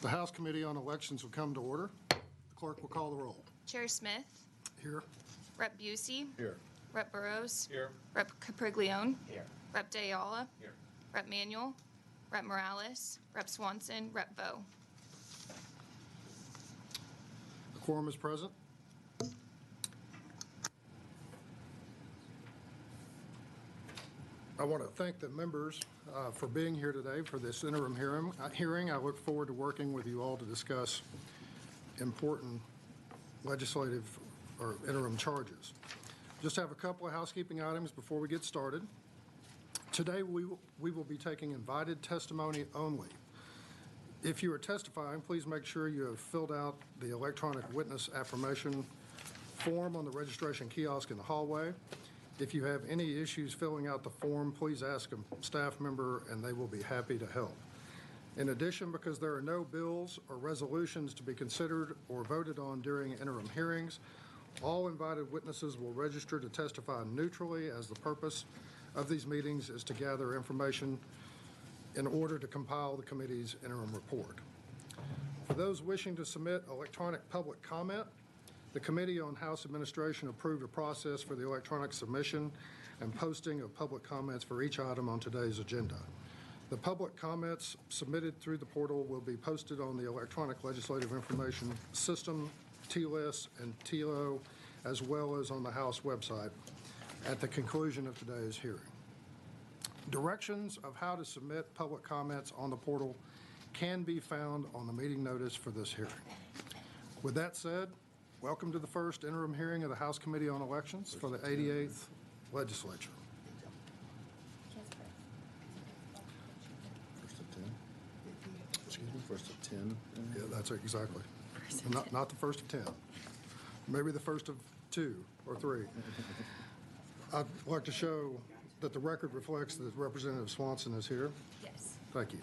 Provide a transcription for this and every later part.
The House Committee on Elections will come to order. The clerk will call the roll. Chair Smith. Here. Rep. Busey. Here. Rep. Burrows. Here. Rep. Capriglione. Here. Rep. Dayala. Here. Rep. Manuel. Rep. Morales. Rep. Swanson. Rep. Vo. The quorum is present. I want to thank the members for being here today for this interim hearing. I look forward to working with you all to discuss important legislative or interim charges. Just have a couple of housekeeping items before we get started. Today we will be taking invited testimony only. If you are testifying, please make sure you have filled out the electronic witness affirmation form on the registration kiosk in the hallway. If you have any issues filling out the form, please ask a staff member and they will be happy to help. In addition, because there are no bills or resolutions to be considered or voted on during interim hearings, all invited witnesses will register to testify neutrally, as the purpose of these meetings is to gather information in order to compile the committee's interim report. For those wishing to submit electronic public comment, the Committee on House Administration approved a process for the electronic submission and posting of public comments for each item on today's agenda. The public comments submitted through the portal will be posted on the Electronic Legislative Information System, TLIS, and TLO, as well as on the House website at the conclusion of today's hearing. Directions of how to submit public comments on the portal can be found on the meeting notice for this hearing. With that said, welcome to the first interim hearing of the House Committee on Elections for the 88th Legislature. First of 10. Excuse me, first of 10. Yeah, that's it, exactly. Not the first of 10. Maybe the first of 2 or 3. I'd like to show that the record reflects that Representative Swanson is here. Yes. Thank you.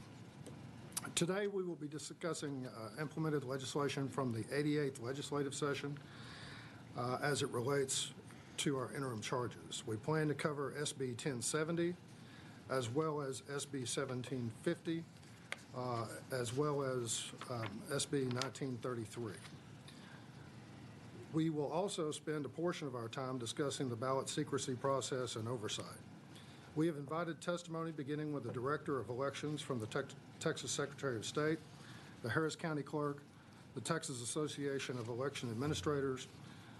Today, we will be discussing implemented legislation from the 88th legislative session as it relates to our interim charges. We plan to cover SB 1070 as well as SB 1750 as well as SB 1933. We will also spend a portion of our time discussing the ballot secrecy process and oversight. We have invited testimony beginning with the Director of Elections from the Texas Secretary of State, the Harris County Clerk, the Texas Association of Election Administrators,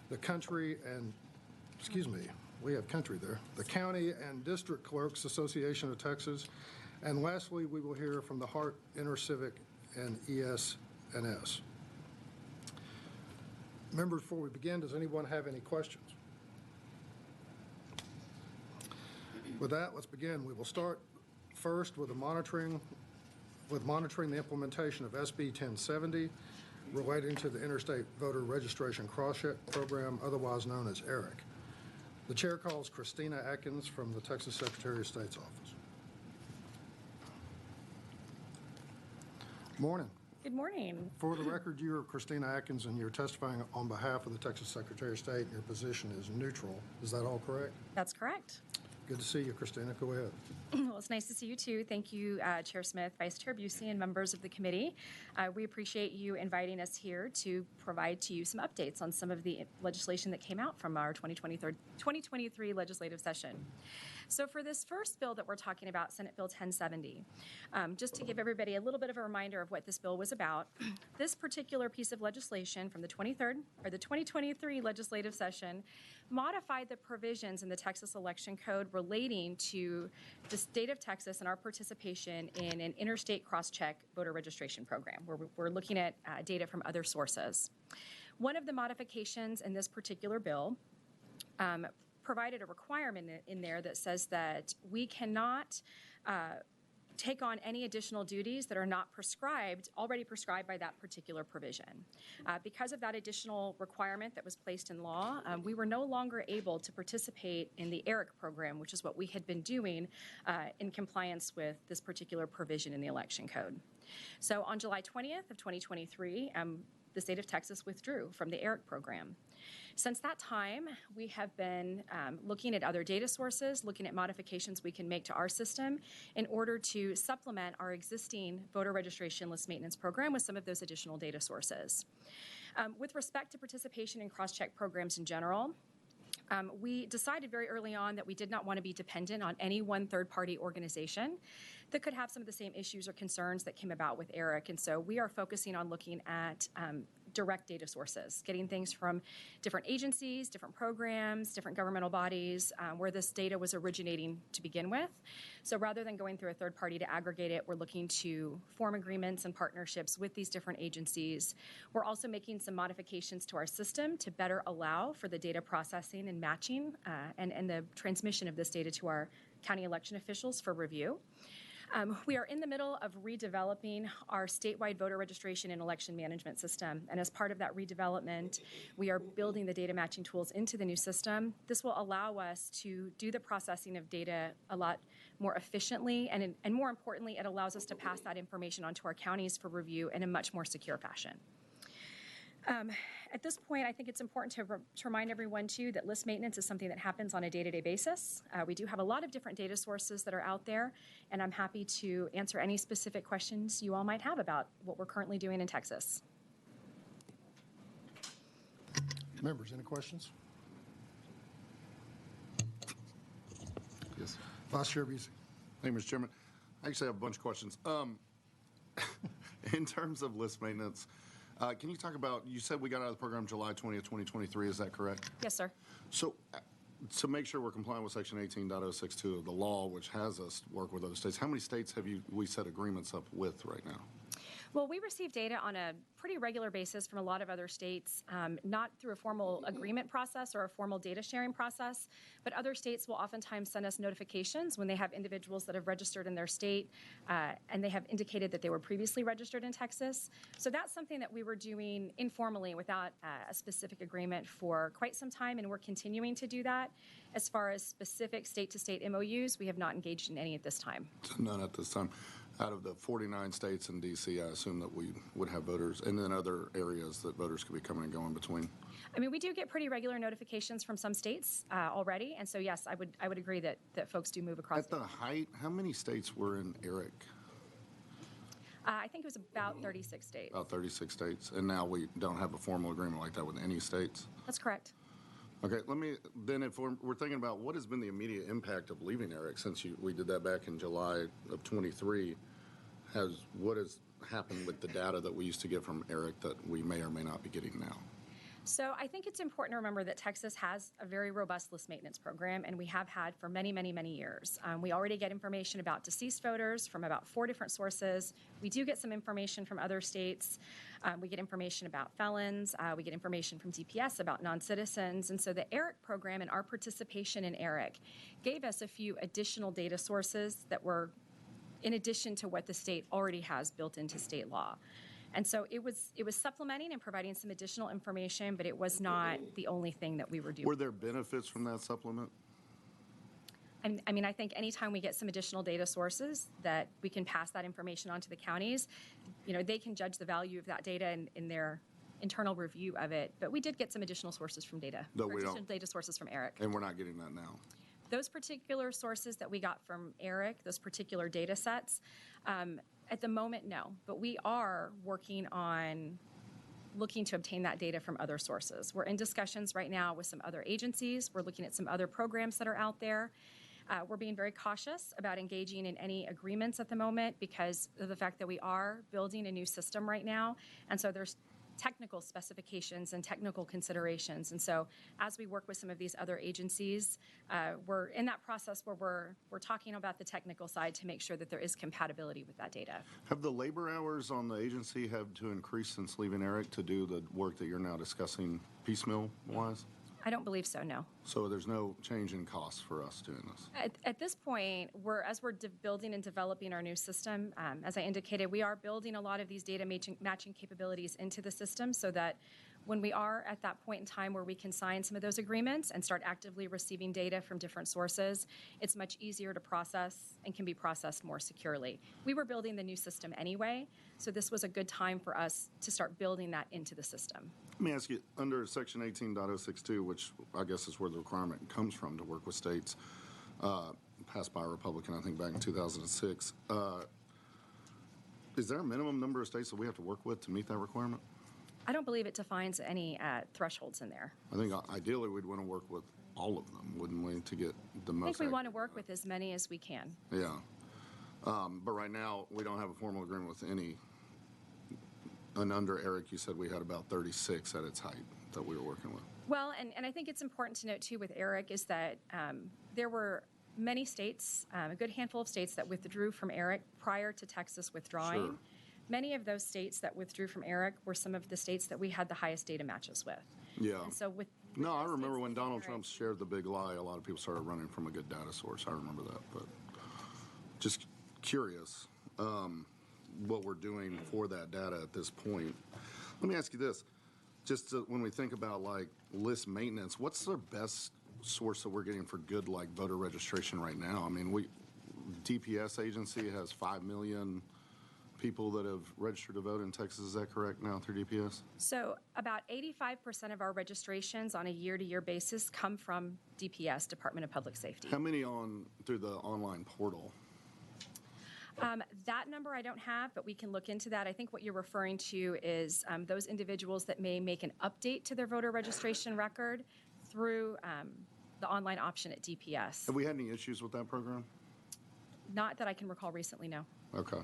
the County and District Clerks Association of Texas, and lastly, we will hear from the Hart Intercivic and ES&S. Members, before we begin, does anyone have any questions? With that, let's begin. We will start first with monitoring the implementation of SB 1070 relating to the Interstate Voter Registration Cross-Check Program, otherwise known as ERIC. The chair calls Christina Atkins from the Texas Secretary of State's office. Morning. Good morning. For the record, you are Christina Atkins, and you're testifying on behalf of the Texas Secretary of State, and your position is neutral. Is that all correct? That's correct. Good to see you, Christina. Go ahead. Well, it's nice to see you too. Thank you, Chair Smith, Vice Chair Busey, and members of the committee. We appreciate you inviting us here to provide to you some updates on some of the legislation that came out from our 2023 legislative session. So for this first bill that we're talking about, Senate Bill 1070, just to give everybody a little bit of a reminder of what this bill was about, this particular piece of legislation from the 2023 legislative session modified the provisions in the Texas Election Code relating to the state of Texas and our participation in an interstate cross-check voter registration program, where we're looking at data from other sources. One of the modifications in this particular bill provided a requirement in there that says that we cannot take on any additional duties that are not already prescribed by that particular provision. Because of that additional requirement that was placed in law, we were no longer able to participate in the ERIC program, which is what we had been doing in compliance with this particular provision in the election code. So on July 20th of 2023, the state of Texas withdrew from the ERIC program. Since that time, we have been looking at other data sources, looking at modifications we can make to our system in order to supplement our existing voter registration list maintenance program with some of those additional data sources. With respect to participation in cross-check programs in general, we decided very early on that we did not want to be dependent on any one third-party organization that could have some of the same issues or concerns that came about with ERIC. And so we are focusing on looking at direct data sources, getting things from different agencies, different programs, different governmental bodies where this data was originating to begin with. So rather than going through a third party to aggregate it, we're looking to form agreements and partnerships with these different agencies. We're also making some modifications to our system to better allow for the data processing and matching and the transmission of this data to our county election officials for review. We are in the middle of redeveloping our statewide voter registration and election management system. And as part of that redevelopment, we are building the data matching tools into the new system. This will allow us to do the processing of data a lot more efficiently, and more importantly, it allows us to pass that information on to our counties for review in a much more secure fashion. At this point, I think it's important to remind everyone, too, that list maintenance is something that happens on a day-to-day basis. We do have a lot of different data sources that are out there, and I'm happy to answer any specific questions you all might have about what we're currently doing in Texas. Members, any questions? Yes. Vice Chair Busey. Thank you, Mr. Chairman. I actually have a bunch of questions. In terms of list maintenance, can you talk about, you said we got out of the program July 20th, 2023, is that correct? Yes, sir. So to make sure we're compliant with Section 18.062 of the law, which has us work with other states, how many states have we set agreements up with right now? Well, we receive data on a pretty regular basis from a lot of other states, not through a formal agreement process or a formal data sharing process, but other states will oftentimes send us notifications when they have individuals that have registered in their state and they have indicated that they were previously registered in Texas. So that's something that we were doing informally without a specific agreement for quite some time, and we're continuing to do that. As far as specific state-to-state MOUs, we have not engaged in any at this time. None at this time. Out of the 49 states in D.C., I assume that we would have voters, and then other areas that voters could be coming and going between. I mean, we do get pretty regular notifications from some states already, and so yes, I would agree that folks do move across. At the height, how many states were in ERIC? I think it was about 36 states. About 36 states, and now we don't have a formal agreement like that with any states? That's correct. Okay, if we're thinking about what has been the immediate impact of leaving ERIC since we did that back in July of 23, what has happened with the data that we used to get from ERIC that we may or may not be getting now? So I think it's important to remember that Texas has a very robust list maintenance program, and we have had for many, many, many years. We already get information about deceased voters from about 4 different sources. We do get some information from other states. We get information about felons. We get information from DPS about non-citizens. And so the ERIC program and our participation in ERIC gave us a few additional data sources that were in addition to what the state already has built into state law. And so it was supplementing and providing some additional information, but it was not the only thing that we were doing. Were there benefits from that supplement? I mean, I think anytime we get some additional data sources that we can pass that information on to the counties, they can judge the value of that data in their internal review of it. But we did get some additional sources from data. Additional data sources from ERIC. And we're not getting that now? Those particular sources that we got from ERIC, those particular data sets, at the moment, no. But we are working on looking to obtain that data from other sources. We're in discussions right now with some other agencies. We're looking at some other programs that are out there. We're being very cautious about engaging in any agreements at the moment because of the fact that we are building a new system right now. And so there's technical specifications and technical considerations. And so as we work with some of these other agencies, we're in that process where we're talking about the technical side to make sure that there is compatibility with that data. Have the labor hours on the agency had to increase since leaving ERIC to do the work that you're now discussing piecemeal-wise? I don't believe so, no. So there's no change in costs for us doing this? At this point, as we're building and developing our new system, as I indicated, we are building a lot of these data matching capabilities into the system so that When we are at that point in time where we can sign some of those agreements and start actively receiving data from different sources, it's much easier to process and can be processed more securely. We were building the new system anyway, so this was a good time for us to start building that into the system. Let me ask you, under Section 18.062, which I guess is where the requirement comes from to work with states, passed by a Republican, I think, back in 2006, is there a minimum number of states that we have to work with to meet that requirement? I don't believe it defines any thresholds in there. I think ideally we'd want to work with all of them, wouldn't we, to get the most. I think we want to accurate work with as many as we can. Yeah. But right now, we don't have a formal agreement with any. And under Eric, you said we had about 36 at its height that we were working with. Well, and I think it's important to note, too, with ERIC is that there were many states, a good handful of states that withdrew from ERIC prior to Texas withdrawing. Sure. Many of those states that withdrew from ERIC were some of the states that we had the highest data matches with. Yeah. And so with No, I those remember states when within Donald ERIC Trump shared the big lie, a lot of people started running from a good data source. I remember that. But just curious what we're doing for that data at this point. Let me ask you this. Just when we think about like list maintenance, what's the best source that we're getting for good like voter registration right now? I mean, DPS agency has 5 million people that have registered to vote in Texas. Is that correct now through DPS? So about 85% of our registrations on a year-to-year basis come from DPS, Department of Public Safety. How many through the online portal? That number I don't have, but we can look into that. I think what you're referring to is those individuals that may make an update to their voter registration record through the online option at DPS. Have we had any issues with that program? Not that I can recall recently, no. Okay.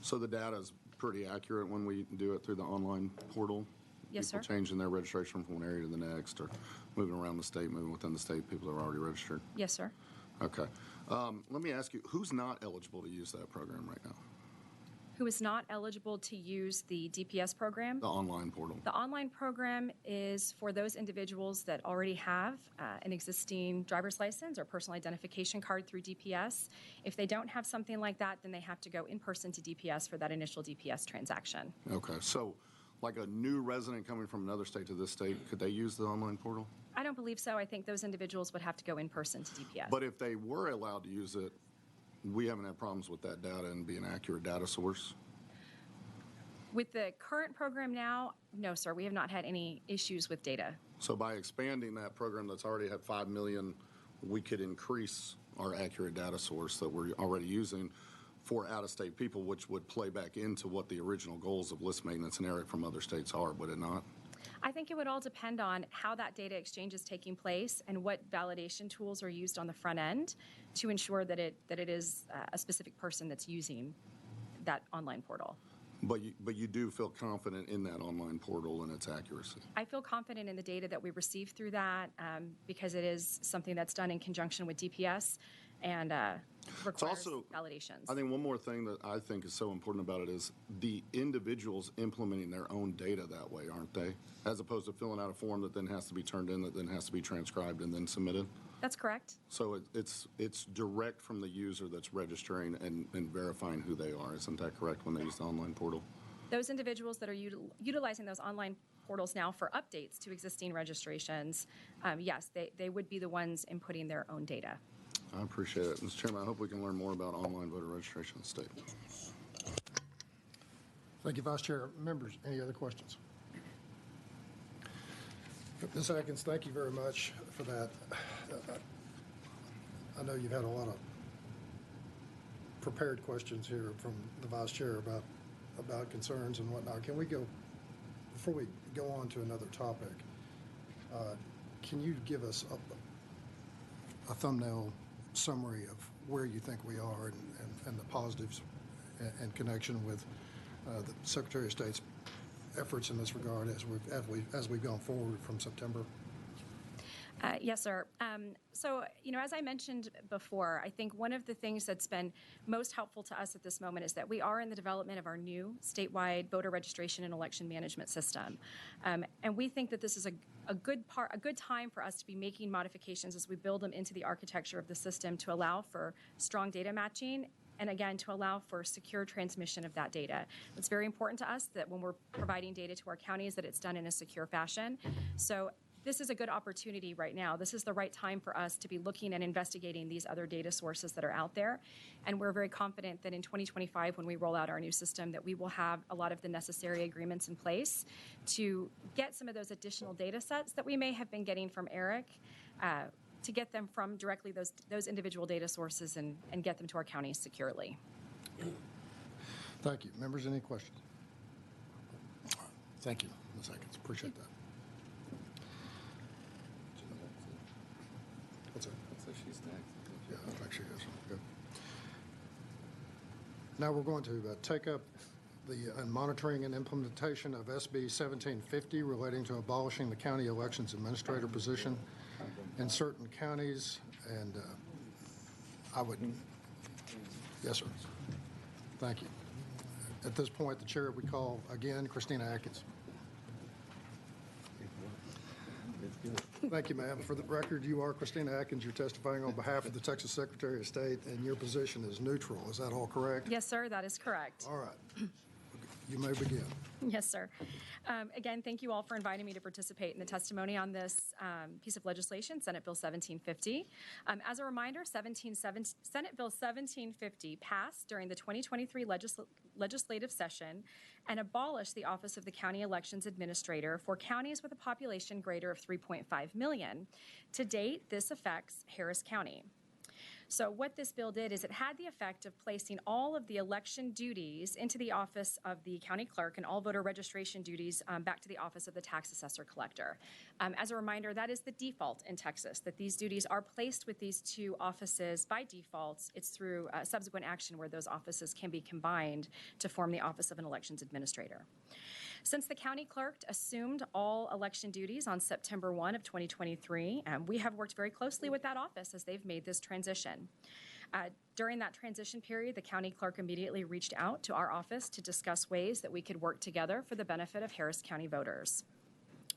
So the data is pretty accurate when we do it through the online portal? Yes, People sir. changing their registration from one area to the next or moving around the state, moving within the state, people that are already registered? Yes, sir. Okay. Let me ask you, who's not eligible to use that program right now? Who is not eligible to use the DPS program? The online portal? The online program is for those individuals that already have an existing driver's license or personal identification card through DPS. If they don't have something like that, then they have to go in person to DPS for that initial DPS transaction. Okay. So like a new resident coming from another state to this state, could they use the online portal? I don't believe so. I think those individuals would have to go in person to DPS. But if they were allowed to use it, we haven't had problems with that data and be an accurate data source? With the current program now, no, sir. We have not had any issues with data. So by expanding that program that's already had 5 million, we could increase our accurate data source that we're already using for out-of-state people, which would play back into what the original goals of list maintenance and ERIC from other states are, would it not? I think it would all depend on how that data exchange is taking place and what validation tools are used on the front end to ensure that it is a specific person that's using that online portal. But you do feel confident in that online portal and its accuracy? I feel confident in the data that we receive through that because it is something that's done in conjunction with DPS and requires also, validations. I think one more thing that I think is so important about it is the individuals implementing their own data that way, aren't they? As opposed to filling out a form that then has to be turned in, that then has to be transcribed and then submitted. That's correct. So it's direct from the user that's registering and verifying who they are. Isn't that correct when they use the online portal? Those individuals that are utilizing those online portals now for updates to existing registrations, yes, they would be the ones inputting their own data. I appreciate it. Mr. Chairman, I hope we can learn more about online voter registration in the state. Thank you, Vice Chair. Members, any other questions? Ms. Atkins, thank you very much for that. I know you've had a lot of prepared questions here from the Vice Chair about concerns and whatnot. Can we go, before we go on to another topic, can you give us a thumbnail summary of where you think we are and the positives in connection with the Secretary of State's efforts in this regard as we've gone forward from September? Yes, sir. So, as I mentioned before, I think one of the things that's been most helpful to us at this moment is that we are in the development of our new statewide voter registration and election management system. And we think that this is a good time for us to be making modifications as we build them into the architecture of the system to allow for strong data matching and again, to allow for secure transmission of that data. It's very important to us that when we're providing data to our counties that it's done in a secure fashion. So this is a good opportunity right now. This is the right time for us to be looking and investigating these other data sources that are out there. And we're very confident that in 2025, when we roll out our new system, that we will have a lot of the necessary agreements in place to get some of those additional data sets that we may have been getting from ERIC, to get them from directly those individual data sources and get them to our counties securely. Thank you. Members, any questions? Thank you, Ms. Atkins. Appreciate that. What's that? Yeah, I think she is. Good. Now we're going to take up the monitoring and implementation of SB 1750 relating to abolishing the county elections administrator position in certain counties. And yes, sir. Thank you. At this point, the chair would call again Christina Atkins. Thank you, ma'am. For the record, you are Christina Atkins. You're testifying on behalf of the Texas Secretary of State, and your position is neutral. Is that all correct? Yes, sir, that is correct. All right. You may begin. Yes, sir. Again, thank you all for inviting me to participate in the testimony on this piece of legislation, Senate Bill 1750. As a reminder, Senate Bill 1750 passed during the 2023 legislative session and abolished the office of the County Elections Administrator for counties with a population greater of 3.5 million. To date, this affects Harris County. So what this bill did is it had the effect of placing all of the election duties into the office of the county clerk and all voter registration duties back to the office of the tax assessor collector. As a reminder, that is the default in Texas, that these duties are placed with these two offices by default. It's through subsequent action where those offices can be combined to form the office of an elections administrator. Since the county clerk assumed all election duties on September 1 of 2023, we have worked very closely with that office as they've made this transition. During that transition period, the county clerk immediately reached out to our office to discuss ways that we could work together for the benefit of Harris County voters.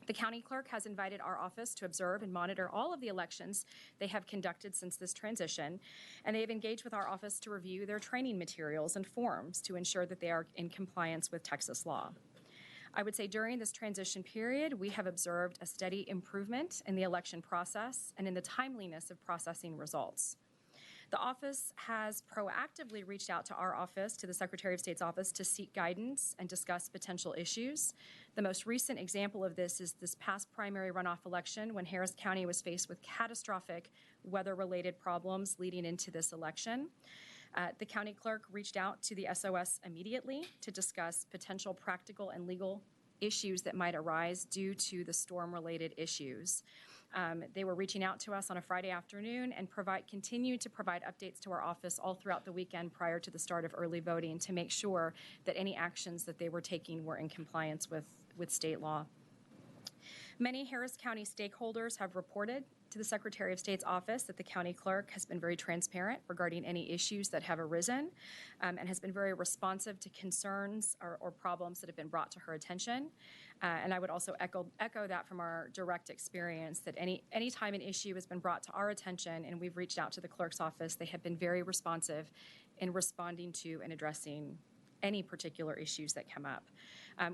The county clerk has invited our office to observe and monitor all of the elections they have conducted since this transition, and they have engaged with our office to review their training materials and forms to ensure that they are in compliance with Texas law. I would say during this transition period, we have observed a steady improvement in the election process and in the timeliness of processing results. The office has proactively reached out to our office, to the Secretary of State's office, to seek guidance and discuss potential issues. The most recent example of this is this past primary runoff election when Harris County was faced with catastrophic weather-related problems leading into this election. The county clerk reached out to the SOS immediately to discuss potential practical and legal issues that might arise due to the storm-related issues. They were reaching out to us on a Friday afternoon and continued to provide updates to our office all throughout the weekend prior to the start of early voting to make sure that any actions that they were taking were in compliance with state law. Many Harris County stakeholders have reported to the Secretary of State's office that the county clerk has been very transparent regarding any issues that have arisen and has been very responsive to concerns or problems that have been brought to her attention. And I would also echo that from our direct experience that any time an issue has been brought to our attention and we've reached out to the clerk's office, they have been very responsive in responding to and addressing any particular issues that come up.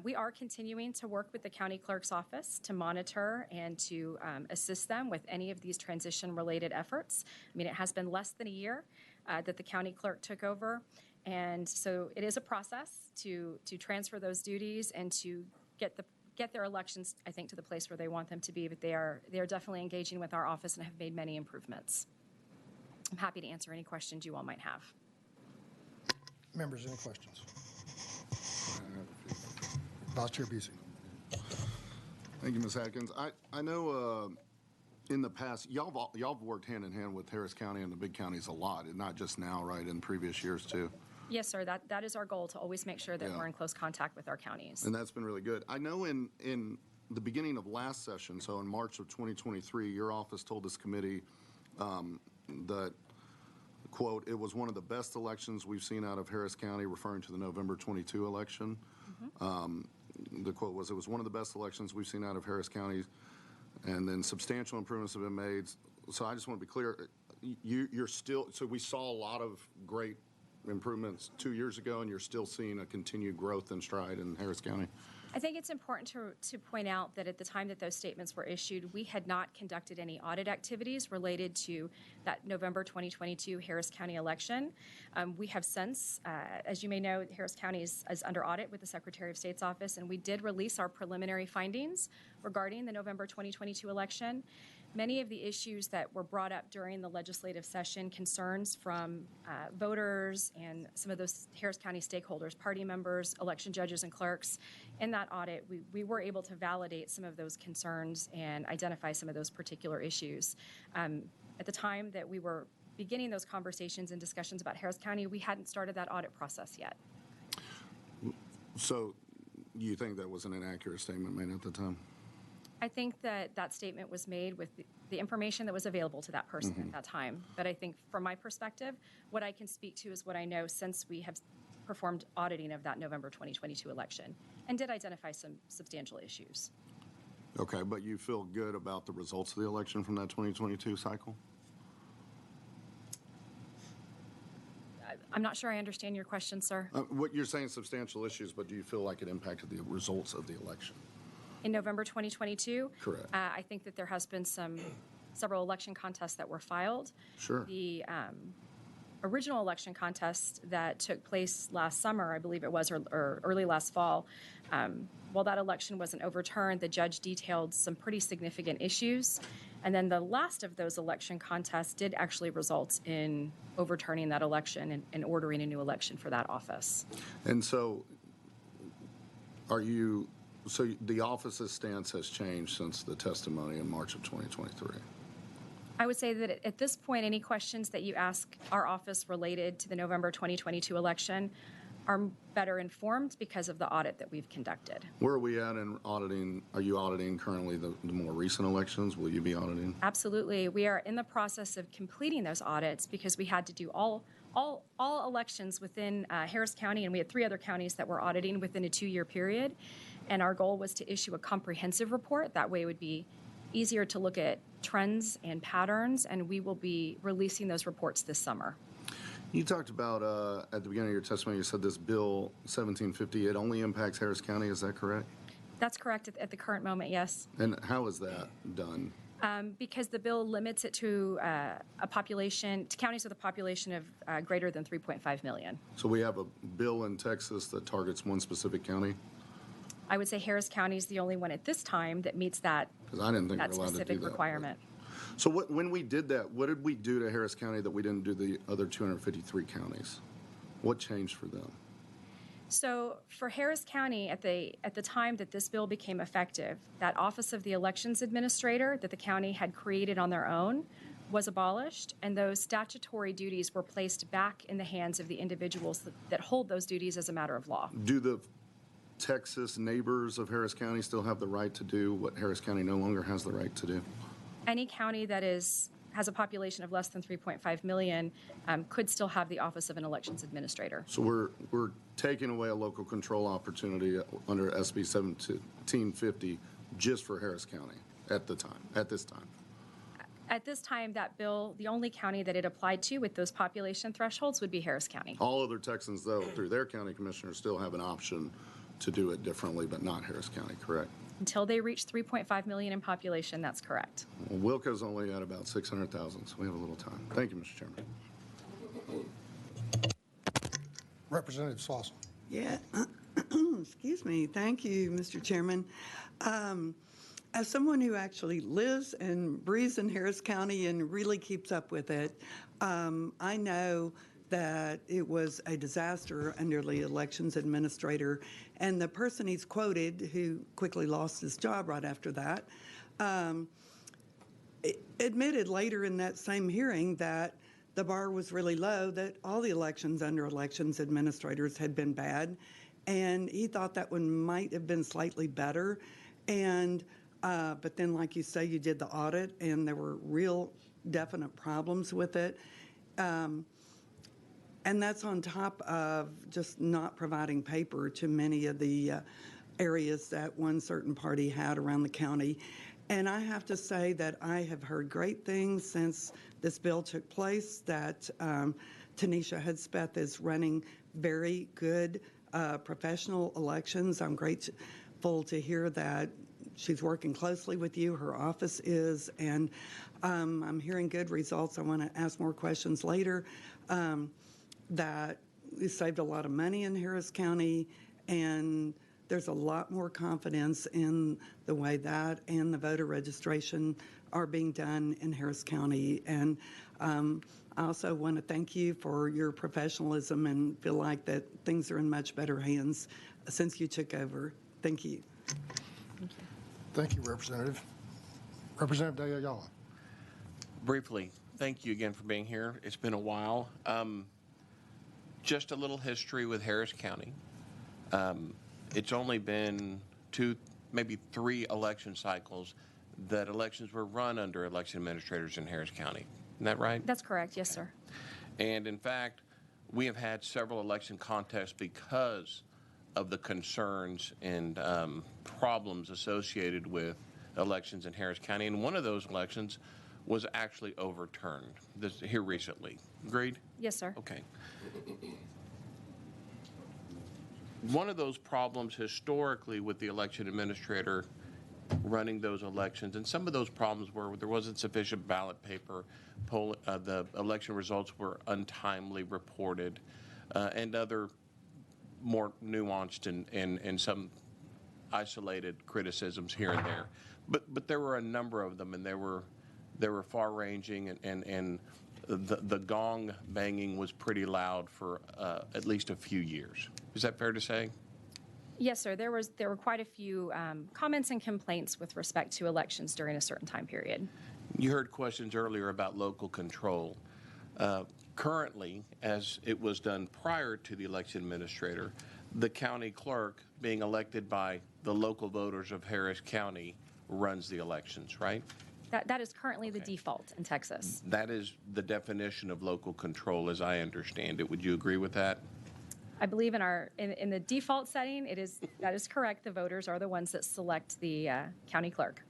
We are continuing to work with the county clerk's office to monitor and to assist them with any of these transition-related efforts. I mean, it has been less than a year that the county clerk took over, and so it is a process to transfer those duties and to get their elections, I think, to the place where they want them to be. But they are definitely engaging with our office and have made many improvements. I'm happy to answer any questions you all might have. Members, any questions? Vice Chair Busey. Thank you, Ms. Atkins. I know in the past, y'all have worked hand in hand with Harris County and the big counties a lot, and not just now, right, in previous years too. Yes, sir. That is our goal, to always make sure that we're in close contact with our counties. And that's been really good. I know in the beginning of last session, so in March of 2023, your office told this committee that, quote, it was one of the best elections we've seen out of Harris County, referring to the November 22 election. Mm-hmm. The quote was, it was one of the best elections we've seen out of Harris County, and then substantial improvements have been made. So I just want to be clear, you're still, so we saw a lot of great improvements 2 years ago, and you're still seeing a continued growth and stride in Harris County? I think it's important to point out that at the time that those statements were issued, we had not conducted any audit activities related to that November 2022 Harris County election. We have since, as you may know, Harris County is under audit with the Secretary of State's office, and we did release our preliminary findings regarding the November 2022 election. Many of the issues that were brought up during the legislative session, concerns from voters and some of those Harris County stakeholders, party members, election judges and clerks, in that audit, we were able to validate some of those concerns and identify some of those particular issues. At the time that we were beginning those conversations and discussions about Harris County, we hadn't started that audit process yet. So you think that was an inaccurate statement made at the time? I think that that statement was made with the information that was available to that person at that time. But I think from my perspective, what I can speak to is what I know since we have performed auditing of that November 2022 election and did identify some substantial issues. Okay, but you feel good about the results of the election from that 2022 cycle? I'm not sure I understand your question, sir. What you're saying, substantial issues, but do you feel like it impacted the results of the election? In November 2022? Correct. I think that there has been several election contests that were filed. Sure. The original election contest that took place last summer, I believe it was, or early last fall, while that election wasn't overturned, the judge detailed some pretty significant issues. And then the last of those election contests did actually result in overturning that election and ordering a new election for that office. And so so the office's stance has changed since the testimony in March of 2023? I would say that at this point, any questions that you ask our office related to the November 2022 election are better informed because of the audit that we've conducted. Where are we at in auditing? Are you auditing currently the more recent elections? Will you be auditing? Absolutely. We are in the process of completing those audits because we had to do all elections within Harris County, and we had 3 other counties that were auditing within a 2-year period. And our goal was to issue a comprehensive report. That way it would be easier to look at trends and patterns, and we will be releasing those reports this summer. You talked about, at the beginning of your testimony, you said this Bill 1750, it only impacts Harris County, is that correct? That's correct at the current moment, yes. And how is that done? Because the bill limits it to to counties with a population of greater than 3.5 million. So we have a bill in Texas that targets one specific county? I would say Harris County is the only one at this time that meets that, Because I didn't think that we're allowed to do specific that. requirement. So when we did that, what did we do to Harris County that we didn't do the other 253 counties? What changed for them? So for Harris County, at the time that this bill became effective, that Office of the Elections Administrator that the county had created on their own was abolished, and those statutory duties were placed back in the hands of the individuals that hold those duties as a matter of law. Do the Texas neighbors of Harris County still have the right to do what Harris County no longer has the right to do? Any county that has a population of less than 3.5 million could still have the Office of an Elections Administrator. So we're taking away a local control opportunity under SB 1750 just for Harris County at this time. At this time, that bill, the only county that it applied to with those population thresholds would be Harris County. All other Texans, though, through their county commissioners, still have an option to do it differently, but not Harris County, correct? Until they reach 3.5 million in population, that's correct. Well, Wilco's only at about 600,000, so we have a little time. Thank you, Mr. Chairman. Representative Slauson. Yeah, excuse me. Thank you, Mr. Chairman. As someone who actually lives and breathes in Harris County and really keeps up with it, I know that it was a disaster under the elections administrator. And the person he's quoted, who quickly lost his job right after that, admitted later in that same hearing that the bar was really low, that all the elections under elections administrators had been bad. And he thought that one might have been slightly better. And but then, like you say, you did the audit, and there were real definite problems with it. And that's on top of just not providing paper to many of the areas that one certain party had around the county. And I have to say that I have heard great things since this bill took place, that Tanisha Hudspeth is running very good professional elections. I'm grateful to hear that she's working closely with you, her office is, and I'm hearing good results. I want to ask more questions later. That we saved a lot of money in Harris County, and there's a lot more confidence in the way that and the voter registration are being done in Harris County. And I also want to thank you for your professionalism and feel like that things are in much better hands since you took over. Thank you. Thank you, Representative. Representative De Ayala. Briefly, thank you again for being here. It's been a while. Just a little history with Harris County. It's only been 2, maybe 3 election cycles that elections were run under election administrators in Harris County. Isn't that right? That's correct. Yes, sir. And in fact, we have had several election contests because of the concerns and problems associated with elections in Harris County. And one of those elections was actually overturned here recently. Agreed? Yes, sir. Okay. One of those problems historically with the election administrator running those elections, and some of those problems were there wasn't sufficient ballot paper, the election results were untimely reported, and other more nuanced and some isolated criticisms here and there. But there were a number of them, and they were far-ranging, and the gong banging was pretty loud for at least a few years. Is that fair to say? Yes, sir. There were quite a few comments and complaints with respect to elections during a certain time period. You heard questions earlier about local control. Currently, as it was done prior to the election administrator, the county clerk, being elected by the local voters of Harris County, runs the elections, right? That is currently the default in Texas. That is the definition of local control as I understand it. Would you agree with that? I believe in the default setting, that is correct. The voters are the ones that select the county clerk.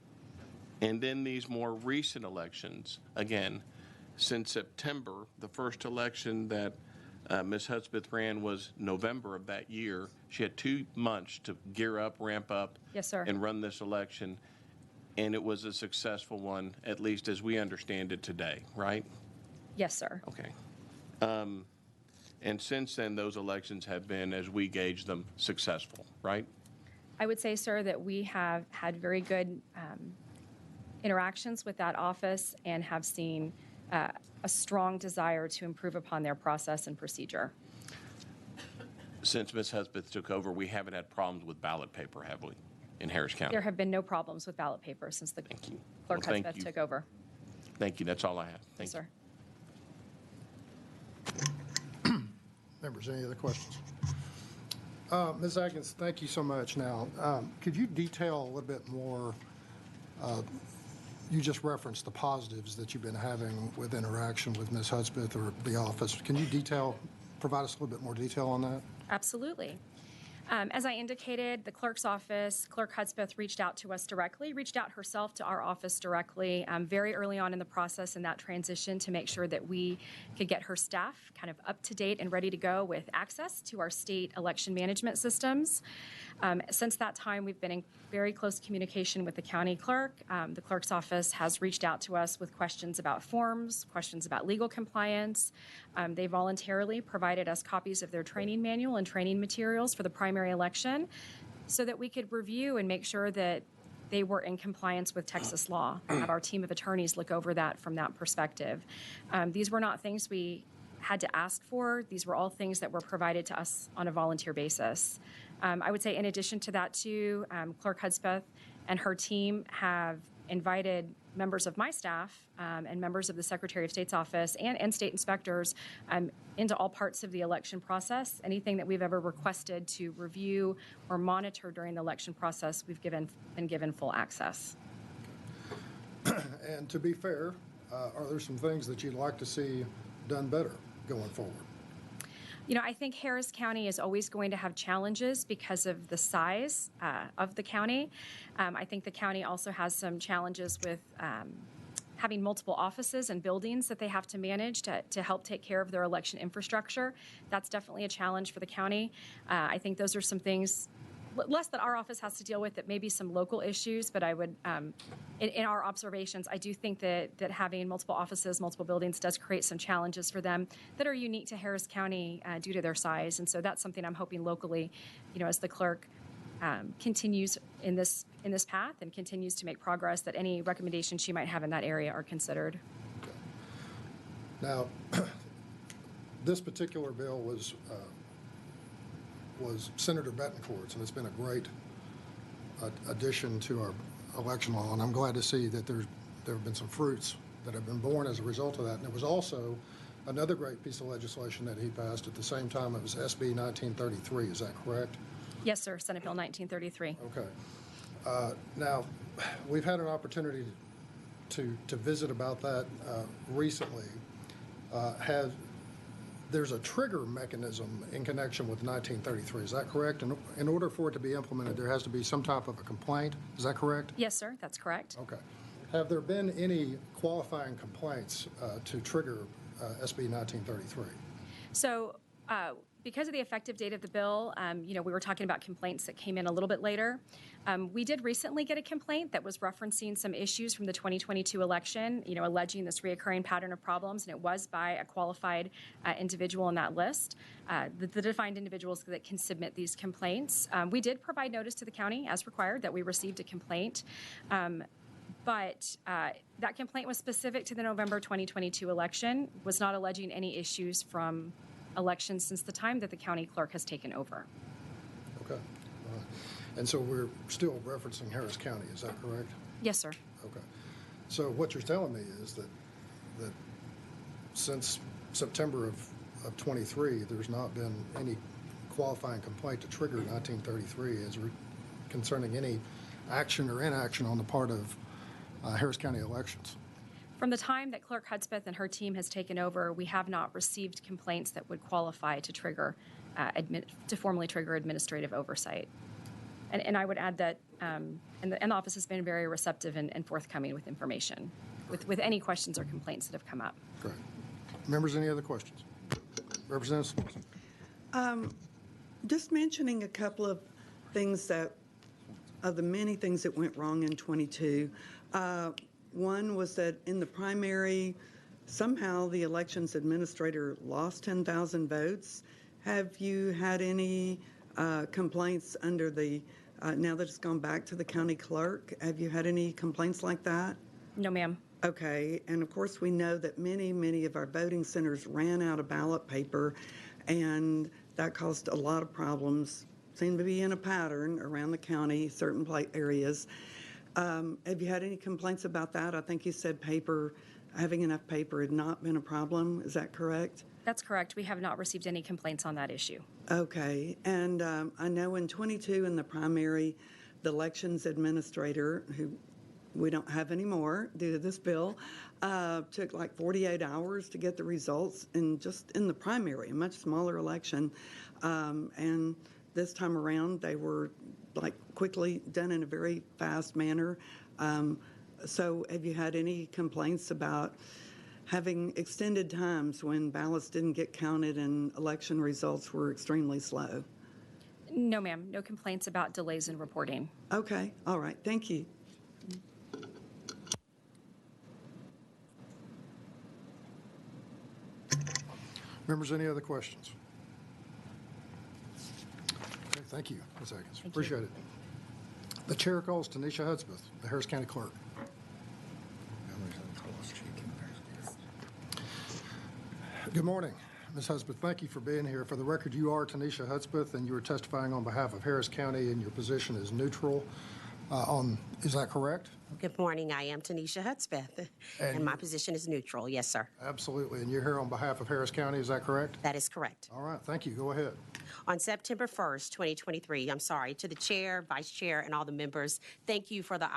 And then these more recent elections, again, since September, the first election that Ms. Hudspeth ran was November of that year. She had 2 months to gear up, ramp up, Yes, sir. and run this election. And it was a successful one, at least as we understand it today, right? Yes, sir. Okay. And since then, those elections have been, as we gauge them, successful, right? I would say, sir, that we have had very good interactions with that office and have seen a strong desire to improve upon their process and procedure. Since Ms. Hudspeth took over, we haven't had problems with ballot paper, have we, in Harris County? There have been no problems with ballot paper since the Thank you. clerk Well, thank Hudspeth you. took over. Thank you. That's all I have. Yes, Thank you. sir. Members, any other questions? Ms. Atkins, thank you so much. Now, could you detail a little bit more? You just referenced the positives that you've been having with interaction with Ms. Hudspeth or the office. Can you provide us a little bit more detail on that? Absolutely. As I indicated, the clerk's office, Clerk Hudspeth reached out to us directly, reached out herself to our office directly very early on in the process in that transition to make sure that we could get her staff kind of up to date and ready to go with access to our state election management systems. Since that time, we've been in very close communication with the county clerk. The clerk's office has reached out to us with questions about forms, questions about legal compliance. They voluntarily provided us copies of their training manual and training materials for the primary election so that we could review and make sure that they were in compliance with Texas law. Have our team of attorneys look over that from that perspective. These were not things we had to ask for. These were all things that were provided to us on a volunteer basis. I would say in addition to that too, Clerk Hudspeth and her team have invited members of my staff and members of the Secretary of State's office and state inspectors into all parts of the election process. Anything that we've ever requested to review or monitor during the election process, we've been given full access. And to be fair, are there some things that you'd like to see done better going forward? You know, I think Harris County is always going to have challenges because of the size of the county. I think the county also has some challenges with having multiple offices and buildings that they have to manage to help take care of their election infrastructure. That's definitely a challenge for the county. I think those are some things less that our office has to deal with, that may be some local issues, but I would, in our observations, I do think that having multiple offices, multiple buildings does create some challenges for them that are unique to Harris County due to their size. And so that's something I'm hoping locally, as the clerk continues in this path and continues to make progress, that any recommendations she might have in that area are considered. Now, this particular bill was Senator Betancourt's, and it's been a great addition to our election law, and I'm glad to see that there have been some fruits that have been born as a result of that. And it was also another great piece of legislation that he passed at the same time. It was SB 1933, is that correct? Yes, sir, Senate Bill 1933. Okay. Now, we've had an opportunity to visit about that recently. There's a trigger mechanism in connection with 1933, is that correct? And in order for it to be implemented, there has to be some type of a complaint, is that correct? Yes, sir, that's correct. Okay. Have there been any qualifying complaints to trigger SB 1933? So, because of the effective date of the bill, we were talking about complaints that came in a little bit later. We did recently get a complaint that was referencing some issues from the 2022 election, alleging this reoccurring pattern of problems, and it was by a qualified individual in that list, the defined individuals that can submit these complaints. We did provide notice to the county as required that we received a complaint. But that complaint was specific to the November 2022 election, was not alleging any issues from elections since the time that the county clerk has taken over. Okay. All right. And so we're still referencing Harris County, is that correct? Yes, sir. Okay. So what you're telling me is that since September of 23, there's not been any qualifying complaint to trigger 1933 concerning any action or inaction on the part of Harris County elections. From the time that Clerk Hudspeth and her team has taken over, we have not received complaints that would qualify to trigger, to formally trigger administrative oversight. And I would add that, and the office has been very receptive and forthcoming with information, with any questions or complaints that have come up. Great. Members, any other questions? Representative Swanson. Just mentioning a couple of things of the many things that went wrong in 22. One was that in the primary, somehow the elections administrator lost 10,000 votes. Have you had any complaints under now that it's gone back to the county clerk? Have you had any complaints like that? No, ma'am. Okay, and of course we know that many of our voting centers ran out of ballot paper, and that caused a lot of problems. Seem to be in a pattern around the county, certain areas. Have you had any complaints about that? I think you said having enough paper had not been a problem. Is that correct? That's correct. We have not received any complaints on that issue. Okay, and I know in 22 in the primary, the elections administrator, who we don't have anymore due to this bill, took like 48 hours to get the results just in the primary, a much smaller election. And this time around, they were quickly done in a very fast manner. So have you had any complaints about having extended times when ballots didn't get counted and election results were extremely slow? No, ma'am. No complaints about delays in reporting. Okay. All right. Thank you. Members, any other questions? Okay, thank you, Ms. Atkins. Appreciate it. The chair calls Tanisha Hudspeth, the Harris County Clerk. Good morning, Ms. Hudspeth. Thank you for being here. For the record, you are Tanisha Hudspeth, and you are testifying on behalf of Harris County, and your position is neutral. Is that correct? Good morning. I am Tanisha Hudspeth, and my position is neutral. Yes, sir. Absolutely. And you're here on behalf of Harris County, is that correct? That is correct. All right. Thank you. Go ahead. On September 1st, 2023, I'm sorry, to the chair, vice chair, and all the members, thank you for the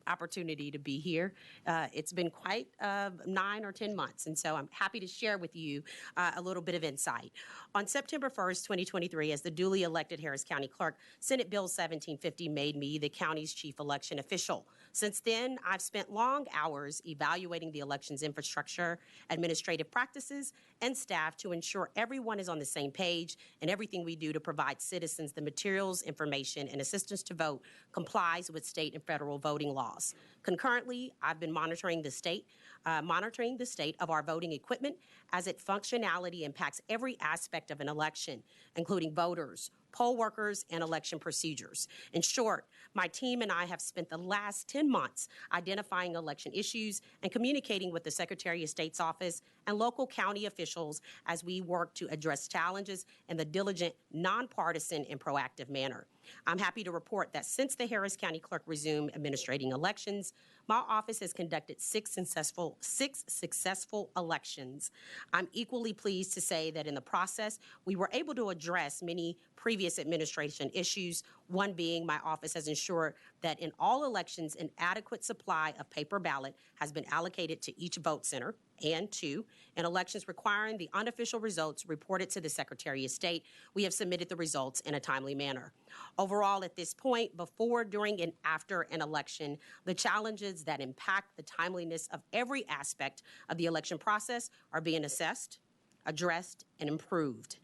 opportunity to be here. It's been quite 9 or 10 months, and so I'm happy to share with you a little bit of insight. On September 1st, 2023, as the duly elected Harris County Clerk, Senate Bill 1750 made me the county's chief election official. Since then, I've spent long hours evaluating the elections infrastructure, administrative practices, and staff to ensure everyone is on the same page and everything we do to provide citizens the materials, information, and assistance to vote complies with state and federal voting laws. Concurrently, I've been monitoring the state of our voting equipment as its functionality impacts every aspect of an election, including voters, poll workers, and election procedures. In short, my team and I have spent the last 10 months identifying election issues and communicating with the Secretary of State's office and local county officials as we work to address challenges in the diligent, nonpartisan, and proactive manner. I'm happy to report that since the Harris County Clerk resumed administrating elections, my office has conducted six successful elections. I'm equally pleased to say that in the process, we were able to address many previous administration issues, one being my office has ensured that in all elections, an adequate supply of paper ballot has been allocated to each vote center, and two, in elections requiring the unofficial results reported to the Secretary of State, we have submitted the results in a timely manner. Overall, at this point, before, during, and after an election, the challenges that impact the timeliness of every aspect of the election process are being assessed, addressed, and improved.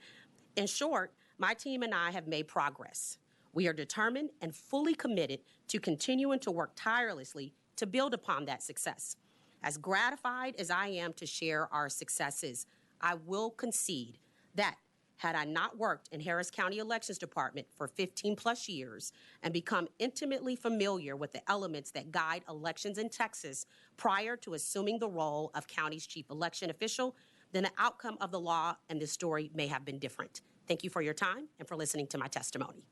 In short, my team and I have made progress. We are determined and fully committed to continuing to work tirelessly to build upon that success. As gratified as I am to share our successes, I will concede that had I not worked in Harris County Elections Department for 15 plus years and become intimately familiar with the elements that guide elections in Texas prior to assuming the role of county's chief election official, then the outcome of the law and this story may have been different. Thank you for your time and for listening to my testimony.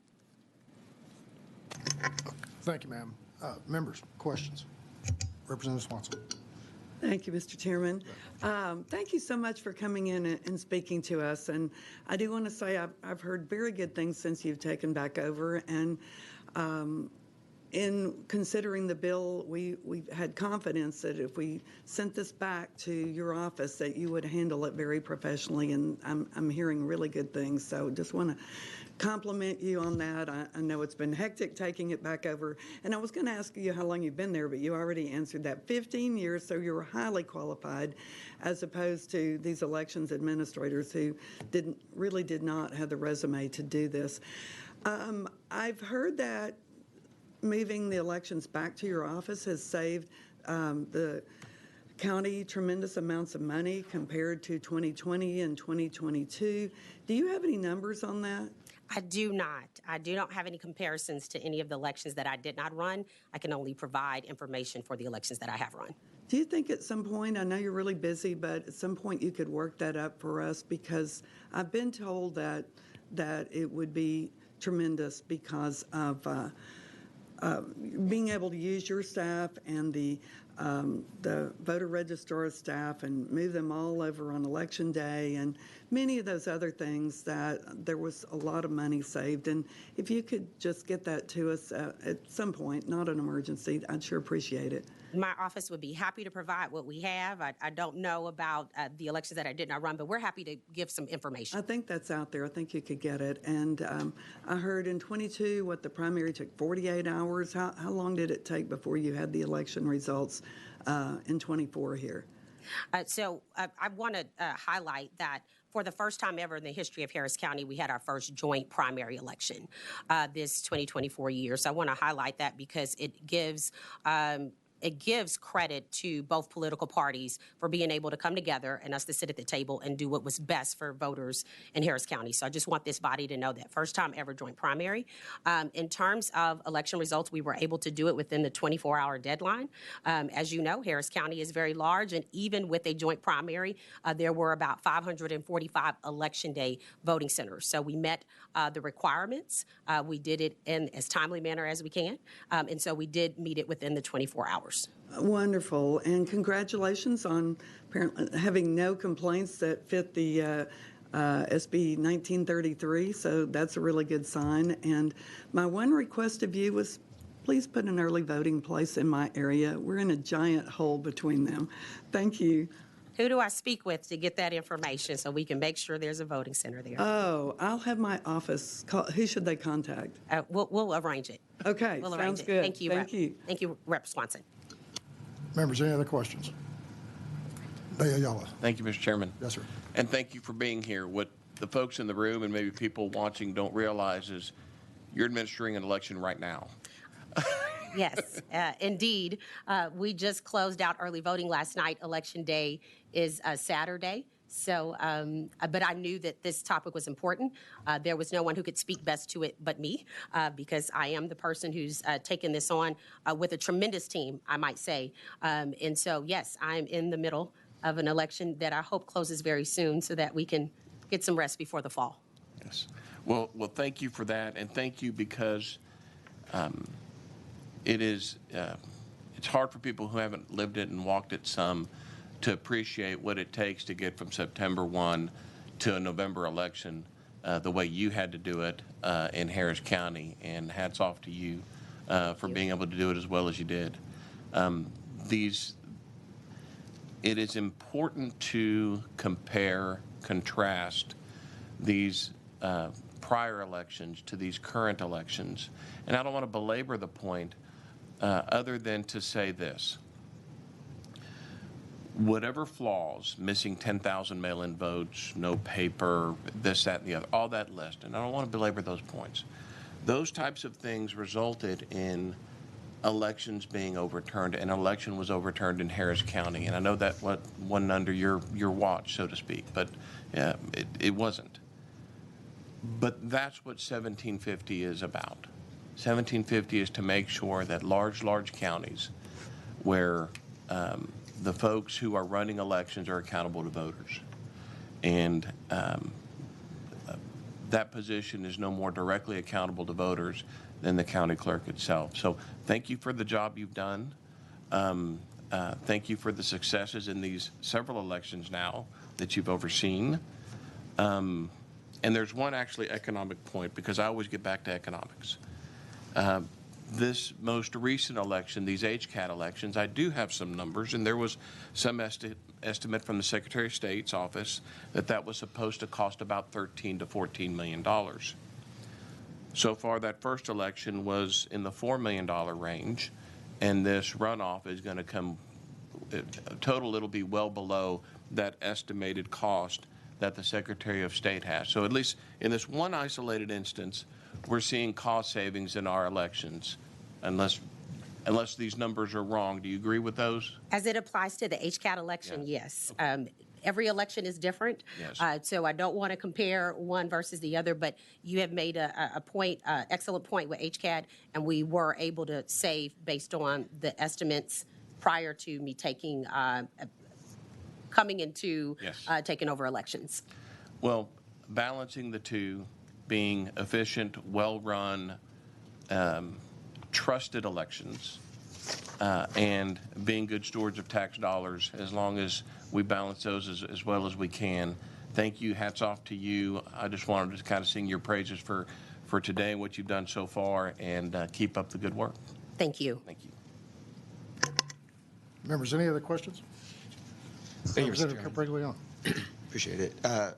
Thank you, ma'am. Members, questions? Representative Swanson. Thank you, Mr. Chairman. Thank you so much for coming in and speaking to us. And I do want to say I've heard very good things since you've taken back over. And in considering the bill, we had confidence that if we sent this back to your office, that you would handle it very professionally. And I'm hearing really good things. So just want to compliment you on that. I know it's been hectic taking it back over. And I was going to ask you how long you've been there, but you already answered that. 15 years, so you're highly qualified, as opposed to these elections administrators who really did not have the resume to do this. I've heard that moving the elections back to your office has saved the county tremendous amounts of money compared to 2020 and 2022. Do you have any numbers on that? I do not. I do not have any comparisons to any of the elections that I did not run. I can only provide information for the elections that I have run. Do you think at some point, I know you're really busy, but at some point you could work that up for us? Because I've been told that it would be tremendous because of being able to use your staff and the voter registrar staff and move them all over on election day and many of those other things, that there was a lot of money saved. And if you could just get that to us at some point, not an emergency, I'd sure appreciate it. My office would be happy to provide what we have. I don't know about the elections that I did not run, but we're happy to give some information. I think that's out there. I think you could get it. And I heard in 22 what the primary took 48 hours. How long did it take before you had the election results in 24 here? So I want to highlight that for the first time ever in the history of Harris County, we had our first joint primary election this 2024 year. So I want to highlight that because it gives credit to both political parties for being able to come together and us to sit at the table and do what was best for voters in Harris County. So I just want this body to know that first time ever joint primary. In terms of election results, we were able to do it within the 24-hour deadline. As you know, Harris County is very large, and even with a joint primary, there were about 545 election day voting centers. So we met the requirements. We did it in as timely manner as we can, and so we did meet it within the 24 hours. Wonderful, and congratulations on apparently having no complaints that fit the SB 1933, so that's a really good sign. And my one request of you was please put an early voting place in my area. We're in a giant hole between them. Thank you. Who do I speak with to get that information so we can make sure there's a voting center there? Oh, I'll have my office call. Who should they contact? We'll arrange it. Okay, We'll arrange sounds it. good. Thank you, Thank Rep. you. Thank you, Rep. Swanson. Members, any other questions? Ayala. Thank you, Mr. Chairman. Yes, sir. And thank you for being here. What the folks in the room and maybe people watching don't realize is you're administering an election right now. Yes, indeed. We just closed out early voting last night. Election day is Saturday. So, but I knew that this topic was important. There was no one who could speak best to it but me, because I am the person who's taken this on with a tremendous team, I might say. And so, yes, I'm in the middle of an election that I hope closes very soon so that we can get some rest before the fall. Yes. Well, thank you for that, and thank you because it's hard for people who haven't lived it and walked it some to appreciate what it takes to get from September 1 to a November election the way you had to do it in Harris County, and hats off to you for being able to do it as well as you did. It is important to contrast these prior elections to these current elections. And I don't want to belabor the point other than to say this. Whatever flaws, missing 10,000 mail-in votes, no paper, this, that, and the other, all that list, and I don't want to belabor those points. Those types of things resulted in elections being overturned. An election was overturned in Harris County, and I know that wasn't under your watch, so to speak, but it wasn't. But that's what 1750 is about. 1750 is to make sure that large counties where the folks who are running elections are accountable to voters. And that position is no more directly accountable to voters than the county clerk itself. So thank you for the job you've done. Thank you for the successes in these several elections now that you've overseen. And there's one actually economic point, because I always get back to economics. This most recent election, these HCAT elections, I do have some numbers, and there was some estimate from the Secretary of State's office that was supposed to cost about $13 to $14 million. So far, that first election was in the $4 million range, and this runoff is going to come, total, it'll be well below that estimated cost that the Secretary of State has. So at least in this one isolated instance, we're seeing cost savings in our elections, unless these numbers are wrong. Do you agree with those? As it applies to the HCAT election, yes. Every election is different. Yes. So I don't want to compare one versus the other, but you have made a point, excellent point with HCAT, and we were able to save based on the estimates prior to me coming into Yes. taking over elections. Well, balancing the two, being efficient, well-run, trusted elections, and being good stewards of tax dollars, as long as we balance those as well as we can. Thank you. Hats off to you. I just wanted to kind of sing your praises for today and what you've done so far, and keep up the good work. Thank you. Thank you. Members, any other questions? Thank you, Mr. Representative Chairman. Capriglione. Appreciate it.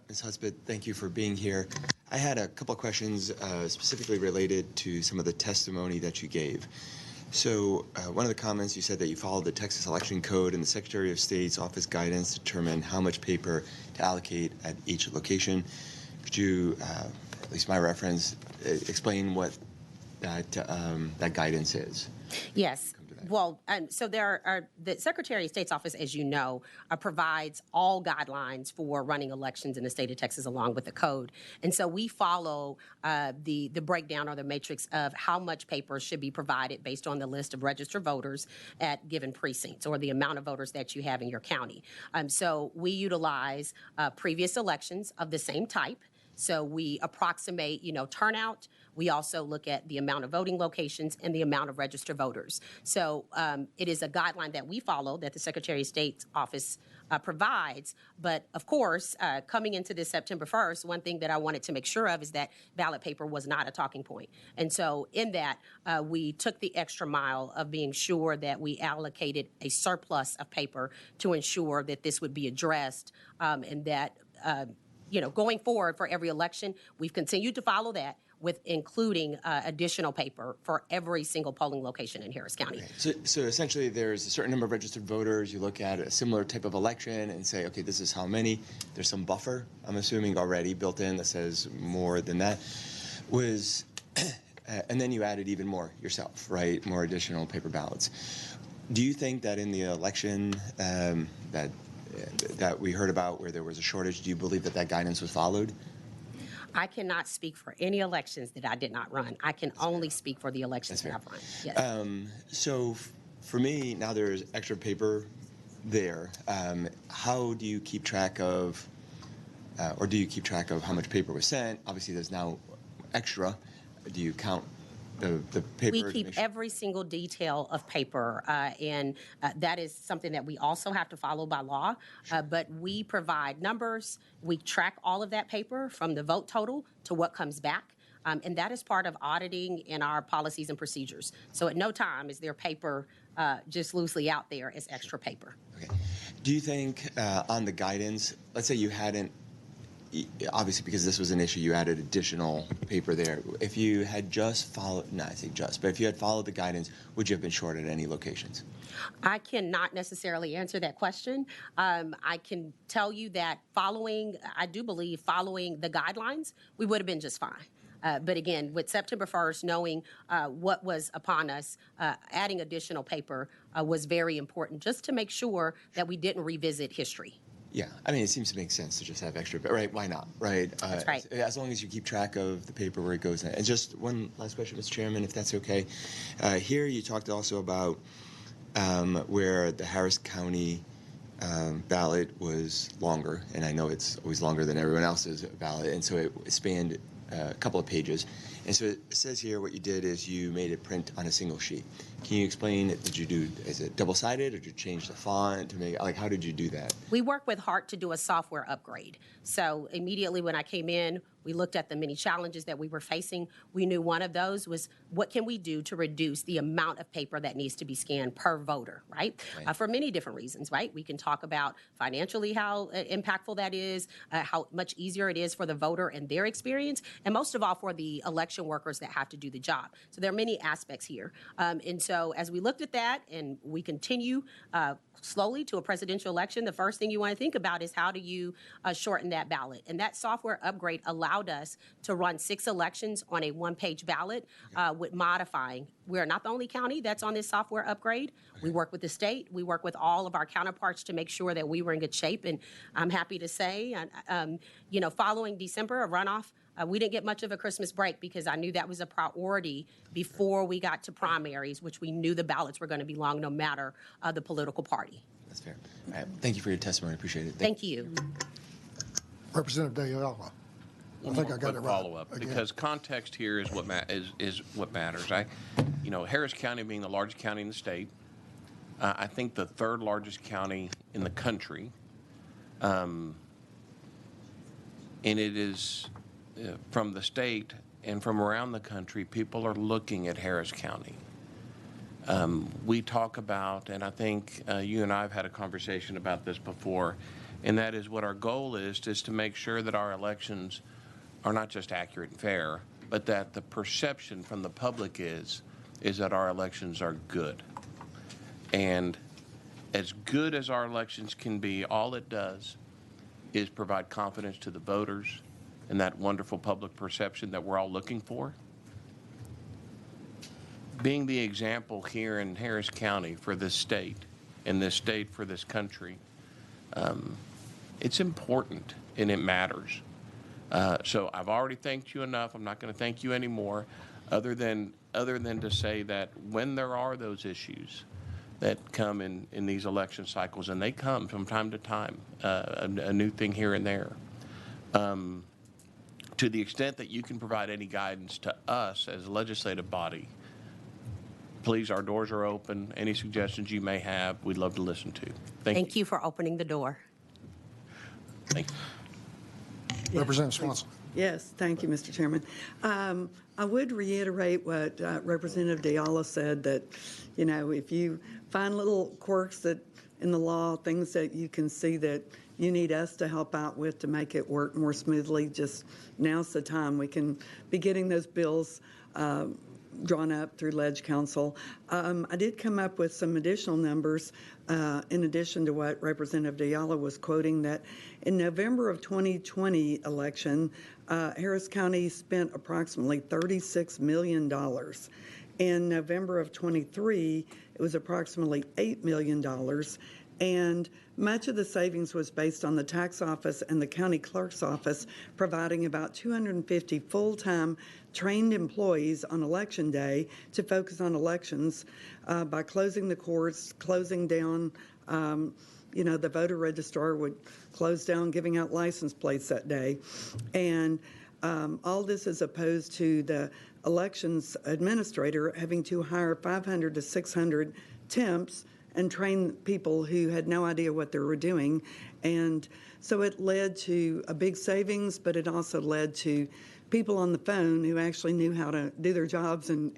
Ms. Husband, thank you for being here. I had a couple of questions specifically related to some of the testimony that you gave. So one of the comments, you said that you followed the Texas Election Code and the Secretary of State's office guidance to determine how much paper to allocate at each location. Could you, at least my reference, explain what that guidance is? Yes. Well, so there are the Secretary of State's office, as you know, provides all guidelines for running elections in the state of Texas along with the code. And so we follow the breakdown or the matrix of how much paper should be provided based on the list of registered voters at given precincts or the amount of voters that you have in your county. So we utilize previous elections of the same type So we approximate, turnout. We also look at the amount of voting locations and the amount of registered voters. So it is a guideline that we follow, that the Secretary of State's office provides. But of course, coming into this September 1st, one thing that I wanted to make sure of is that ballot paper was not a talking point. And so in that, we took the extra mile of being sure that we allocated a surplus of paper to ensure that this would be addressed, and that, going forward for every election, we've continued to follow that with including additional paper for every single polling location in Harris County. So essentially, there's a certain number of registered voters. You look at a similar type of election and say, okay, this is how many. There's some buffer, I'm assuming, already built in that says more than that. And then you added even more yourself, right? More additional paper ballots. Do you think that in the election that we heard about where there was a shortage, do you believe that guidance was followed? I cannot speak for any elections that I did not run. I can only speak for the elections that I've run. Yes. So for me, now there's extra paper there. How do you keep track of, or do you keep track of how much paper was sent? Obviously, there's now extra. Do you count the paper? We keep every single detail of paper, and that is something that we also have to follow by law. But we provide numbers. We track all of that paper from the vote total to what comes back. And that is part of auditing in our policies and procedures. So at no time is there paper just loosely out there as extra paper. Okay. Do you think on the guidance, let's say you hadn't, obviously because this was an issue, you added additional paper there. If you had just followed, not I say just, but if you had followed the guidance, would you have been short at any locations? I cannot necessarily answer that question. I can tell you that I do believe following the guidelines, we would have been just fine. But again, with September 1st, knowing what was upon us, adding additional paper was very important just to make sure that we didn't revisit history. Yeah, I mean, it seems to make sense to just have extra, right? Why not, right? That's right. As long as you keep track of the paper where it goes in. And just one last question, Mr. Chairman, if that's okay. Here you talked also about where the Harris County ballot was longer, and I know it's always longer than everyone else's ballot, and so it spanned a couple of pages. And so it says here what you did is you made it print on a single sheet. Can you explain, is it double-sided, or did you change the font to make, how did you do that? We work with Hart to do a software upgrade. So immediately when I came in, we looked at the many challenges that we were facing. We knew one of those was, what can we do to reduce the amount of paper that needs to be scanned per voter, right? For many different reasons, right? We can talk about financially how impactful that is, how much easier it is for the voter and their experience, and most of all for the election workers that have to do the job. So there are many aspects here. And so as we looked at that and we continue slowly to a presidential election, the first thing you want to think about is how do you shorten that ballot? And that software upgrade allowed us to run 6 elections on a one-page ballot with modifying. We're not the only county that's on this software upgrade. We work with the state. We work with all of our counterparts to make sure that we were in good shape. And I'm happy to say, following December, a runoff, we didn't get much of a Christmas break because I knew that was a priority before we got to primaries, which we knew the ballots were going to be long no matter the political party. That's fair. All right. Thank you for your testimony. Appreciate it. Thank you. Representative De Ayala. I think I got it right. Follow-up, because context here is what matters. Harris County being the largest county in the state, I think the 3rd largest county in the country, and it is from the state and from around the country, people are looking at Harris County. We talk about, and I think you and I have had a conversation about this before, and that is what our goal is to make sure that our elections are not just accurate and fair, but that the perception from the public is that our elections are good. And as good as our elections can be, all it does is provide confidence to the voters and that wonderful public perception that we're all looking for. Being the example here in Harris County for this state, and this state for this country, it's important and it matters. So I've already thanked you enough. I'm not going to thank you anymore, other than to say that when there are those issues that come in these election cycles, and they come from time to time, a new thing here and there, To the extent that you can provide any guidance to us as a legislative body, please, our doors are open. Any suggestions you may have, we'd love to listen to. Thank you for opening the door. Thank you. Representative Swanson. Yes, thank you, Mr. Chairman. I would reiterate what Representative Diallo said, that, you know, if you find little quirks that in the law, things that you can see that you need us to help out with to make it work more smoothly, just now's the time. We can be getting those bills drawn up through Ledge Council. I did come up with some additional numbers in addition to what Representative Diallo was quoting, that in November of 2020 election, Harris County spent approximately $36 million. In November of 23, it was approximately $8 million. And much of the savings was based on the tax office and the county clerk's office providing about 250 full-time trained employees on election day to focus on elections by closing the courts, closing down, you know, the voter registrar would close down giving out license plates that day. And all this is opposed to the elections administrator having to hire 500 to 600 temps and train people who had no idea what they were doing. And so it led to a big savings, but it also led to people on the phone who actually knew how to do their jobs and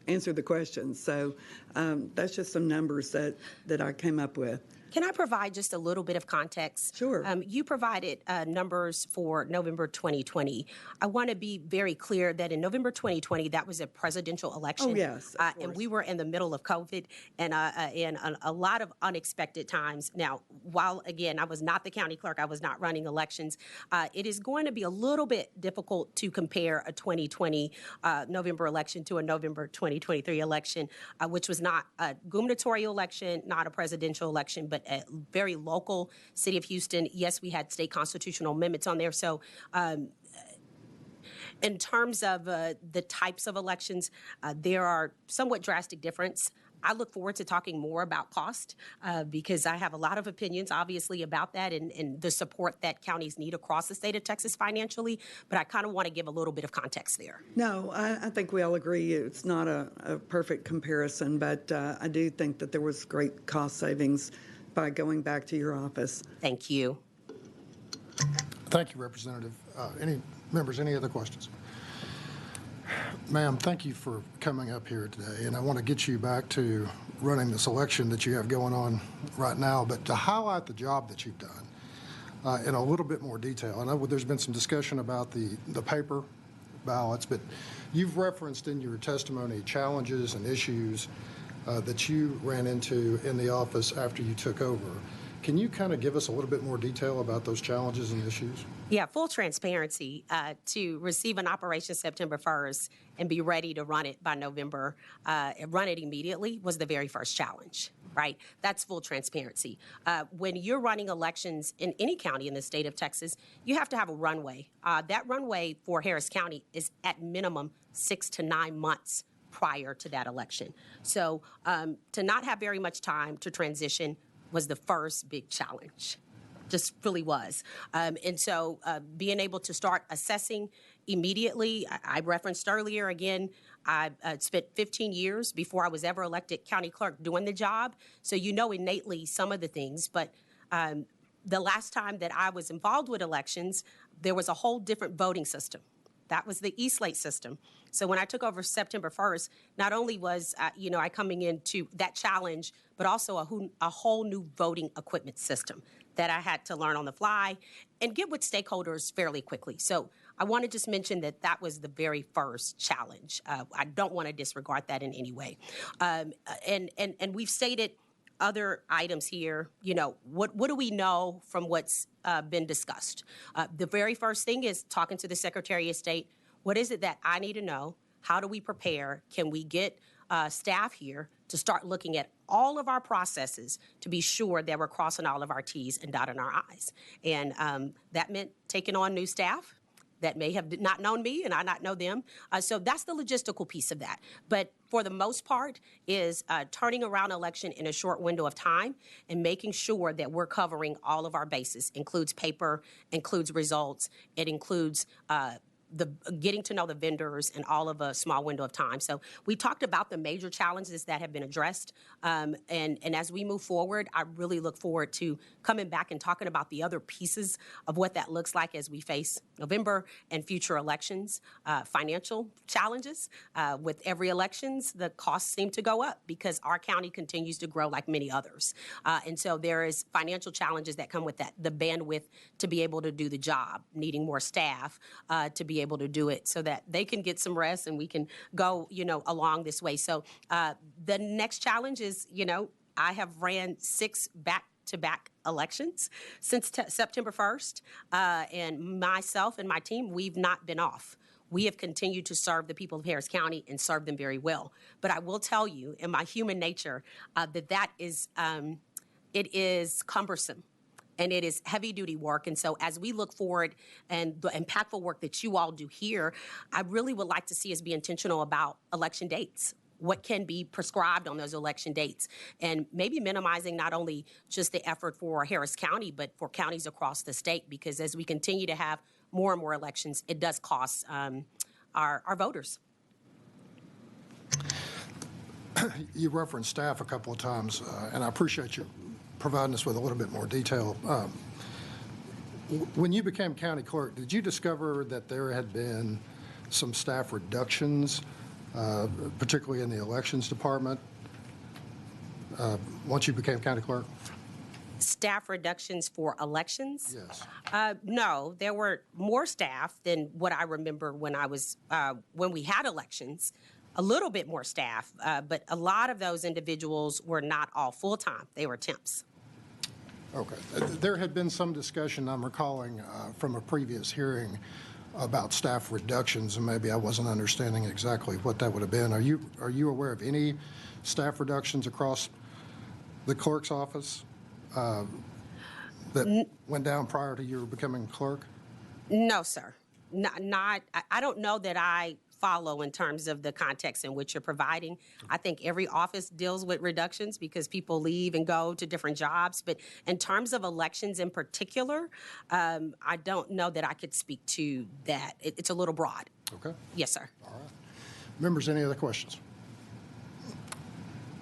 answer the questions. So that's just some numbers that I came up with. Can I provide just a little bit of context? Sure. You provided numbers for November 2020. I want to be very clear that in November 2020, that was a presidential election. Oh, yes, of And course. we were in the middle of COVID and a lot of unexpected times. Now, while, again, I was not the county clerk, I was not running elections, it is going to be a little bit difficult to compare a 2020 November election to a November 2023 election, which was not a gubernatorial election, not a presidential election, but a very local city of Houston. Yes, we had state constitutional amendments on there. So in terms of the types of elections, there are somewhat drastic difference. I look forward to talking more about cost because I have a lot of opinions, obviously, about that and the support that counties need across the state of Texas financially. But I kind of want to give a little bit of context there. No, I think we all agree it's not a perfect comparison, but I do think that there was great cost savings by going back to your office. Thank you. Thank you, Representative. Any members, any other questions? Ma'am, thank you for coming up here today, and I want to get you back to running this election that you have going on right now, but to highlight the job that you've done in a little bit more detail. I know there's been some discussion about the paper ballots, but you've referenced in your testimony challenges and issues that you ran into in the office after you took over. Can you kind of give us a little bit more detail about those challenges and issues? Yeah, full transparency, to receive an operation September 1st and be ready to run it by November, run it immediately was the very first challenge, right? That's full transparency. When you're running elections in any county in the state of Texas, you have to have a runway. That runway for Harris County is at minimum 6 to 9 months prior to that election. So to not have very much time to transition was the first big challenge. Just really was. And so being able to start assessing immediately, I referenced earlier, again, I spent 15 years before I was ever elected county clerk doing the job. So you know innately some of the things, but the last time that I was involved with elections, there was a whole different voting system. That was the E-slate system. So when I took over September 1st, not only was I coming into that challenge, but also a whole new voting equipment system that I had to learn on the fly and get with stakeholders fairly quickly. So I want to just mention that that was the very first challenge. I don't want to disregard that in any way. And we've stated other items here. You know, what do we know from what's been discussed? The very first thing is talking to the Secretary of State. What is it that I need to know? How do we prepare? Can we get staff here to start looking at all of our processes to be sure that we're crossing all of our T's and dotting our I's? And that meant taking on new staff that may have not known me and I not know them. So that's the logistical piece of that. But for the most part is turning around an election in a short window of time and making sure that we're covering all of our bases. Includes paper, includes results, it includes getting to know the vendors in all of a small window of time. So we talked about the major challenges that have been addressed. And as we move forward, I really look forward to coming back and talking about the other pieces of what that looks like as we face November and future elections. Financial challenges. With every elections, the costs seem to go up because our county continues to grow like many others. And so there is financial challenges that come with that. The bandwidth to be able to do the job, needing more staff to be able to do it so that they can get some rest and we can go, along this way. So the next challenge is, I have ran 6 back-to-back elections since September 1st, and myself and my team, we've not been off. We have continued to serve the people of Harris County and serve them very well. But I will tell you, in my human nature, that is, it is cumbersome. And it is heavy-duty work. And so as we look forward and the impactful work that you all do here, I really would like to see us be intentional about election dates. What can be prescribed on those election dates? And maybe minimizing not only just the effort for Harris County, but for counties across the state. Because as we continue to have more and more elections, it does cost our voters. You referenced staff a couple of times, and I appreciate you providing us with a little bit more detail. When you became county clerk, did you discover that there had been some staff reductions, particularly in the elections department, once you became county clerk? Staff reductions for elections? Yes. No, there were more staff than what I remember when I was when we had elections. A little bit more staff, but a lot of those individuals were not all full-time. They were temps. Okay. There had been some discussion, I'm recalling, from a previous hearing about staff reductions, and maybe I wasn't understanding exactly what that would have been. Are you aware of any staff reductions across the clerk's office that went down prior to your becoming clerk? No, sir. Not. I don't know that I follow in terms of the context in which you're providing. I think every office deals with reductions because people leave and go to different jobs. But in terms of elections in particular, I don't know that I could speak to that. It's a little broad. Okay. Yes, sir. All right. Members, any other questions?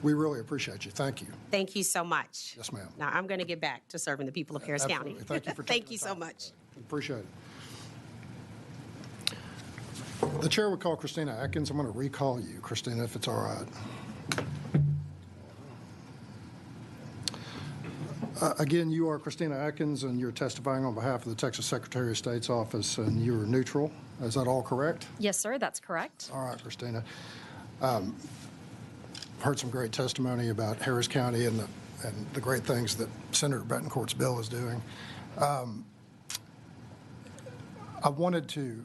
We really appreciate you. Thank you. Thank you so much. Yes, ma'am. Now I'm going to get back to serving the people of Harris County. Absolutely. Thank you for taking Thank the you so time. much. Appreciate it. The chair would call Christina Atkins. I'm going to recall you, Christina, if it's all right. Again, you are Christina Atkins, and you're testifying on behalf of the Texas Secretary of State's office, and you're neutral. Is that all correct? Yes, sir, that's correct. All right, Christina. Heard some great testimony about Harris County and the great things that Senator Betancourt's bill is doing. I wanted to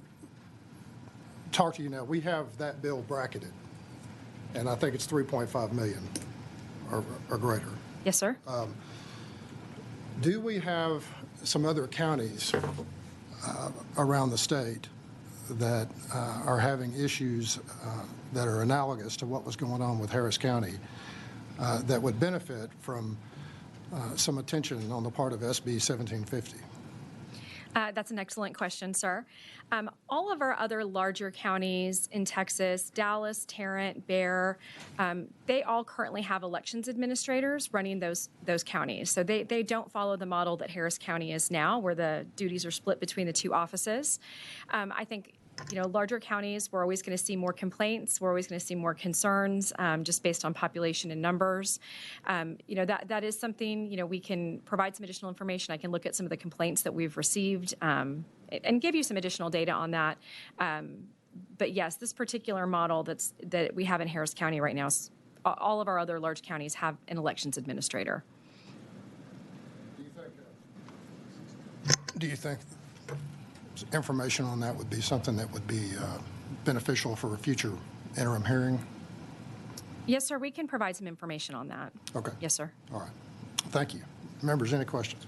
talk to you now. We have that bill bracketed, and I think it's 3.5 million or greater. Yes, sir. Do we have some other counties around the state that are having issues that are analogous to what was going on with Harris County that would benefit from some attention on the part of SB 1750? That's an excellent question, sir. All of our other larger counties in Texas, Dallas, Tarrant, Bexar, they all currently have elections administrators running those counties. So they don't follow the model that Harris County is now, where the duties are split between the two offices. I think, larger counties, we're always going to see more complaints. We're always going to see more concerns just based on population and numbers. That is something, we can provide some additional information. I can look at some of the complaints that we've received and give you some additional data on that. But yes, this particular model that we have in Harris County right now, all of our other large counties have an elections administrator. Do you think information on that would be something that would be beneficial for a future interim hearing? Yes, sir. We can provide some information on that. Okay. Yes, sir. All right. Thank you. Members, any questions?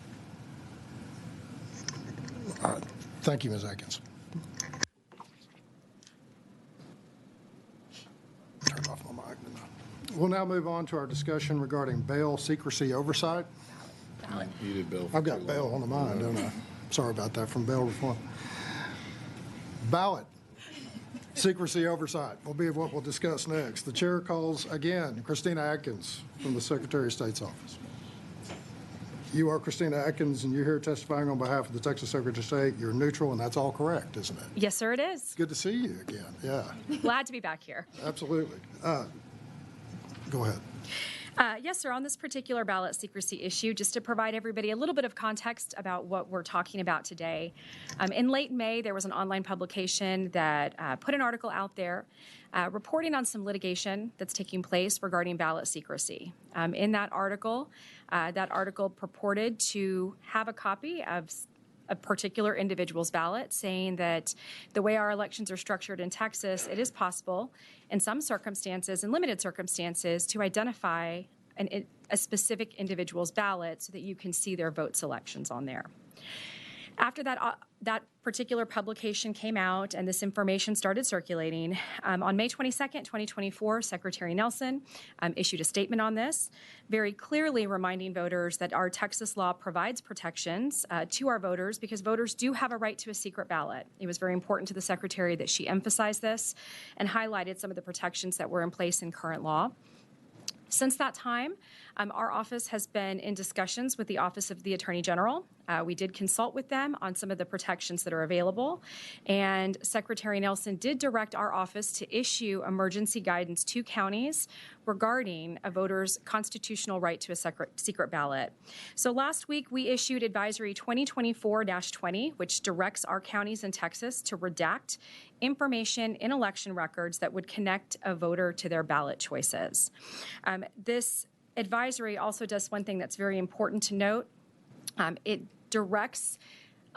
All right. Thank you, Ms. Atkins. Turn off my mic. We'll now move on to our discussion regarding bail secrecy oversight. You did bail. I've got bail on the mind, don't I? Sorry about that, from bail reform. Ballot secrecy oversight will be what we'll discuss next. The chair calls again Christina Atkins from the Secretary of State's office. You are Christina Atkins, and you're here testifying on behalf of the Texas Secretary of State. You're neutral, and that's all correct, isn't it? Yes, sir, it is. Good to see you again. Yeah, Glad to be back here. absolutely. Go ahead. Yes, sir. On this particular ballot secrecy issue, just to provide everybody a little bit of context about what we're talking about today. In late May, there was an online publication that put an article out there reporting on some litigation that's taking place regarding ballot secrecy. In that article purported to have a copy of a particular individual's ballot, saying that the way our elections are structured in Texas, it is possible in some circumstances, in limited circumstances, to identify a specific individual's ballot so that you can see their vote selections on there. After that particular publication came out and this information started circulating, on May 22nd, 2024, Secretary Nelson issued a statement on this, very clearly reminding voters that our Texas law provides protections to our voters because voters do have a right to a secret ballot. It was very important to the Secretary that she emphasized this and highlighted some of the protections that were in place in current law. Since that time, our office has been in discussions with the Office of the Attorney General. We did consult with them on some of the protections that are available, and Secretary Nelson did direct our office to issue emergency guidance to counties regarding a voter's constitutional right to a secret ballot. So last week, we issued Advisory 2024-20, which directs our counties in Texas to redact information in election records that would connect a voter to their ballot choices. This advisory also does one thing that's very important to note. It directs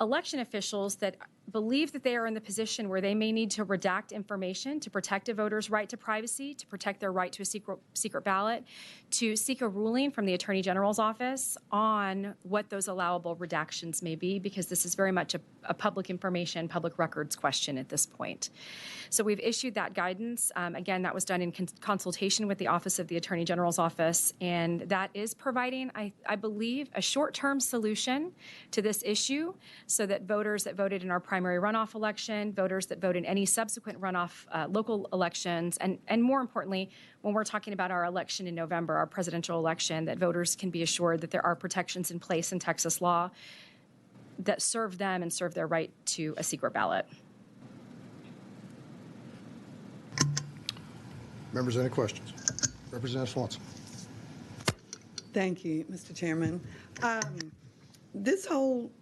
election officials that believe that they are in the position where they may need to redact information to protect a voter's right to privacy, to protect their right to a secret ballot, to seek a ruling from the Attorney General's office on what those allowable redactions may be, because this is very much a public information, public records question at this point. So we've issued that guidance. Again, that was done in consultation with the Office of the Attorney General's office, and that is providing, I believe, a short-term solution to this issue so that voters that voted in our primary runoff election, voters that vote in any subsequent runoff local elections, and more importantly, when we're talking about our election in November, our presidential election, that voters can be assured that there are protections in place in Texas law that serve them and serve their right to a secret ballot. Members, any questions? Representative Swanson. Thank you, Mr. Chairman. This whole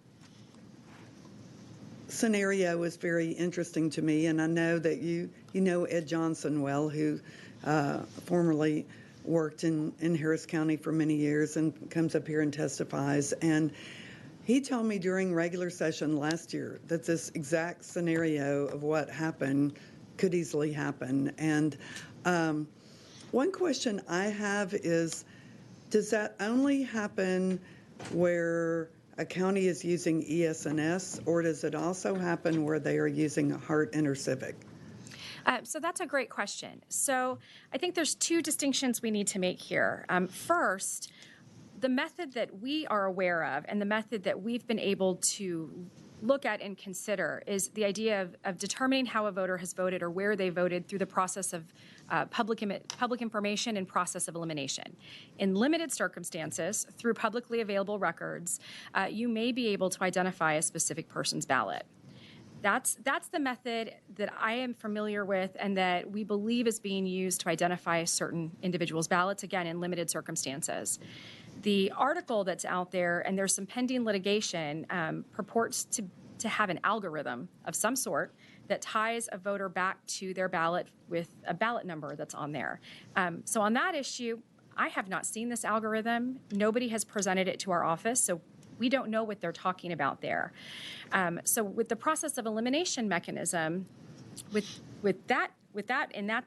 scenario is very interesting to me, and I know that you know Ed Johnson well, who formerly worked in Harris County for many years and comes up here and testifies. And he told me during regular session last year that this exact scenario of what happened could easily happen. And one question I have is, does that only happen where a county is using ES&S, or does it also happen where they are using a Hart InterCivic? So that's a great question. So I think there's two distinctions we need to make here. First, the method that we are aware of and the method that we've been able to look at and consider is the idea of determining how a voter has voted or where they voted through the process of public information and process of elimination. In limited circumstances, through publicly available records, you may be able to identify a specific person's ballot. That's the method that I am familiar with and that we believe is being used to identify certain individuals' ballots, again, in limited circumstances. The article that's out there, and there's some pending litigation, purports to have an algorithm of some sort that ties a voter back to their ballot with a ballot number that's on there. So on that issue, I have not seen this algorithm. Nobody has presented it to our office, so we don't know what they're talking about there. So with the process of elimination mechanism,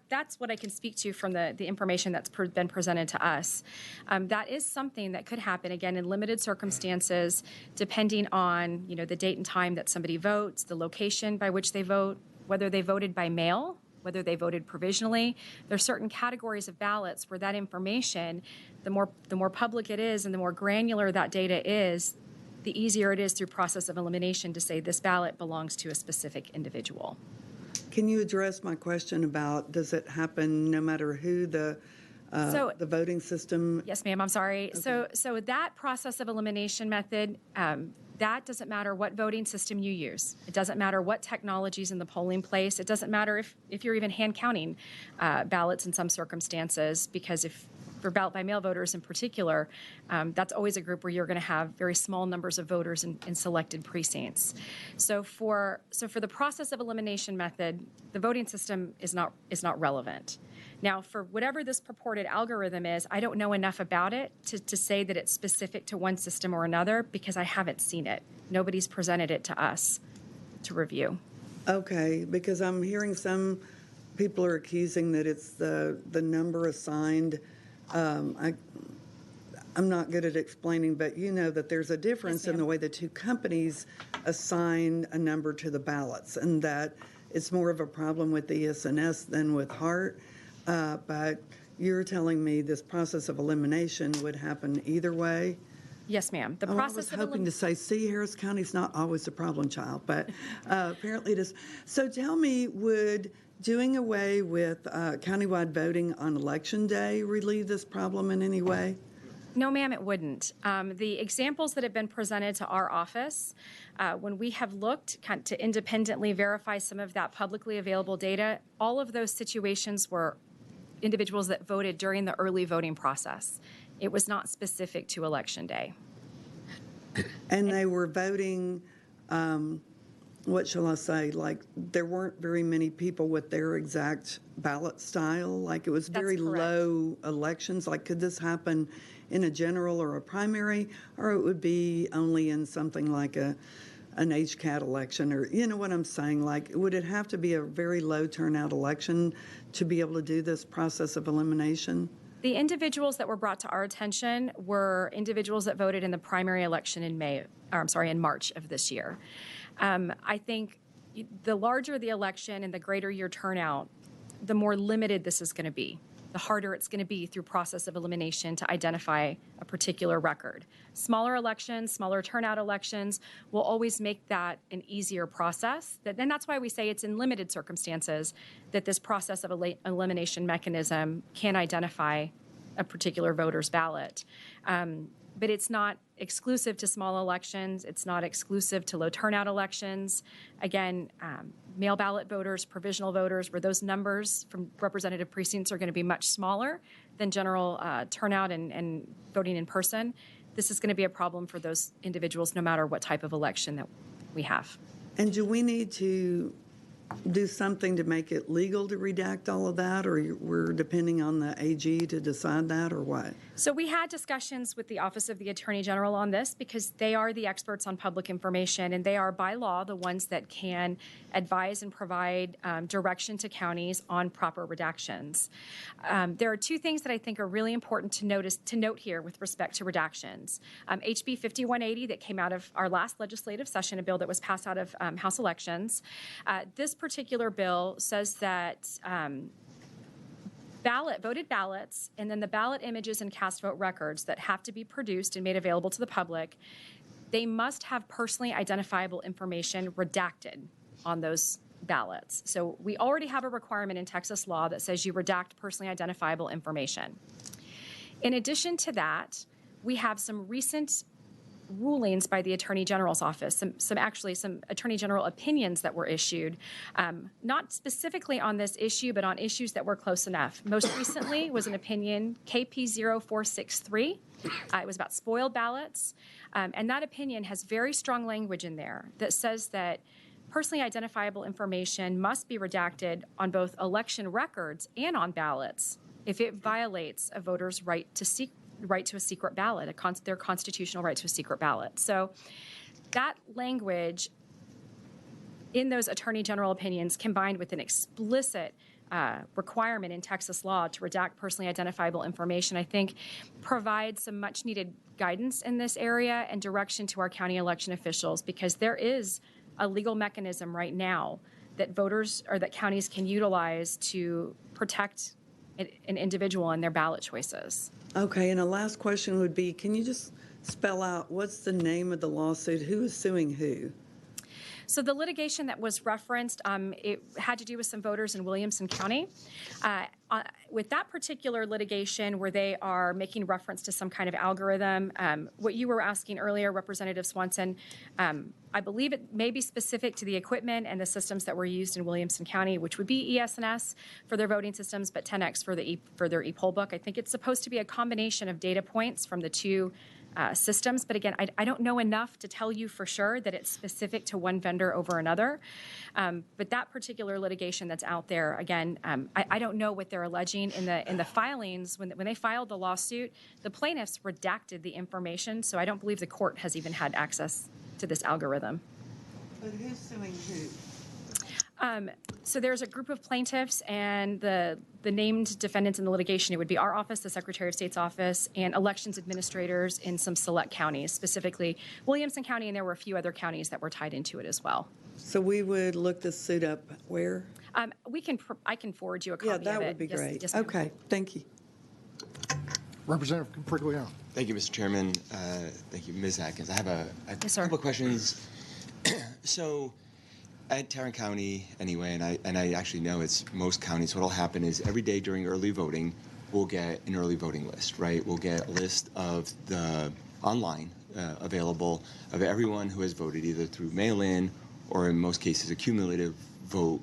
that's what I can speak to from the information that's been presented to us. That is something that could happen, again, in limited circumstances, depending on the date and time that somebody votes, the location by which they vote, whether they voted by mail, whether they voted provisionally. There are certain categories of ballots where that information, the more public it is and the more granular that data is, the easier it is through process of elimination to say this ballot belongs to a specific individual. Can you address my question about, does it happen no matter who the voting system? Yes, ma'am, I'm sorry. So that process of elimination method, that doesn't matter what voting system you use. It doesn't matter what technology's in the polling place. It doesn't matter if you're even hand counting ballots in some circumstances, because for ballot by mail voters in particular, that's always a group where you're going to have very small numbers of voters in selected precincts. So for the process of elimination method, the voting system is not relevant. Now, for whatever this purported algorithm is, I don't know enough about it to say that it's specific to one system or another, because I haven't seen it. Nobody's presented it to us to review. Okay, because I'm hearing some people are accusing that it's the number assigned. I'm not good at explaining, but you know that there's a difference in the way the two companies assign a number to the ballots, and that it's more of a problem with the ES&S than with Hart. But you're telling me this process of elimination would happen either way? Yes, ma'am. The I was process of hoping to say, see, Harris County's not always the problem child, but apparently it is. So tell me, would doing away with countywide voting on Election Day relieve this problem in any way? No, ma'am, it wouldn't. The examples that have been presented to our office, when we have looked to independently verify some of that publicly available data, all of those situations were individuals that voted during the early voting process. It was not specific to Election Day. And they were voting, what shall I say, like there weren't very many people with their exact ballot style, like it was very low elections. Like, could this happen in a general or a primary, or it would be only in something like an HCAT election, or you know what I'm saying? Like, would it have to be a very low turnout election to be able to do this process of elimination? The individuals that were brought to our attention were individuals that voted in the primary election in March of this year. I think the larger the election and the greater your turnout, the more limited this is going to be, the harder it's going to be through process of elimination to identify a particular record. Smaller elections, smaller turnout elections will always make that an easier process. Then that's why we say it's in limited circumstances that this process of elimination mechanism can identify a particular voter's ballot. But it's not exclusive to small elections. It's not exclusive to low turnout elections. Again, mail ballot voters, provisional voters, where those numbers from representative precincts are going to be much smaller than general turnout and voting in person. This is going to be a problem for those individuals no matter what type of election that we have. And do we need to do something to make it legal to redact all of that, or we're depending on the AG to decide that, or what? So we had discussions with the Office of the Attorney General on this because they are the experts on public information, and they are by law the ones that can advise and provide direction to counties on proper redactions. There are two things that I think are really important to note here with respect to redactions. HB 5180 that came out of our last legislative session, a bill that was passed out of House elections. This particular bill says that voted ballots and then the ballot images and cast vote records that have to be produced and made available to the public, they must have personally identifiable information redacted on those ballots. So we already have a requirement in Texas law that says you redact personally identifiable information. In addition to that, we have some recent rulings by the Attorney General's office, some Attorney General opinions that were issued, not specifically on this issue, but on issues that were close enough. Most recently was an opinion, KP 0463. It was about spoiled ballots, and that opinion has very strong language in there that says that personally identifiable information must be redacted on both election records and on ballots if it violates a voter's right to a secret ballot, their constitutional right to a secret ballot. So that language in those Attorney General opinions combined with an explicit requirement in Texas law to redact personally identifiable information, I think provides some much needed guidance in this area and direction to our county election officials, because there is a legal mechanism right now that voters or that counties can utilize to protect an individual and their ballot choices. Okay, and a last question would be, can you just spell out what's the name of the lawsuit? Who is suing who? So the litigation that was referenced, it had to do with some voters in Williamson County. With that particular litigation where they are making reference to some kind of algorithm, what you were asking earlier, Representative Swanson, I believe it may be specific to the equipment and the systems that were used in Williamson County, which would be ES&S for their voting systems, but 10X for their e-poll book. I think it's supposed to be a combination of data points from the two systems. But again, I don't know enough to tell you for sure that it's specific to one vendor over another. But that particular litigation that's out there, again, I don't know what they're alleging in the filings. When they filed the lawsuit, the plaintiffs redacted the information. So I don't believe the court has even had access to this algorithm. But who's suing who? So there's a group of plaintiffs and the named defendants in the litigation. It would be our office, the Secretary of State's office, and elections administrators in some select counties, specifically Williamson County, and there were a few other counties that were tied into it as well. So we would look this suit up where? I can forward you a copy of it. Yeah, that would be great. Yes, ma'am. Okay, thank you. Representative Prigliano. Thank you, Mr. Chairman. Thank you, Ms. Atkins. I have a Yes, sir. couple of questions. So, at Tarrant County, anyway, and I actually know it's most counties, what will happen is every day during early voting, we'll get an early voting list, right? We'll get a list of the online available of everyone who has voted, either through mail-in or in most cases a cumulative vote,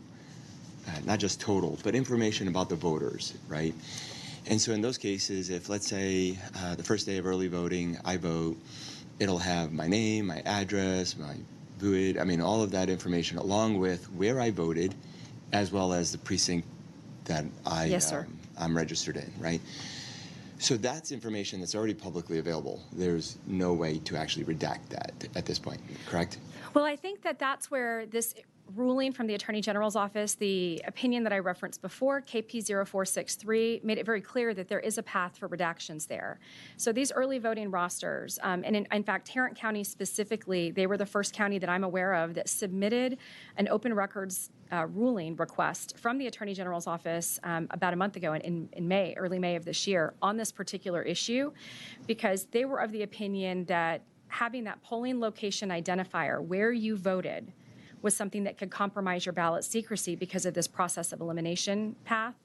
not just total, but information about the voters, right? And so in those cases, if let's say the first day of early voting, I vote, it'll have my name, my address, my VUID, I mean, all of that information along with where I voted, as well as the precinct that Yes, sir. I'm registered in, right? So that's information that's already publicly available. There's no way to actually redact that at this point, correct? Well, I think that's where this ruling from the Attorney General's office, the opinion that I referenced before, KP 0463, made it very clear that there is a path for redactions there. So these early voting rosters, and in fact, Tarrant County specifically, they were the first county that I'm aware of that submitted an open records ruling request from the Attorney General's office about a month ago in May, early May of this year, on this particular issue, because they were of the opinion that having that polling location identifier where you voted was something that could compromise your ballot secrecy because of this process of elimination path.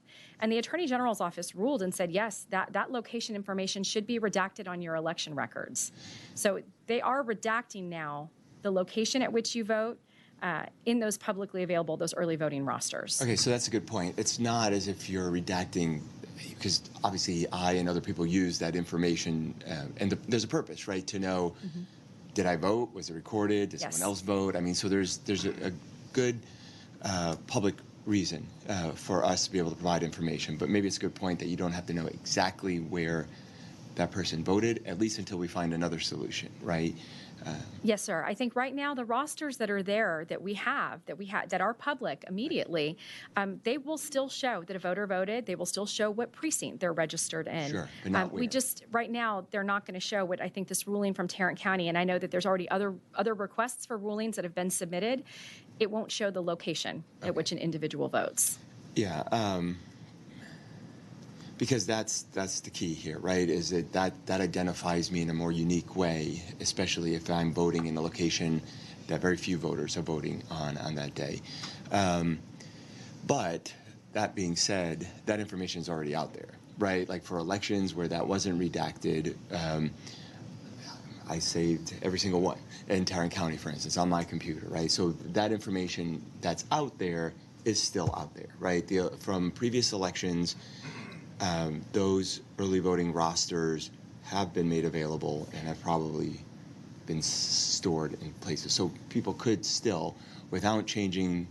And the Attorney General's office ruled and said, yes, that location information should be redacted on your election records. So they are redacting now the location at which you vote in those publicly available, those early voting rosters. Okay, so that's a good point. It's not as if you're redacting, because obviously I and other people use that information, and there's a purpose, right, to know, did I vote? Was it recorded? Did Yes. someone else vote? I mean, so there's a good public reason for us to be able to provide information, but maybe it's a good point that you don't have to know exactly where that person voted, at least until we find another solution, right? Yes, sir. I think right now the rosters that are there that are public immediately, they will still show that a voter voted. They will still show what precinct they're registered in. Sure, but not We where. just right now they're not going to show what I think this ruling from Tarrant County, and I know that there's already other requests for rulings that have been submitted. It won't show the location at which an individual votes. Yeah, because that's the key here, right? Is that identifies me in a more unique way, especially if I'm voting in a location that very few voters are voting on that day. But that being said, that information is already out there, right? Like for elections where that wasn't redacted, I saved every single one in Tarrant County, for instance, on my computer, right? So that information that's out there is still out there, right? From previous elections, those early voting rosters have been made available and have probably been stored in places. So people could still, without changing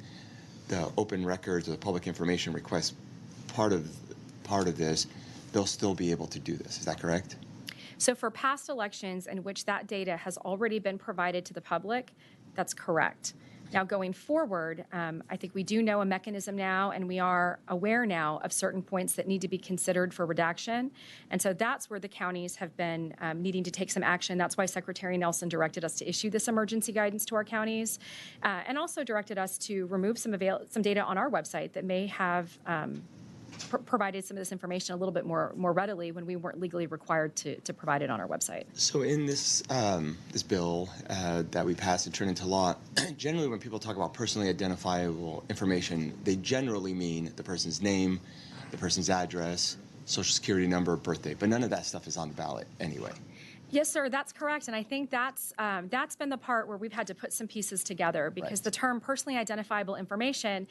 the open records or the public information request part of this, they'll still be able to do this. Is that correct? So for past elections in which that data has already been provided to the public, that's correct. Now, going forward, I think we do know a mechanism now, and we are aware now of certain points that need to be considered for redaction. And so that's where the counties have been needing to take some action. That's why Secretary Nelson directed us to issue this emergency guidance to our counties, and also directed us to remove some data on our website that may have provided some of this information a little bit more readily when we weren't legally required to provide it on our website. So in this this bill that we passed and turned into law, generally when people talk about personally identifiable information, they generally mean the person's name, the person's address, social security number, birthday, but none of that stuff is on the ballot anyway. Yes, sir, that's correct. And I think that's been the part where we've had to put some pieces together, because Right. the term personally identifiable information,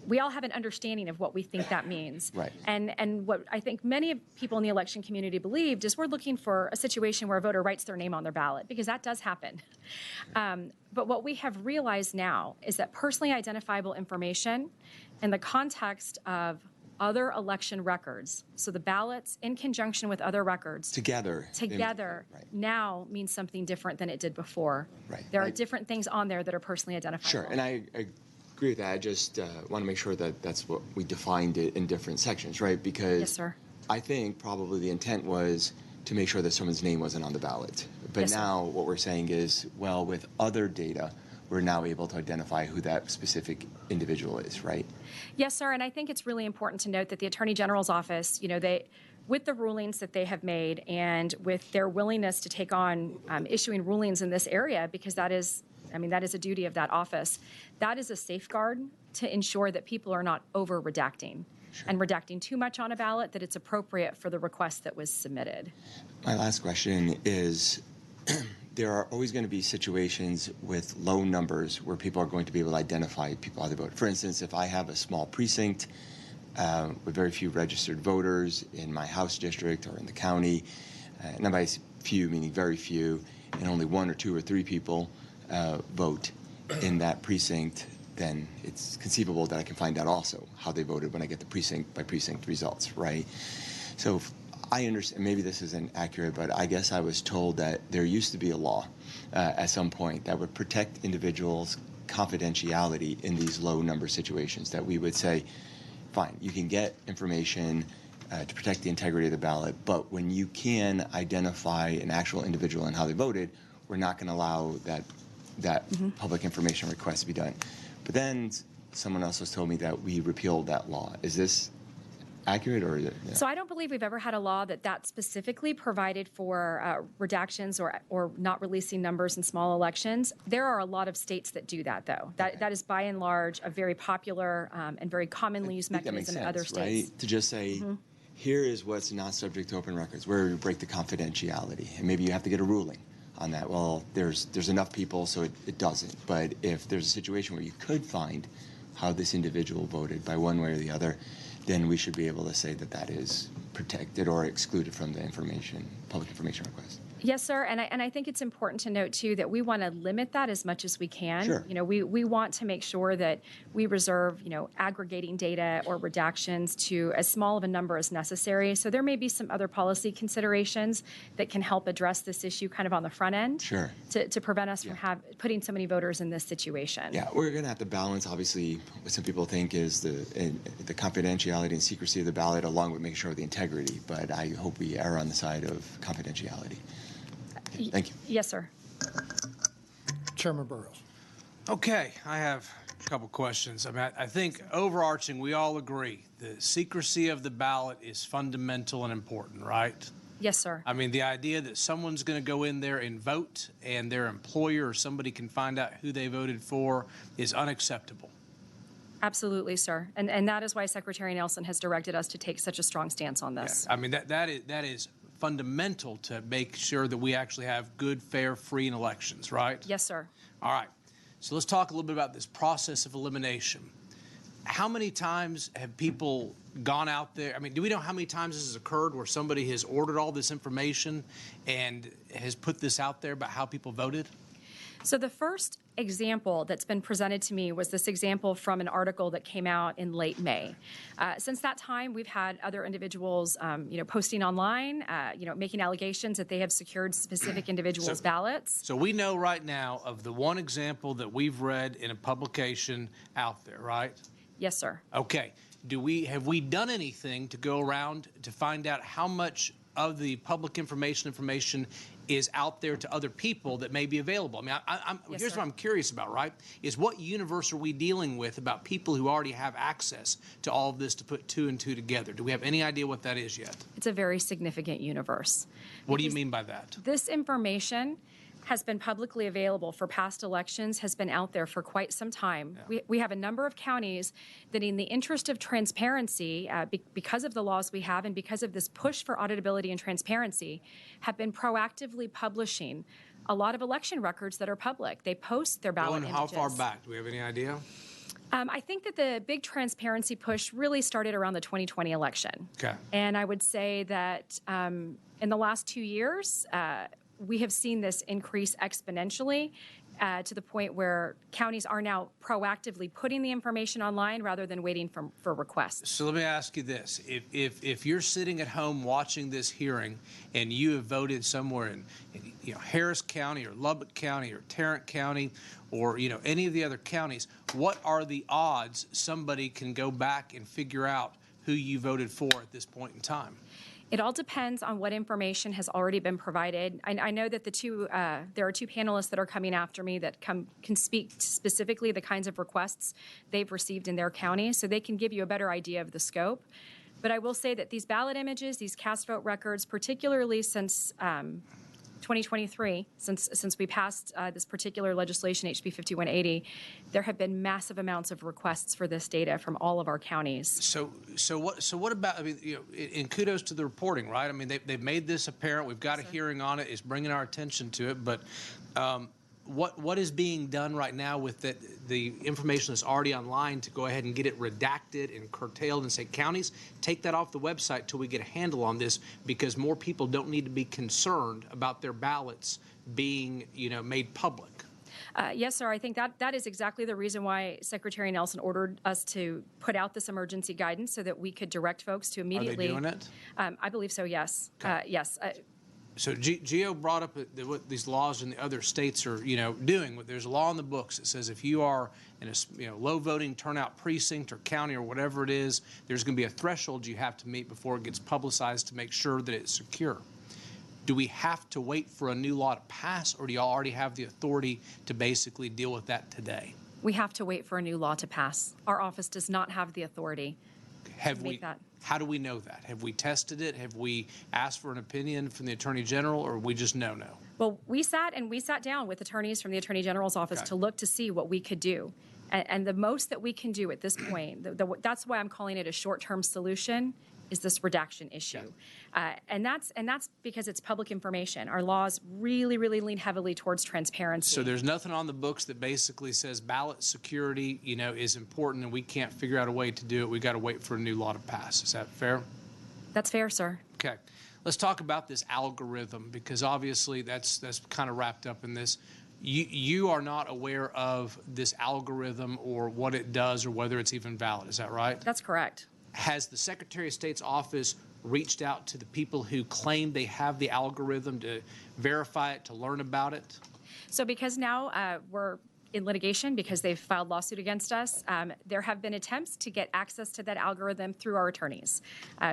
we all have an understanding of what we think that means. Right. And what I think many people in the election community believed is we're looking for a situation where a voter writes their name on their ballot, because that does happen. But what we have realized now is that personally identifiable information in the context of other election records, so the ballots in conjunction with other records, Together. Right. now means something different than it did before. Right. There are different things on there that are personally identifiable. Sure, and I agree with that. I just want to make sure that that's what we defined it in different sections, right? Because Yes, sir. I think probably the intent was to make sure that someone's name wasn't on the ballot. But Yes, sir. now what we're saying is, well, with other data, we're now able to identify who that specific individual is, right? Yes, sir, and I think it's really important to note that the Attorney General's office, they, with the rulings that they have made and with their willingness to take on issuing rulings in this area, because that is a duty of that office, that is a safeguard to ensure that people are not over redacting and redacting too much on a ballot, that it's appropriate for the request that was submitted. My last question is, there are always going to be situations with low numbers where people are going to be able to identify people how they vote. For instance, if I have a small precinct with very few registered voters in my House district or in the county, and by few meaning very few, and only 1 or 2 or 3 people vote in that precinct, then it's conceivable that I can find out also how they voted when I get the precinct by precinct results, right? So I understand, maybe this isn't accurate, but I guess I was told that there used to be a law at some point that would protect individuals' confidentiality in these low number situations, that we would say, fine, you can get information to protect the integrity of the ballot, but when you can identify an actual individual and how they voted, we're not going to allow that public information request to be done. But then someone else has told me that we repealed that law. Is this accurate, or is it? Yeah. So I don't believe we've ever had a law that specifically provided for redactions or not releasing numbers in small elections. There are a lot of states that do that, though. That is by and large a very popular and very commonly used I think that makes mechanism in other sense, states. right? To just say, here is what's not subject to open records, where we break the confidentiality, and maybe you have to get a ruling on that. Well, there's enough people, so it doesn't. But if there's a situation where you could find how this individual voted by one way or the other, then we should be able to say that that is protected or excluded from the public information request. Yes, sir, and I think it's important to note, too, that we want to limit that as much as we can. Sure. We want to make sure that we reserve, aggregating data or redactions to as small of a number as necessary. So there may be some other policy considerations that can help address this issue kind of on the front end. Sure. To prevent us from putting so many voters in this situation. Yeah, we're going to have to balance, obviously, what some people think is the confidentiality and secrecy of the ballot, along with making sure the integrity. But I hope we err on the side of confidentiality. Thank you. Yes, sir. Chairman Burrows. Okay, I have a couple questions. I think overarching, we all agree the secrecy of the ballot is fundamental and important, right? Yes, sir. The idea that someone's going to go in there and vote and their employer or somebody can find out who they voted for is unacceptable. Absolutely, sir. And that is why Secretary Nelson has directed us to take such a strong stance on this. That is fundamental to make sure that we actually have good, fair, free elections, right? Yes, sir. All right. So let's talk a little bit about this process of elimination. How many times have people gone out there? Do we know how many times this has occurred where somebody has ordered all this information and has put this out there about how people voted? So the first example that's been presented to me was this example from an article that came out in late May. Since that time, we've had other individuals, posting online, making allegations that they have secured specific individuals' ballots. So we know right now of the one example that we've read in a publication out there, right? Yes, sir. Okay. Have we done anything to go around to find out how much of the public information is out there to other people that may be available. I mean, Yes, here's sir. what I'm curious about, right? Is what universe are we dealing with about people who already have access to all of this to put two and two together? Do we have any idea what that is yet? It's a very significant universe. What do you Because mean by that? This information has been publicly available for past elections, has been out there for quite some time. We have a number of counties that, in the interest of transparency, because of the laws we have and because of this push for auditability and transparency, have been proactively publishing a lot of election records that are public. They post their ballot Going images. how far back? Do we have any idea? I think that the big transparency push really started around the 2020 election. Okay. And I would say that in the last 2 years, we have seen this increase exponentially to the point where counties are now proactively putting the information online rather than waiting for requests. So let me ask you this. If you're sitting at home watching this hearing and you have voted somewhere in Harris County or Lubbock County or Tarrant County or any of the other counties, what are the odds somebody can go back and figure out who you voted for at this point in time? It all depends on what information has already been provided. I know that there are two panelists that are coming after me that can speak specifically the kinds of requests they've received in their county, so they can give you a better idea of the scope. But I will say that these ballot images, these cast vote records, particularly since 2023, since we passed this particular legislation, HB 5180, there have been massive amounts of requests for this data from all of our counties. So what about, I mean, and kudos to the reporting, right? I mean, they've made this apparent. We've got a hearing on it. It's bringing our attention to it. But what is being done right now with the information that's already online to go ahead and get it redacted and curtailed and say, counties, take that off the website till we get a handle on this, because more people don't need to be concerned about their ballots being, made public? Yes, sir. I think that is exactly the reason why Secretary Nelson ordered us to put out this emergency guidance so that we could direct folks to immediately. Are they doing it? I believe so, yes. Yes. So Gio brought up what these laws in the other states are, doing. There's a law in the books that says if you are in a low voting turnout precinct or county or whatever it is, there's going to be a threshold you have to meet before it gets publicized to make sure that it's secure. Do we have to wait for a new law to pass, or do y'all already have the authority to basically deal with that today? We have to wait for a new law to pass. Our office does not have the authority to make that. How do we know that? Have we tested it? Have we asked for an opinion from the Attorney General, or we just know no? Well, we sat down with attorneys from the Attorney General's office to look to see what we could do. And the most that we can do at this point, that's why I'm calling it a short-term solution, is this redaction issue. And that's because it's public information. Our laws really, really lean heavily towards transparency. So there's nothing on the books that basically says ballot security, is important and we can't figure out a way to do it. We've got to wait for a new law to pass. Is that fair? That's fair, sir. Okay. Let's talk about this algorithm, because obviously that's kind of wrapped up in this. You are not aware of this algorithm or what it does or whether it's even valid. Is that right? That's correct. Has the Secretary of State's office reached out to the people who claim they have the algorithm to verify it, to learn about it? So because now we're in litigation, because they've filed lawsuit against us, there have been attempts to get access to that algorithm through our attorneys.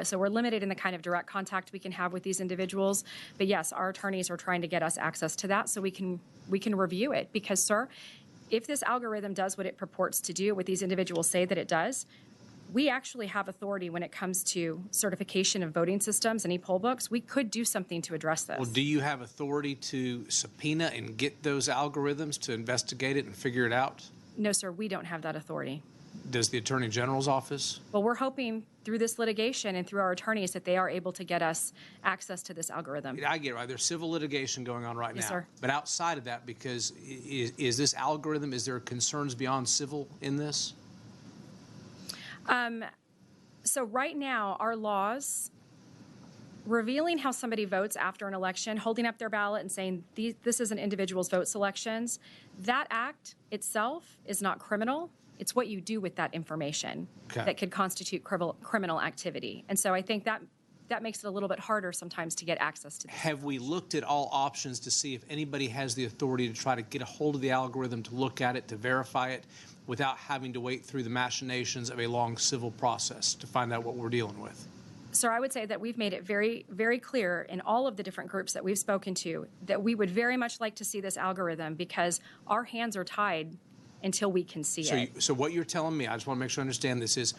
So we're limited in the kind of direct contact we can have with these individuals. But yes, our attorneys are trying to get us access to that so we can review it. Because, sir, if this algorithm does what it purports to do, what these individuals say that it does, we actually have authority when it comes to certification of voting systems and e-poll books. We could do something to address this. Well, do you have authority to subpoena and get those algorithms to investigate it and figure it out? No, sir, we don't have that authority. Does the Attorney General's office? Well, we're hoping through this litigation and through our attorneys that they are able to get us access to this algorithm. I get it, right? There's civil litigation going on right now. Yes, sir. But outside of that, because is this algorithm, is there concerns beyond civil in this? So right now, our laws revealing how somebody votes after an election, holding up their ballot and saying this is an individual's vote selections, that act itself is not criminal. It's what you do with that information that could constitute criminal activity. And so I think that makes it a little bit harder sometimes to get access to this. Have we looked at all options to see if anybody has the authority to try to get a hold of the algorithm, to look at it, to verify it, without having to wait through the machinations of a long civil process to find out what we're dealing with? Sir, I would say that we've made it very, very clear in all of the different groups that we've spoken to that we would very much like to see this algorithm because our hands are tied until we can see it. So what you're telling me, I just want to make sure I understand this, is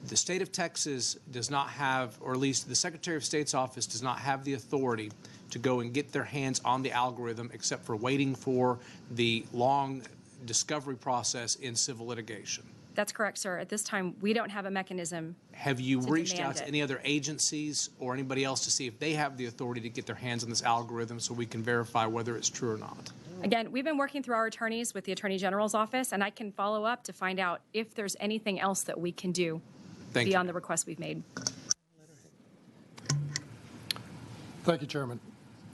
the state of Texas does not have, or at least the Secretary of State's office does not have the authority to go and get their hands on the algorithm except for waiting for the long discovery process in civil litigation. That's correct, sir. At this time, we don't have a mechanism. Have you to reached demand out to it. any other agencies or anybody else to see if they have the authority to get their hands on this algorithm so we can verify whether it's true or not? Again, we've been working through our attorneys with the Attorney General's office, and I can follow up to find out if there's anything else that we can do Thank you. beyond the request we've made. Thank you, Chairman.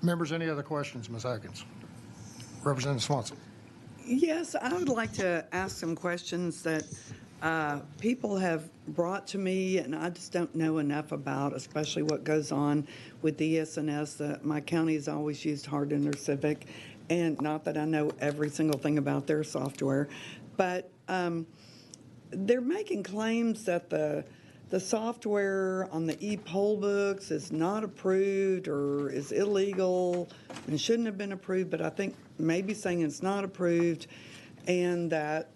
Members, any other questions? Ms. Atkins. Representative Swanson. Yes, I would like to ask some questions that people have brought to me, and I just don't know enough about, especially what goes on with the ES&S. My county has always used Hardin or Civic, and not that I know every single thing about their software, but they're making claims that the software on the e-poll books is not approved or is illegal and shouldn't have been approved, but I think maybe saying it's not approved and that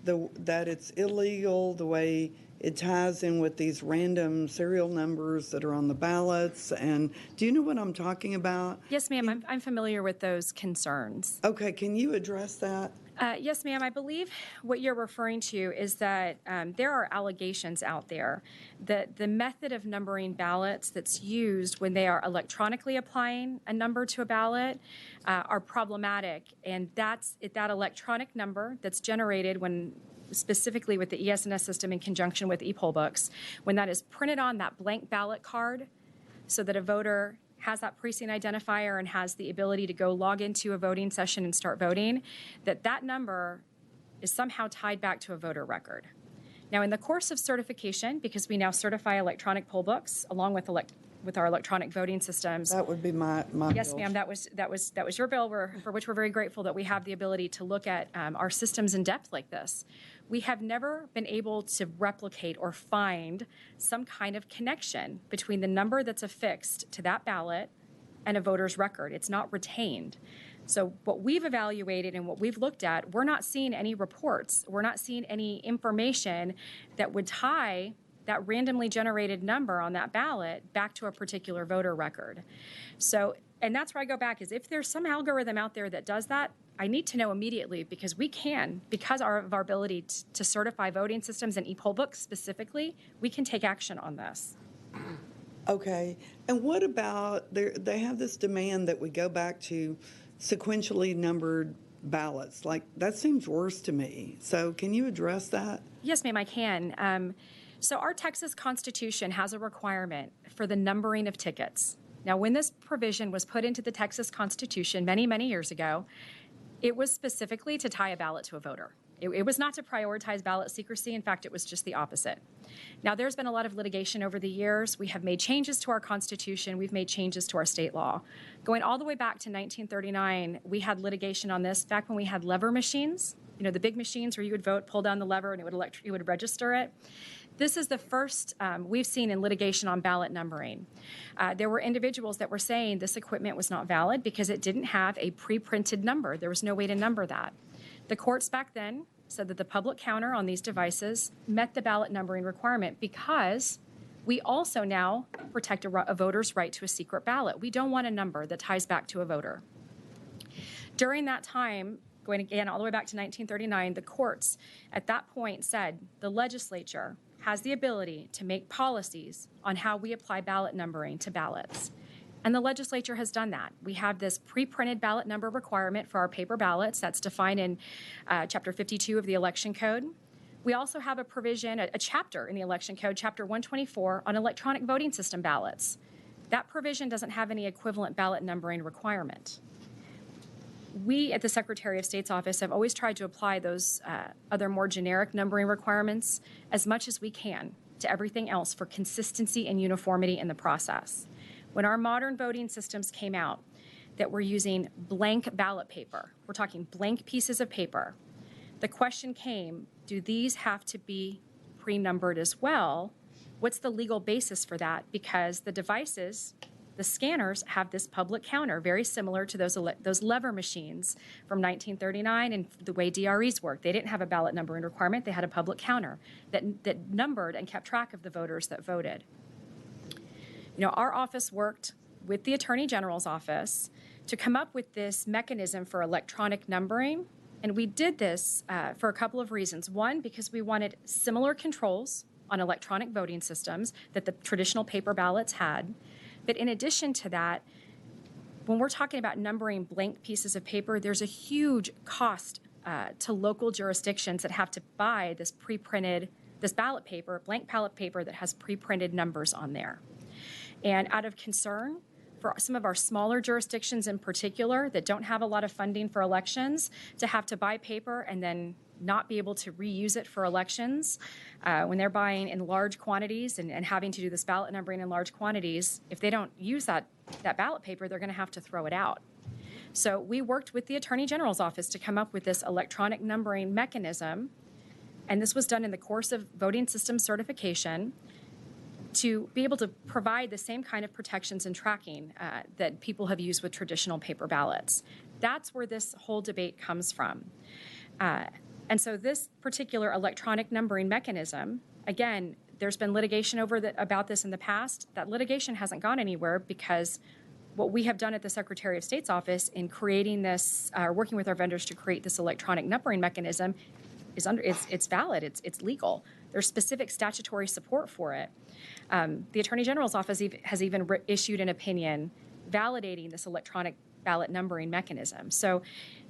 it's illegal the way it ties in with these random serial numbers that are on the ballots. And do you know what I'm talking about? Yes, ma'am. I'm familiar with those concerns. Okay, can you address that? Yes, ma'am. I believe what you're referring to is that there are allegations out there that the method of numbering ballots that's used when they are electronically applying a number to a ballot are problematic. And that's that electronic number that's generated when specifically with the ES&S system in conjunction with e-poll books, when that is printed on that blank ballot card so that a voter has that precinct identifier and has the ability to go log into a voting session and start voting, that number is somehow tied back to a voter record. Now, in the course of certification, because we now certify electronic poll books along with our electronic voting systems. That would be my Yes, bill. ma'am. That was your bill, for which we're very grateful that we have the ability to look at our systems in depth like this. We have never been able to replicate or find some kind of connection between the number that's affixed to that ballot and a voter's record. It's not retained. So what we've evaluated and what we've looked at, we're not seeing any reports. We're not seeing any information that would tie that randomly generated number on that ballot back to a particular voter record. So, and that's where I go back is if there's some algorithm out there that does that, I need to know immediately because we can, because of our ability to certify voting systems and e-poll books specifically, we can take action on this. Okay, and what about, they have this demand that we go back to sequentially numbered ballots. Like, that seems worse to me. So can you address that? Yes, ma'am, I can. So our Texas Constitution has a requirement for the numbering of tickets. Now, when this provision was put into the Texas Constitution many, many years ago, it was specifically to tie a ballot to a voter. It was not to prioritize ballot secrecy. In fact, it was just the opposite. Now, there's been a lot of litigation over the years. We have made changes to our Constitution. We've made changes to our state law. Going all the way back to 1939, we had litigation on this back when we had lever machines, you know, the big machines where you would vote, pull down the lever, and it would register it. This is the first we've seen in litigation on ballot numbering. There were individuals that were saying this equipment was not valid because it didn't have a pre-printed number. There was no way to number that. The courts back then said that the public counter on these devices met the ballot numbering requirement because we also now protect a voter's right to a secret ballot. We don't want a number that ties back to a voter. During that time, going again all the way back to 1939, the courts at that point said the legislature has the ability to make policies on how we apply ballot numbering to ballots. And the legislature has done that. We have this pre-printed ballot number requirement for our paper ballots that's defined in Chapter 52 of the Election Code. We also have a provision, a chapter in the Election Code, Chapter 124, on electronic voting system ballots. That provision doesn't have any equivalent ballot numbering requirement. We at the Secretary of State's office have always tried to apply those other more generic numbering requirements as much as we can to everything else for consistency and uniformity in the process. When our modern voting systems came out that were using blank ballot paper, we're talking blank pieces of paper, the question came, do these have to be pre-numbered as well What's the legal basis for that? Because the devices, the scanners, have this public counter, very similar to those lever machines from 1939 and the way DREs work. They didn't have a ballot numbering requirement. They had a public counter that numbered and kept track of the voters that voted. You know, our office worked with the Attorney General's office to come up with this mechanism for electronic numbering. And we did this for a couple of reasons. One, because we wanted similar controls on electronic voting systems that the traditional paper ballots had. But in addition to that, when we're talking about numbering blank pieces of paper, there's a huge cost to local jurisdictions that have to buy this ballot paper, blank ballot paper that has pre-printed numbers on there. And out of concern for some of our smaller jurisdictions in particular that don't have a lot of funding for elections, to have to buy paper and then not be able to reuse it for elections, when they're buying in large quantities and having to do this ballot numbering in large quantities, if they don't use that ballot paper, they're going to have to throw it out. So we worked with the Attorney General's office to come up with this electronic numbering mechanism, and this was done in the course of voting system certification, to be able to provide the same kind of protections and tracking that people have used with traditional paper ballots. That's where this whole debate comes from. And so this particular electronic numbering mechanism, again, there's been litigation about this in the past. That litigation hasn't gone anywhere because what we have done at the Secretary of State's office in creating this, working with our vendors to create this electronic numbering mechanism, it's valid, it's legal. There's specific statutory support for it. The Attorney General's office has even issued an opinion validating this electronic ballot numbering mechanism. So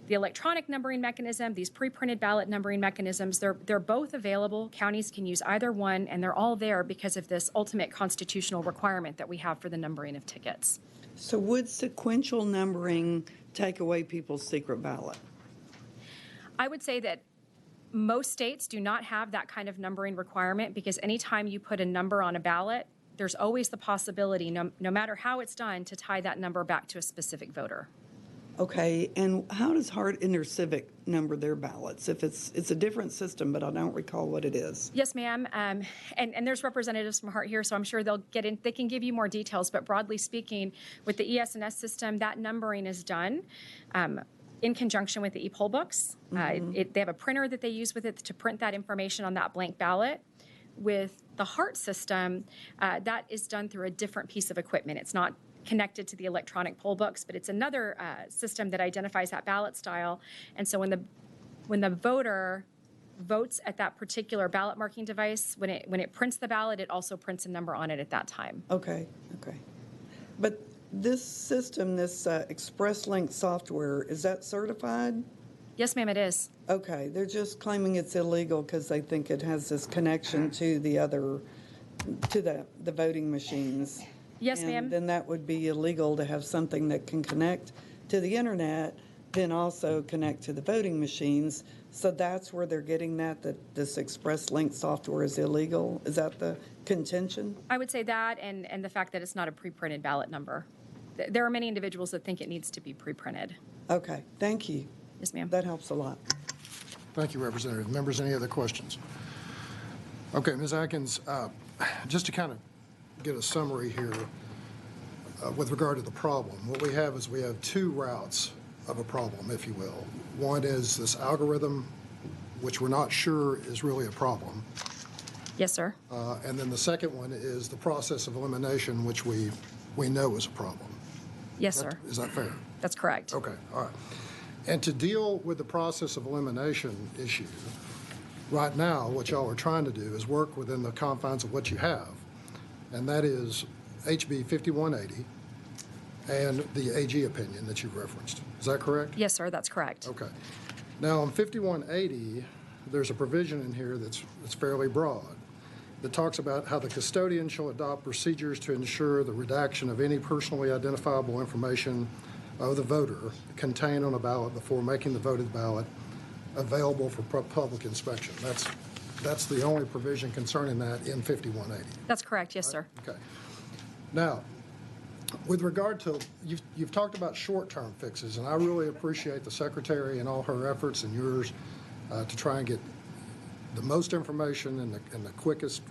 the electronic numbering mechanism, these pre-printed ballot numbering mechanisms, they're both available. Counties can use either one, and they're all there because of this ultimate constitutional requirement that we have for the numbering of tickets. So would sequential numbering take away people's secret ballot? I would say that most states do not have that kind of numbering requirement because anytime you put a number on a ballot, there's always the possibility, no matter how it's done, to tie that number back to a specific voter. Okay, and how does Hart InterCivic number their ballots? If it's a different system, but I don't recall what it is. Yes, ma'am. And there's representatives from Hart here, so I'm sure they can give you more details. But broadly speaking, with the ES&S system, that numbering is done in conjunction with the e-poll books. They have a printer that they use with it to print that information on that blank ballot. With the Hart system, that is done through a different piece of equipment. It's not connected to the electronic poll books, but it's another system that identifies that ballot style. And so when the voter votes at that particular ballot marking device, when it prints the ballot, it also prints a number on it at that time. Okay. But this system, this Express Link software, is that certified? Yes, ma'am, it is. Okay, they're just claiming it's illegal because they think it has this connection to the voting machines. Yes, ma'am. And then that would be illegal to have something that can connect to the internet, then also connect to the voting machines. So that's where they're getting that this Express Link software is illegal. Is that the contention? I would say that and the fact that it's not a pre-printed ballot number. There are many individuals that think it needs to be pre-printed. Okay, thank you. Yes, ma'am. That helps a lot. Thank you, Representative. Members, any other questions? Okay, Ms. Atkins, just to kind of get a summary here with regard to the problem, what we have is we have two routes of a problem, if you will. One is this algorithm, which we're not sure is really a problem. Yes, sir. And then the second one is the process of elimination, which we know is a problem. Yes, sir. Is that fair? That's correct. Okay, all right. And to deal with the process of elimination issue, right now, what y'all are trying to do is work within the confines of what you have, and that is HB 5180 and the AG opinion that you referenced. Is that correct? Yes, sir, that's correct. Okay. Now, on 5180, there's a provision in here that's fairly broad that talks about how the custodian shall adopt procedures to ensure the redaction of any personally identifiable information of the voter contained on a ballot before making the voted ballot available for public inspection. That's the only provision concerning that in 5180. That's correct, yes, sir. Okay. Now, with regard to, you've talked about short-term fixes, and I really appreciate the Secretary and all her efforts and yours to try and get the most information in the quickest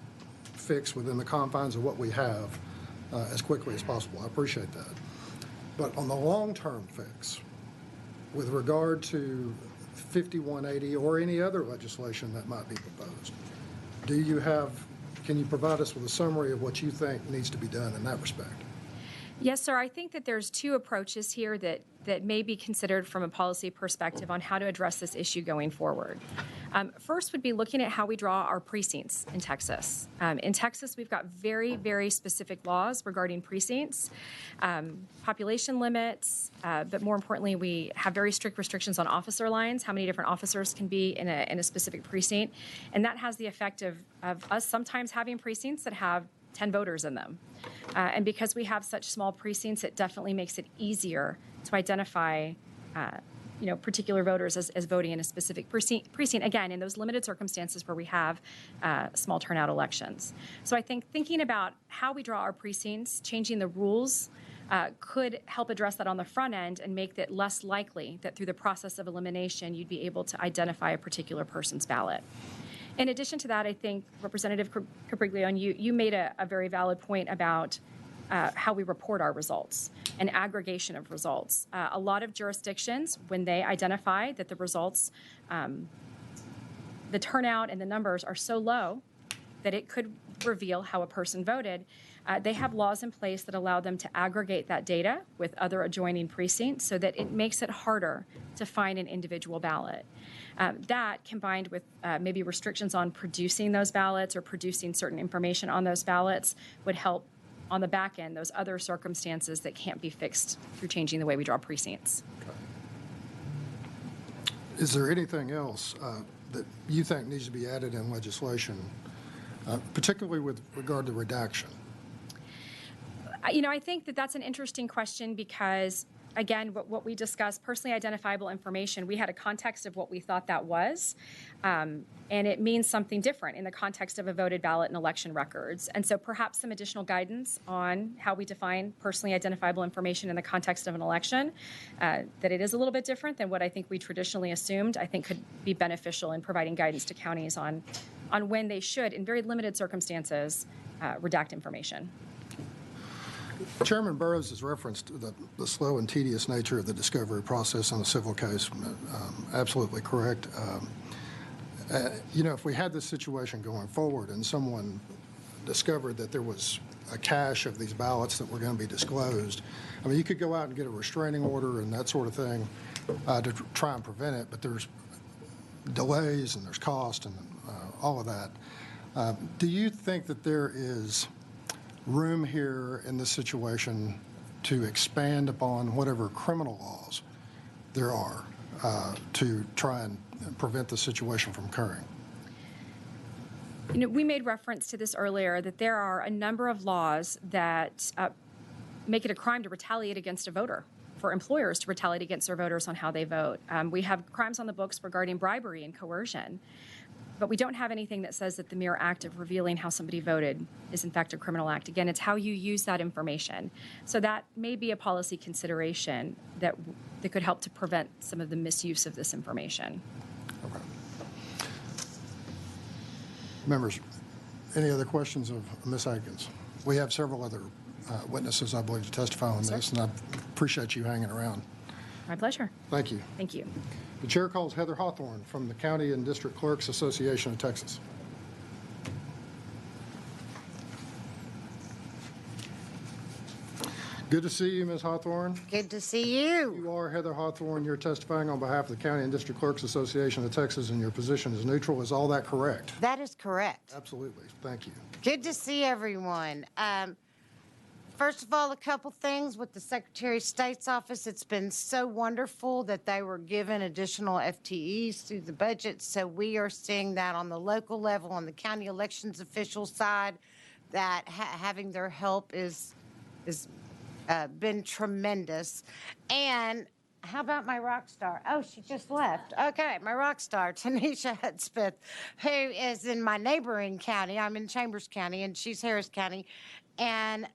fix within the confines of what we have as quickly as possible. I appreciate that. But on the long-term fix, with regard to 5180 or any other legislation that might be proposed, can you provide us with a summary of what you think needs to be done in that respect? Yes, sir. I think that there's two approaches here that may be considered from a policy perspective on how to address this issue going forward. First would be looking at how we draw our precincts in Texas. In Texas, we've got very, very specific laws regarding precincts, population limits, but more importantly, we have very strict restrictions on officer lines, how many different officers can be in a specific precinct. And that has the effect of us sometimes having precincts that have 10 voters in them. And because we have such small precincts, it definitely makes it easier to identify particular voters as voting in a specific precinct, again, in those limited circumstances where we have small turnout elections. So I think thinking about how we draw our precincts, changing the rules, could help address that on the front end and make it less likely that through the process of elimination, you'd be able to identify a particular person's ballot. In addition to that, I think, Representative Capriglione, you made a very valid point about how we report our results and aggregation of results. A lot of jurisdictions, when they identify that the results, the turnout and the numbers are so low that it could reveal how a person voted, they have laws in place that allow them to aggregate that data with other adjoining precincts so that it makes it harder to find an individual ballot. That, combined with maybe restrictions on producing those ballots or producing certain information on those ballots, would help on the back end those other circumstances that can't be fixed through changing the way we draw precincts. Is there anything else that you think needs to be added in legislation, particularly with regard to redaction? I think that that's an interesting question because, again, what we discussed, personally identifiable information, we had a context of what we thought that was, and it means something different in the context of a voted ballot and election records. And so perhaps some additional guidance on how we define personally identifiable information in the context of an election, that it is a little bit different than what I think we traditionally assumed, I think could be beneficial in providing guidance to counties on when they should, in very limited circumstances, redact information. Chairman Burrows has referenced the slow and tedious nature of the discovery process on a civil case. Absolutely correct. If we had this situation going forward and someone discovered that there was a cache of these ballots that were going to be disclosed, I mean, you could go out and get a restraining order and that sort of thing to try and prevent it, but there's delays and there's cost and all of that. Do you think that there is room here in this situation to expand upon whatever criminal laws there are to try and prevent the situation from occurring? We made reference to this earlier, that there are a number of laws that make it a crime to retaliate against a voter, for employers to retaliate against their voters on how they vote. We have crimes on the books regarding bribery and coercion. But we don't have anything that says that the mere act of revealing how somebody voted is in fact a criminal act. Again, it's how you use that information. So that may be a policy consideration that could help to prevent some of the misuse of this information. Okay. Members, any other questions of Ms. Atkins? We have several other witnesses, I believe, to testify on this, and I appreciate you hanging around. My pleasure. Thank you. Thank you. The chair calls Heather Hawthorne from the County and District Clerks Association of Texas. Good to see you, Ms. Hawthorne. Good to see you. You are Heather Hawthorne. You're testifying on behalf of the County and District Clerks Association of Texas, and your position is neutral. Is all that correct? That is correct. Absolutely. Thank you. Good to see everyone. First of all, a couple things with the Secretary of State's office. It's been so wonderful that they were given additional FTEs through the budget. So we are seeing that on the local level, on the county elections official side, that having their help is been tremendous. And how about my rock star? Oh, she just left. Okay, my rock star, Tanisha Hudspeth, who is in my neighboring county. I'm in Chambers County, and she's Harris County. And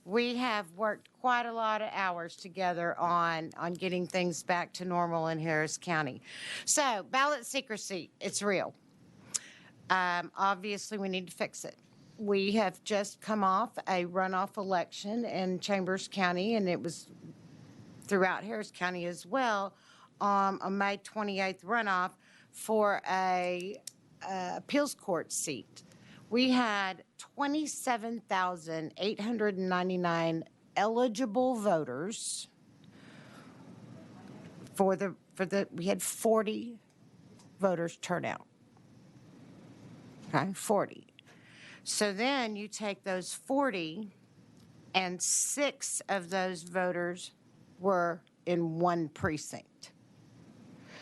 we have worked quite a lot of hours together on getting things back to normal in Harris County. So, ballot secrecy, it's real. Obviously, we need to fix it. We have just come off a runoff election in Chambers County, and it was throughout Harris County as well, a May 28th runoff for a appeals court seat. We had 27,899 eligible voters we had 40 voters turn out. Okay, 40. So then you take those 40, and 6 of those voters were in one precinct.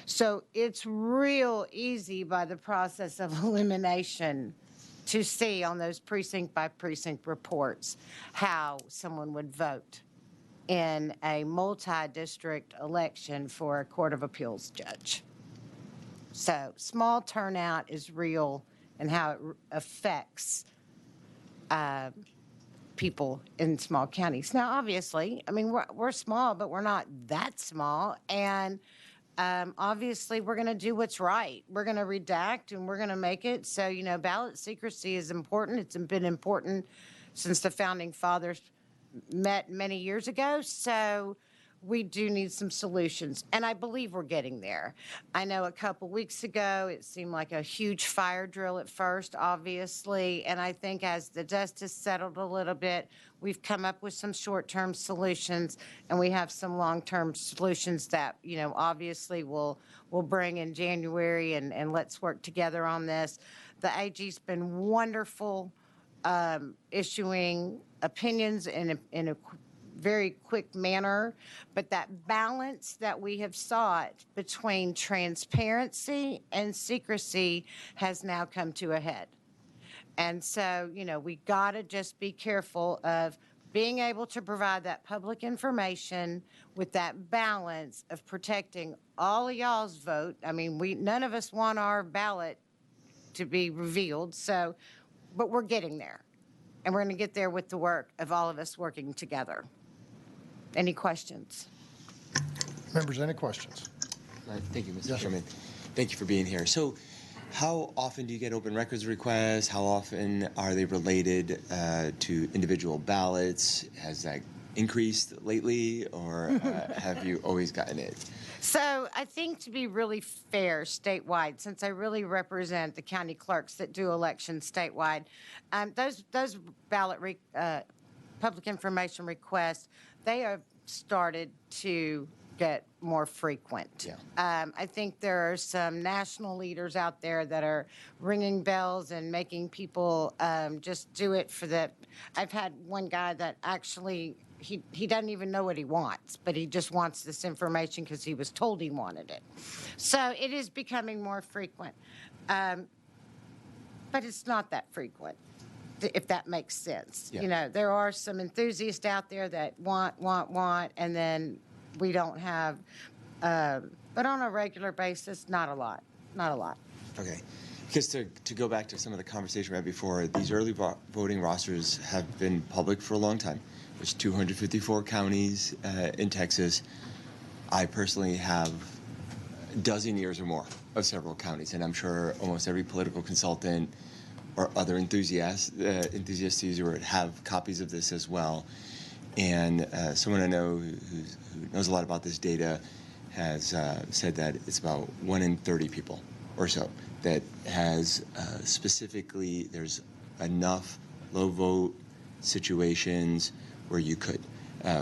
So it's real easy by the process of elimination to see on those precinct by precinct reports how someone would vote in a multi-district election for a Court of Appeals judge. So small turnout is real and how it affects people in small counties. Now, obviously, I mean, we're small, but we're not that small. And obviously, we're going to do what's right. We're going to redact and we're going to make it. So, you know, ballot secrecy is important. It's been important since the founding fathers met many years ago. So we do need some solutions, and I believe we're getting there. I know a couple weeks ago it seemed like a huge fire drill at first, obviously, and I think as the dust has settled a little bit, we've come up with some short-term solutions, and we have some long-term solutions that, you know, obviously we'll bring in January, and let's work together on this. The AG's been wonderful, issuing opinions in a very quick manner, but that balance that we have sought between transparency and secrecy has now come to a head. And so, you know, we got to just be careful of being able to provide that public information with that balance of protecting all of y'all's vote. I mean, none of us want our ballot to be revealed, so, but we're getting there. And we're going to get there with the work of all of us working together. Any questions? Members, any questions? Thank you, Mr. Yes, sir. Chairman. Thank you for being here. So how often do you get open records requests? How often are they related to individual ballots? Has that increased lately, or have you always gotten it? So I think, to be really fair statewide, since I really represent the county clerks that do elections statewide, those ballot public information requests, they have started to get more frequent. Yeah. I think there are some national leaders out there that are ringing bells and making people just do it for the. I've had one guy that actually, he doesn't even know what he wants, but he just wants this information because he was told he wanted it. So it is becoming more frequent. But it's not that frequent, if that makes sense. Yeah. You know, there are some enthusiasts out there that want, and then we don't have, but on a regular basis, not a lot. Okay. Because to go back to some of the conversation we had before, these early voting rosters have been public for a long time. There's 254 counties in Texas. I personally have a dozen years or more of several counties, and I'm sure almost every political consultant or other enthusiasts who have copies of this as well. And someone I know who knows a lot about this data has said that it's about 1 in 30 people or so that has specifically, there's enough low vote situations where you could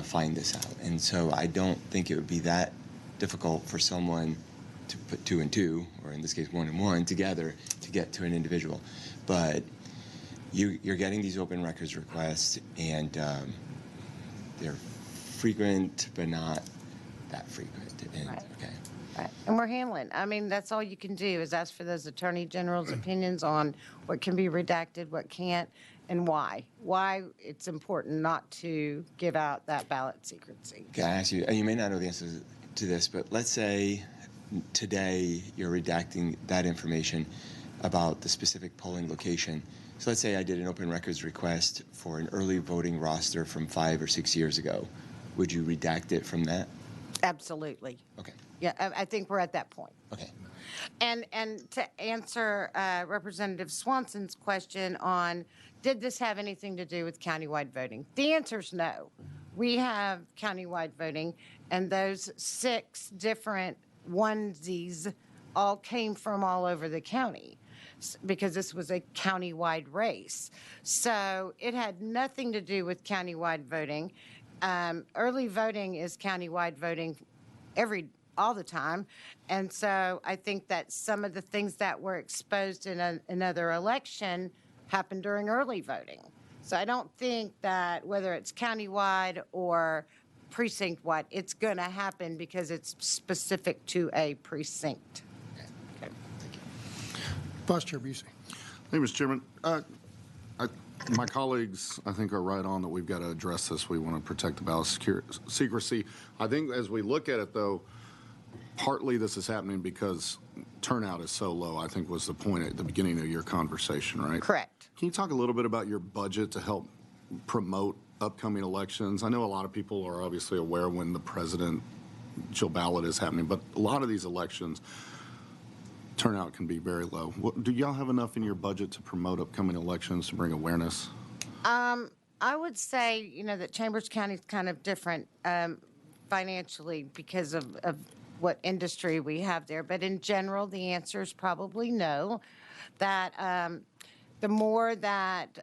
find this out. And so I don't think it would be that difficult for someone to put 2 and 2, or in this case 1 and 1, together to get to an individual. But you're getting these open records requests, and they're frequent, but not that frequent. And, Right. Okay. Right. And we're handling. I mean, that's all you can do is ask for those attorney general's opinions on what can be redacted, what can't, and why. Why it's important not to give out that ballot secrecy. Okay, I ask you, and you may not know the answer to this, but let's say today you're redacting that information about the specific polling location. So let's say I did an open records request for an early voting roster from 5 or 6 years ago. Would you redact it from that? Absolutely. Okay. Yeah, I think we're at that point. Okay. And to answer Representative Swanson's question on, did this have anything to do with countywide voting? The answer is no. We have countywide voting, and those 6 different onesies all came from all over the county because this was a countywide race. So it had nothing to do with countywide voting. Early voting is countywide voting all the time. And so I think that some of the things that were exposed in another election happened during early voting. So I don't think that whether it's countywide or precinct-wide, it's going to happen because it's specific to a precinct. Vice Chair Busey. Hey, Mr. Chairman. My colleagues, I think, are right on that we've got to address this. We want to protect the ballot secrecy. I think as we look at it, though, partly this is happening because turnout is so low, I think was the point at the beginning of your conversation, right? Correct. Can you talk a little bit about your budget to help promote upcoming elections? I know a lot of people are obviously aware when the presidential ballot is happening, but a lot of these elections, turnout can be very low. Do y'all have enough in your budget to promote upcoming elections to bring awareness? I would say, that Chambers County is kind of different financially because of what industry we have there. But in general, the answer is probably no. That the more that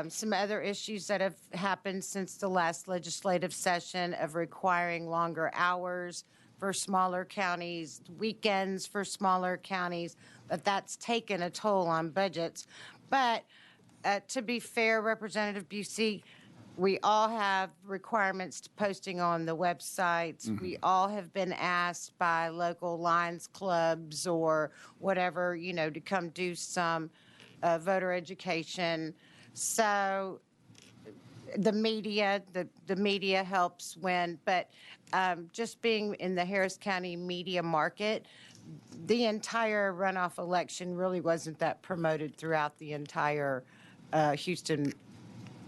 some other issues that have happened since the last legislative session of requiring longer hours for smaller counties, weekends for smaller counties, that's taken a toll on budgets. But to be fair, Representative Busey, we all have requirements to posting on the websites. We all have been asked by local Lions clubs or whatever, to come do some voter education. So the media helps but just being in the Harris County media market, the entire runoff election really wasn't that promoted throughout the entire Houston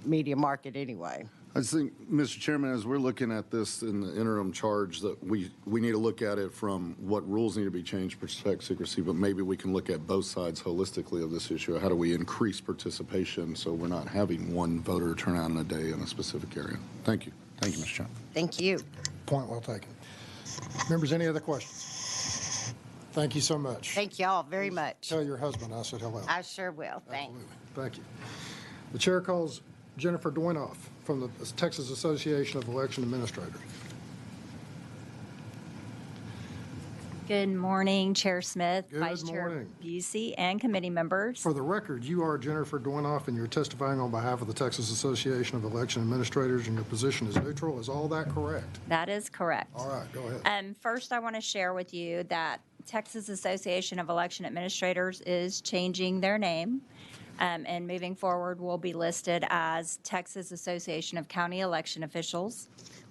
media market anyway. I think, Mr. Chairman, as we're looking at this in the interim charge, that we need to look at it from what rules need to be changed to protect secrecy, but maybe we can look at both sides holistically of this issue. How do we increase participation so we're not having one voter turn out in a day in a specific area? Thank you. Thank you, Mr. Chairman. Thank you. Point well taken. Members, any other questions? Thank you so much. Thank you all very much. Tell your husband I said hello. I sure will. Thanks. Absolutely. Thank you. The chair calls Jennifer Doinoff from the Texas Association of Election Administrators. Good morning, Chair Smith, Good Vice Chair morning. Busey, and committee members. For the record, you are Jennifer Doinoff, and you're testifying on behalf of the Texas Association of Election Administrators, and your position is neutral. Is all that correct? That is correct. All right, go ahead. First, I want to share with you that Texas Association of Election Administrators is changing their name, and moving forward will be listed as Texas Association of County Election Officials.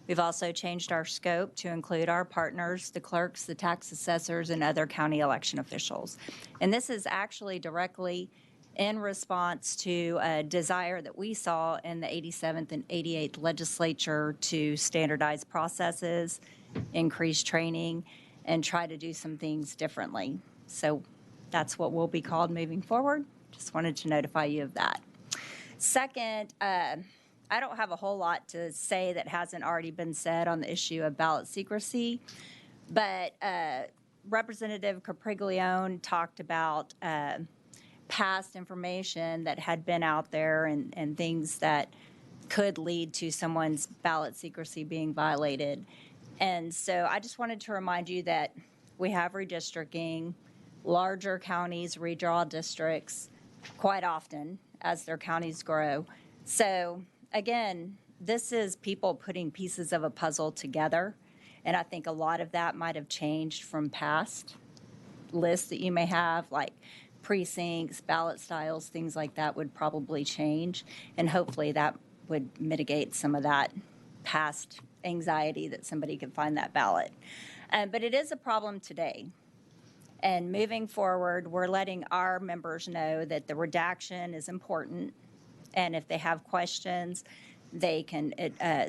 We've also changed our scope to include our partners, the clerks, the tax assessors, and other county election officials. And this is actually directly in response to a desire that we saw in the 87th and 88th legislature to standardize processes, increase training, and try to do some things differently. So that's what we'll be called moving forward. Just wanted to notify you of that. Second, I don't have a whole lot to say that hasn't already been said on the issue of ballot secrecy, but Representative Capriglione talked about past information that had been out there and things that could lead to someone's ballot secrecy being violated. And so I just wanted to remind you that we have redistricting. Larger counties redraw districts quite often as their counties grow. So again, this is people putting pieces of a puzzle together, and I think a lot of that might have changed from past lists that you may have, like precincts, ballot styles, things like that would probably change, and hopefully that would mitigate some of that past anxiety that somebody could find that ballot. But it is a problem today. And moving forward, we're letting our members know that the redaction is important. And if they have questions, they can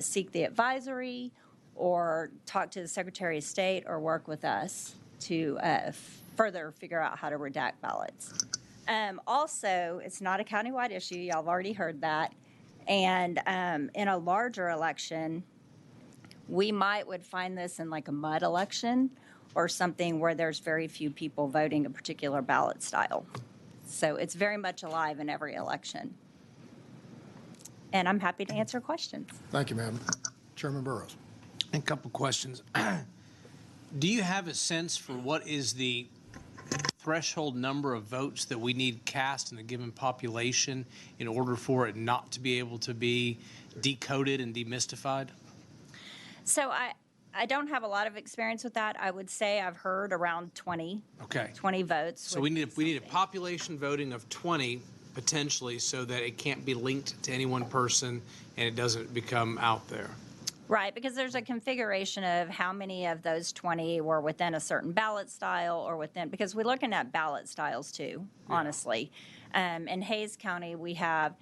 seek the advisory or talk to the Secretary of State or work with us to further figure out how to redact ballots. Also, it's not a countywide issue. Y'all have already heard that. And in a larger election, we would find this in like a mud election or something where there's very few people voting a particular ballot style. So it's very much alive in every election. And I'm happy to answer questions. Thank you, ma'am. Chairman Burrows. A couple questions. Do you have a sense for what is the threshold number of votes that we need cast in a given population in order for it not to be able to be decoded and demystified? So I don't have a lot of experience with that. I would say I've heard around 20. Okay. 20 votes. So we need a population voting of 20 potentially so that it can't be linked to any one person and it doesn't become out there. Right, because there's a configuration of how many of those 20 were within a certain ballot style or within, because we're looking at ballot styles too, honestly. In Hayes County, we have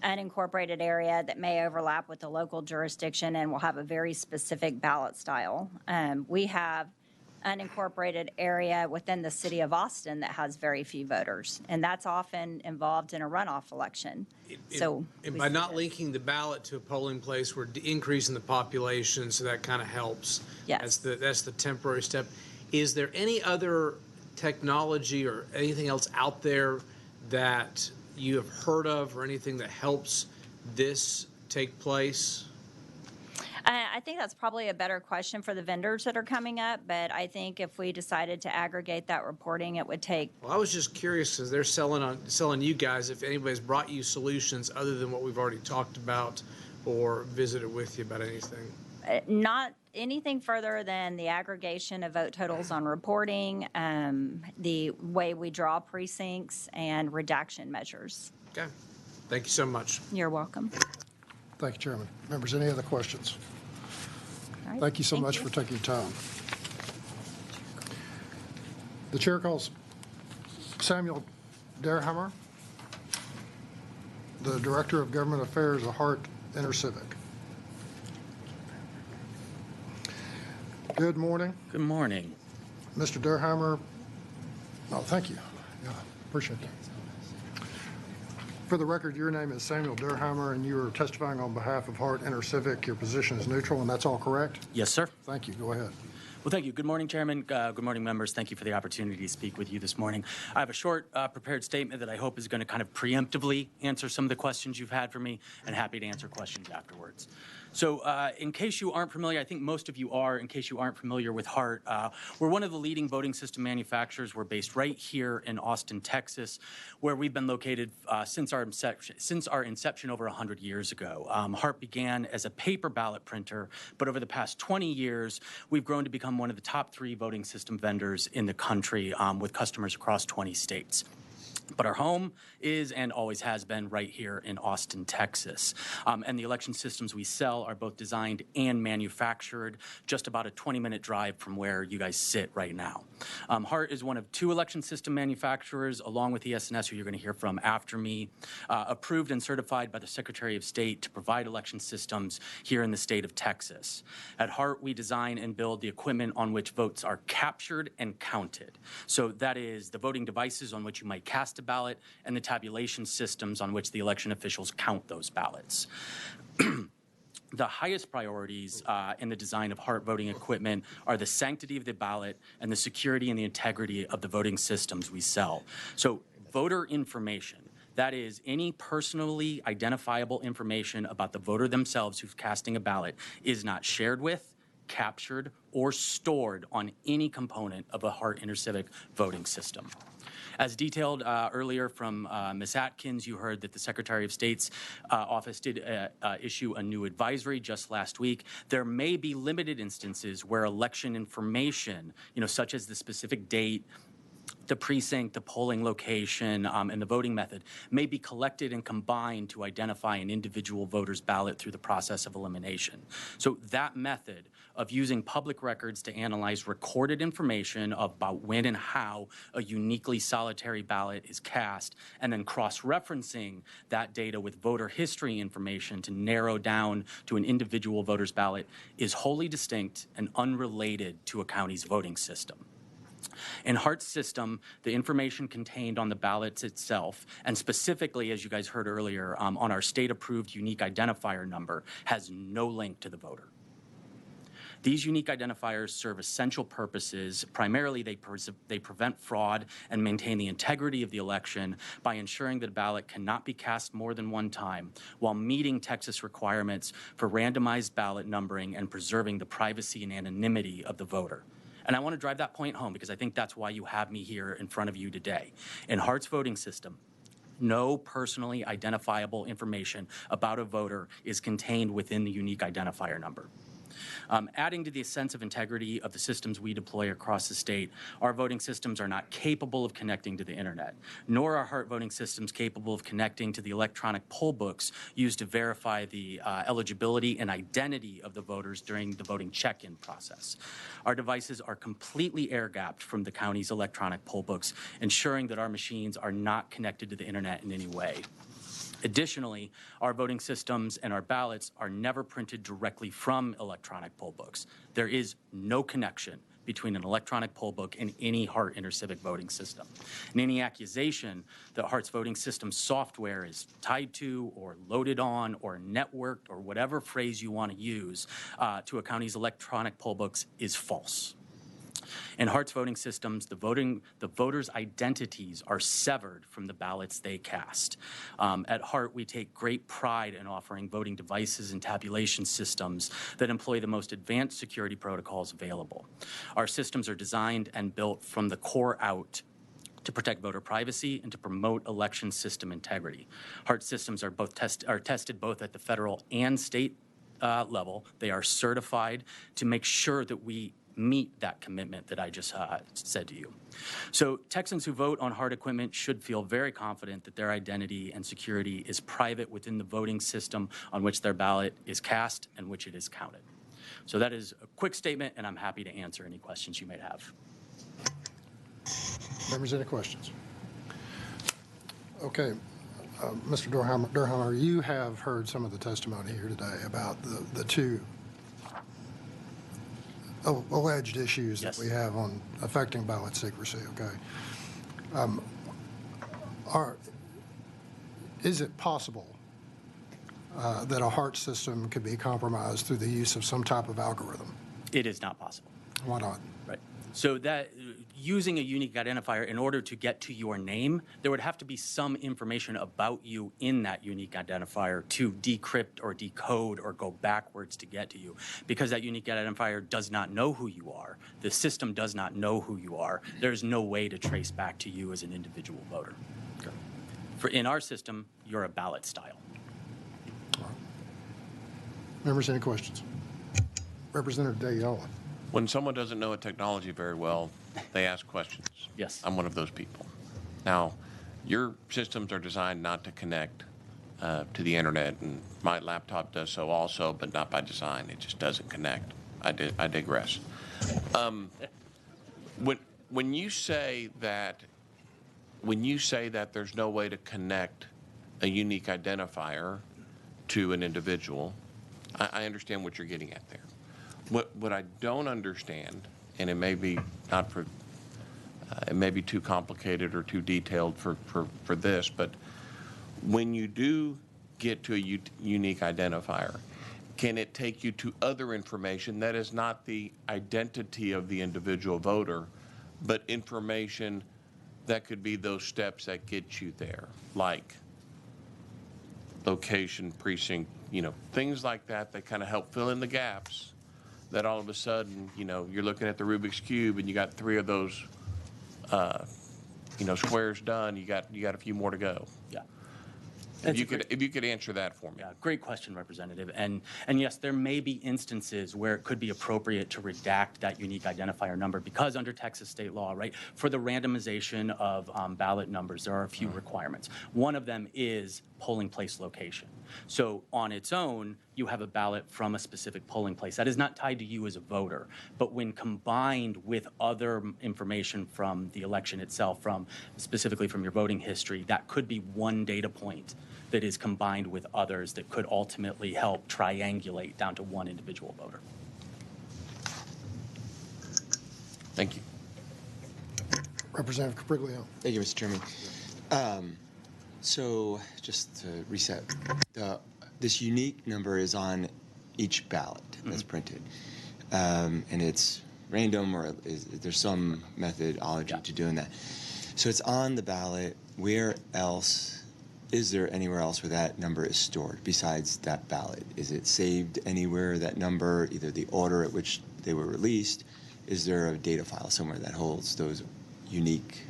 unincorporated area that may overlap with the local jurisdiction and will have a very specific ballot style. We have unincorporated area within the city of Austin that has very few voters, and that's often involved in a runoff election. And by not linking the ballot to a polling place, we're increasing the population, so that kind of helps. Yes. That's the temporary step. Is there any other technology or anything else out there that you have heard of or anything that helps this take place? I think that's probably a better question for the vendors that are coming up, but I think if we decided to aggregate that reporting, it would take. Well, I was just curious because they're selling you guys if anybody's brought you solutions other than what we've already talked about or visited with you about anything. Not anything further than the aggregation of vote totals on reporting, the way we draw precincts, and redaction measures. Okay. Thank you so much. You're welcome. Thank you, Chairman. Members, any other questions? All right. Thank you so much for taking time. The chair calls Samuel Derhammer, the Director of Government Affairs of Hart InterCivic. Good morning. Good morning. Mr. Derhammer, thank you. Yeah, appreciate that. For the record, your name is Samuel Derhammer, and you are testifying on behalf of Hart InterCivic. Your position is neutral, and that's all correct? Yes, sir. Thank you. Go ahead. Well, thank you. Good morning, Chairman. Good morning, members. Thank you for the opportunity to speak with you this morning. I have a short prepared statement that I hope is going to kind of preemptively answer some of the questions you've had for me, and happy to answer questions afterwards. So in case you aren't familiar, I think most of you are, in case you aren't familiar with Hart, we're one of the leading voting system manufacturers. We're based right here in Austin, Texas, where we've been located since our inception over 100 years ago. Hart began as a paper ballot printer, but over the past 20 years, we've grown to become one of the top 3 voting system vendors in the country with customers across 20 states. But our home is and always has been right here in Austin, Texas. And the election systems we sell are both designed and manufactured just about a 20-minute drive from where you guys sit right now. Hart is one of 2 election system manufacturers, along with ES&S, who you're going to hear from after me, approved and certified by the Secretary of State to provide election systems here in the state of Texas. At Hart, we design and build the equipment on which votes are captured and counted. So that is the voting devices on which you might cast a ballot and the tabulation systems on which the election officials count those ballots. The highest priorities in the design of Hart voting equipment are the sanctity of the ballot and the security and the integrity of the voting systems we sell. So voter information, that is any personally identifiable information about the voter themselves who's casting a ballot, is not shared with, captured, or stored on any component of a Hart InterCivic voting system. As detailed earlier from Ms. Atkins, you heard that the Secretary of State's office did issue a new advisory just last week. There may be limited instances where election information, such as the specific date, the precinct, the polling location, and the voting method may be collected and combined to identify an individual voter's ballot through the process of elimination. So that method of using public records to analyze recorded information about when and how a uniquely solitary ballot is cast, and then cross-referencing that data with voter history information to narrow down to an individual voter's ballot, is wholly distinct and unrelated to a county's voting system. In HART's system, the information contained on the ballots itself, and specifically, as you guys heard earlier, on our state-approved unique identifier number, has no link to the voter. These unique identifiers serve essential purposes. Primarily, they prevent fraud and maintain the integrity of the election by ensuring that a ballot cannot be cast more than one time, while meeting Texas requirements for randomized ballot numbering and preserving the privacy and anonymity of the voter. And I want to drive that point home because I think that's why you have me here in front of you today. In HART's voting system, no personally identifiable information about a voter is contained within the unique identifier number. Adding to the sense of integrity of the systems we deploy across the state, our voting systems are not capable of connecting to the internet, nor are HART voting systems capable of connecting to the electronic poll books used to verify the eligibility and identity of the voters during the voting check-in process. Our devices are completely air-gapped from the county's electronic poll books, ensuring that our machines are not connected to the internet in any way. Additionally, our voting systems and our ballots are never printed directly from electronic poll books. There is no connection between an electronic poll book and any HART intercivic voting system. And any accusation that HART's voting system software is tied to or loaded on or networked or whatever phrase you want to use to a county's electronic poll books is false. In HART's voting systems, the voters' identities are severed from the ballots they cast. At HART, we take great pride in offering voting devices and tabulation systems that employ the most advanced security protocols available. Our systems are designed and built from the core out to protect voter privacy and to promote election system integrity. HART systems are tested both at the federal and state level. They are certified to make sure that we meet that commitment that I just said to you. So Texans who vote on HART equipment should feel very confident that their identity and security is private within the voting system on which their ballot is cast and which it is counted. So that is a quick statement, and I'm happy to answer any questions you might have. Members, any questions? Okay. Mr. Durhammer, you have heard some of the testimony here today about the two alleged issues that we have on affecting ballot secrecy, okay? Is it possible that a HART system could be compromised through the use of some type of algorithm? It is not possible. Why not? Right. So that using a unique identifier in order to get to your name, there would have to be some information about you in that unique identifier to decrypt or decode or go backwards to get to you. Because that unique identifier does not know who you are, the system does not know who you are, there's no way to trace back to you as an individual voter. Okay. In our system, you're a ballot style. All right. Members, any questions? Representative Dayola. When someone doesn't know a technology very well, they ask questions. Yes. I'm one of those people. Now, your systems are designed not to connect to the internet, and my laptop does so also, but not by design. It just doesn't connect. I digress. When you say that there's no way to connect a unique identifier to an individual, I understand what you're getting at there. What I don't understand, and it may be not for, it may be too complicated or too detailed for this, but when you do get to a unique identifier, can it take you to other information that is not the identity of the individual voter, but information that could be those steps that get you there, like location, precinct, things like that kind of help fill in the gaps that all of a sudden, you're looking at the Rubik's Cube and you got 3 of those, squares done, you got a few more to go. Yeah. If you could answer that for me. Yeah, great question, Representative. And yes, there may be instances where it could be appropriate to redact that unique identifier number because under Texas state law, right, for the randomization of ballot numbers, there are a few requirements. One of them is polling place location. So on its own, you have a ballot from a specific polling place. That is not tied to you as a voter, but when combined with other information from the election itself, specifically from your voting history, that could be one data point that is combined with others that could ultimately help triangulate down to one individual voter. Thank you. Representative Capriglio. Thank you, Mr. Chairman. So just to reset, this unique number is on each ballot that's printed. And it's random, or there's some methodology to doing that. So it's on the ballot. Where else, is there anywhere else where that number is stored besides that ballot? Is it saved anywhere, that number, either the order at which they were released? Is there a data file somewhere that holds those unique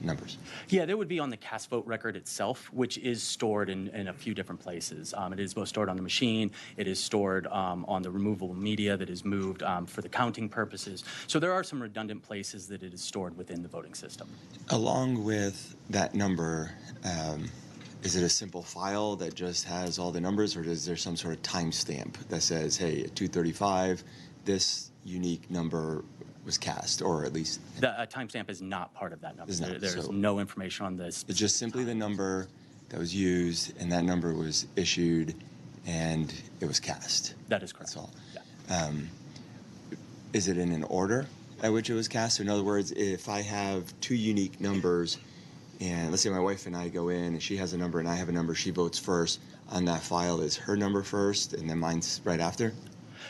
numbers? Yeah, there would be on the cast vote record itself, which is stored in a few different places. It is both stored on the machine, it is stored on the removable media that is moved for the counting purposes. So there are some redundant places that it is stored within the voting system. Along with that number, is it a simple file that just has all the numbers, or is there some sort of timestamp that says, hey, at 2:35, this unique number was cast, or at least... The timestamp is not part of that number. There's so no information on this. It's just simply the number that was used, and that number was issued, and it was cast. That is correct. That's all. Yeah. Is it in an order at which it was cast? So in other words, if I have two unique numbers, and let's say my wife and I go in, and she has a number and I have a number, she votes first, on that file is her number first, and then mine's right after?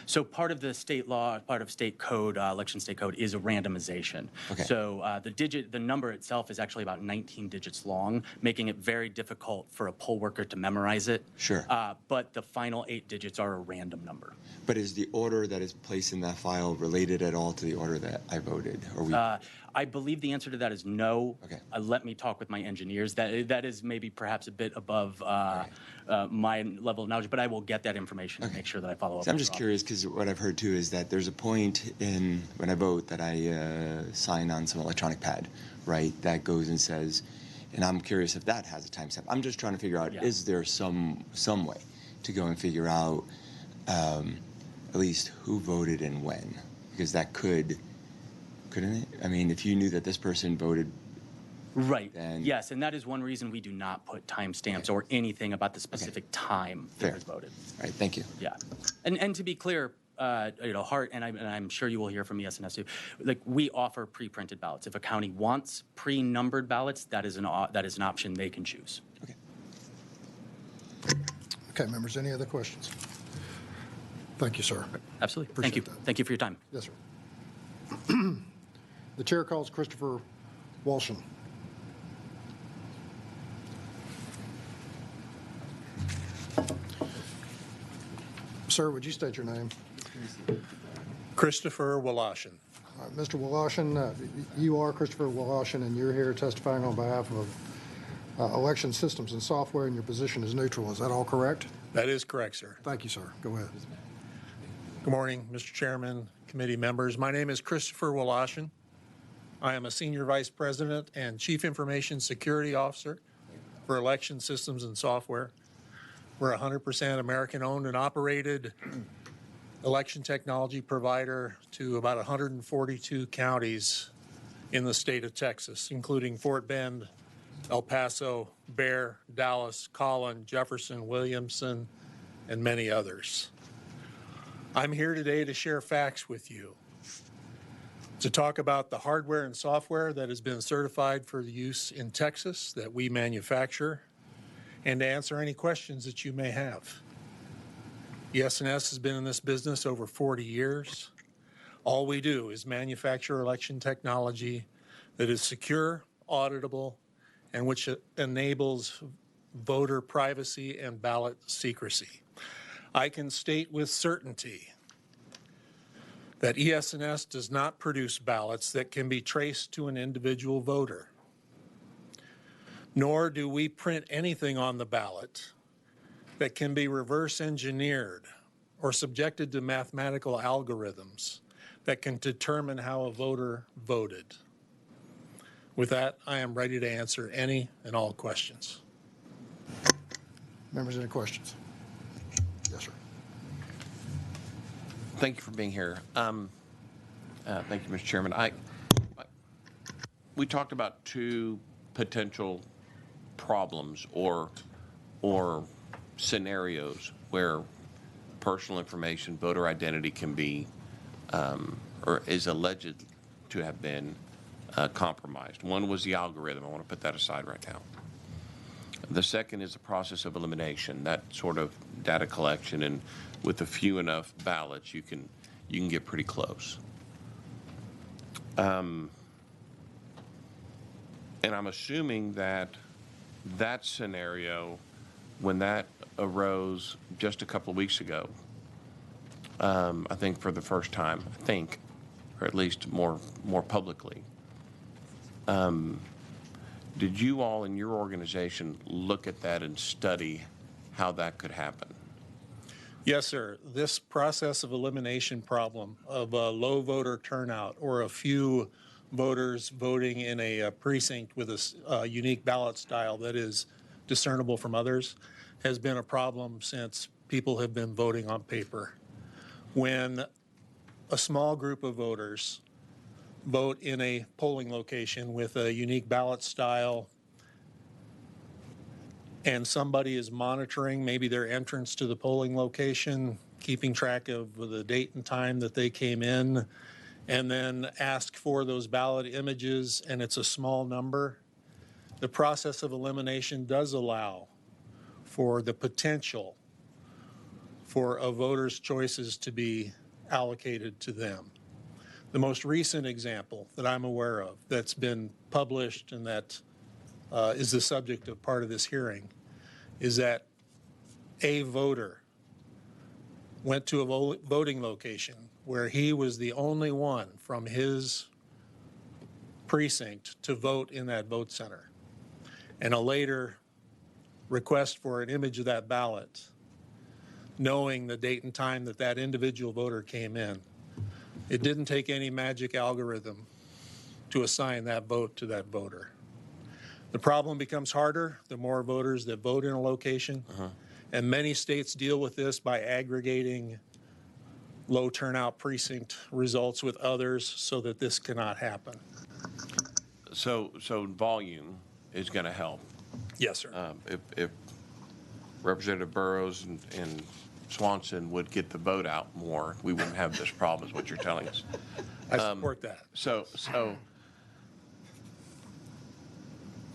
So part of the state law, part of state code, election state code, is a randomization. Okay. So the number itself is actually about 19 digits long, making it very difficult for a poll worker to memorize it. Sure. But the final 8 digits are a random number. But is the order that is placed in that file related at all to the order that I voted? Or we... I believe the answer to that is no. Okay. Let me talk with my engineers. That is maybe perhaps a bit above my level of knowledge, but I will get that information and make sure that I follow up. So I'm just curious, because what I've heard too is that there's a point in when I vote that I sign on some electronic pad, right? That goes and says, and I'm curious if that has a timestamp. I'm just trying to figure out, is there some way to go and figure out at least who voted and when? Because that couldn't it? I mean, if you knew that this person voted. Right. Then... Yes, and that is one reason we do not put timestamps or anything about the specific time that was voted. All right, thank you. Yeah, and to be clear, Hart, and I'm sure you will hear from ES&S too. Like, we offer pre-printed ballots. If a county wants pre-numbered ballots, that is an option they can choose. Okay. Okay, members, any other questions? Thank you, sir. Absolutely. Appreciate Thank you. that. Thank you for your time. Yes, sir. The chair calls Christopher Walshen. Sir, would you state your name? Christopher Wolashin. Mr. Wolashin, you are Christopher Wolashin, and you're here testifying on behalf of Election Systems and Software, and your position is neutral. Is that all correct? That is correct, sir. Thank you, sir. Go ahead. Good morning, Mr. Chairman, committee members. My name is Christopher Wolashin. I am a Senior Vice President and Chief Information Security Officer for Election Systems and Software. We're a 100% American-owned and operated election technology provider to about 142 counties in the state of Texas, including Fort Bend, El Paso, Bear, Dallas, Collin, Jefferson, Williamson, and many others. I'm here today to share facts with you, to talk about the hardware and software that has been certified for use in Texas that we manufacture, and to answer any questions that you may have. ES&S has been in this business over 40 years. All we do is manufacture election technology that is secure, auditable, and which enables voter privacy and ballot secrecy. I can state with certainty that ES&S does not produce ballots that can be traced to an individual voter, nor do we print anything on the ballot that can be reverse engineered or subjected to mathematical algorithms that can determine how a voter voted. With that, I am ready to answer any and all questions. Members, any questions? Yes, sir. Thank you for being here. Thank you, Mr. Chairman. We talked about two potential problems or scenarios where personal information, voter identity can be or is alleged to have been compromised. One was the algorithm. I want to put that aside right now. The second is the process of elimination, that sort of data collection, and with a few enough ballots, you can get pretty close. And I'm assuming that that scenario, when that arose just a couple of weeks ago, I think for the first time, or at least more publicly, did you all in your organization look at that and study how that could happen? Yes, sir. This process of elimination problem of a low voter turnout or a few voters voting in a precinct with a unique ballot style that is discernible from others has been a problem since people have been voting on paper. When a small group of voters vote in a polling location with a unique ballot style and somebody is monitoring maybe their entrance to the polling location, keeping track of the date and time that they came in, and then ask for those ballot images, and it's a small number, the process of elimination does allow for the potential for a voter's choices to be allocated to them. The most recent example that I'm aware of that's been published and that is the subject of part of this hearing is that a voter went to a voting location where he was the only one from his precinct to vote in that vote center. And a later request for an image of that ballot, knowing the date and time that that individual voter came in. It didn't take any magic algorithm to assign that vote to that voter. The problem becomes harder the more voters that vote in a location. And many states deal with this by aggregating low turnout precinct results with others so that this cannot happen. So volume is going to help. Yes, sir. If Representative Burrows and Swanson would get the vote out more, we wouldn't have this problem, is what you're telling us. I support that. So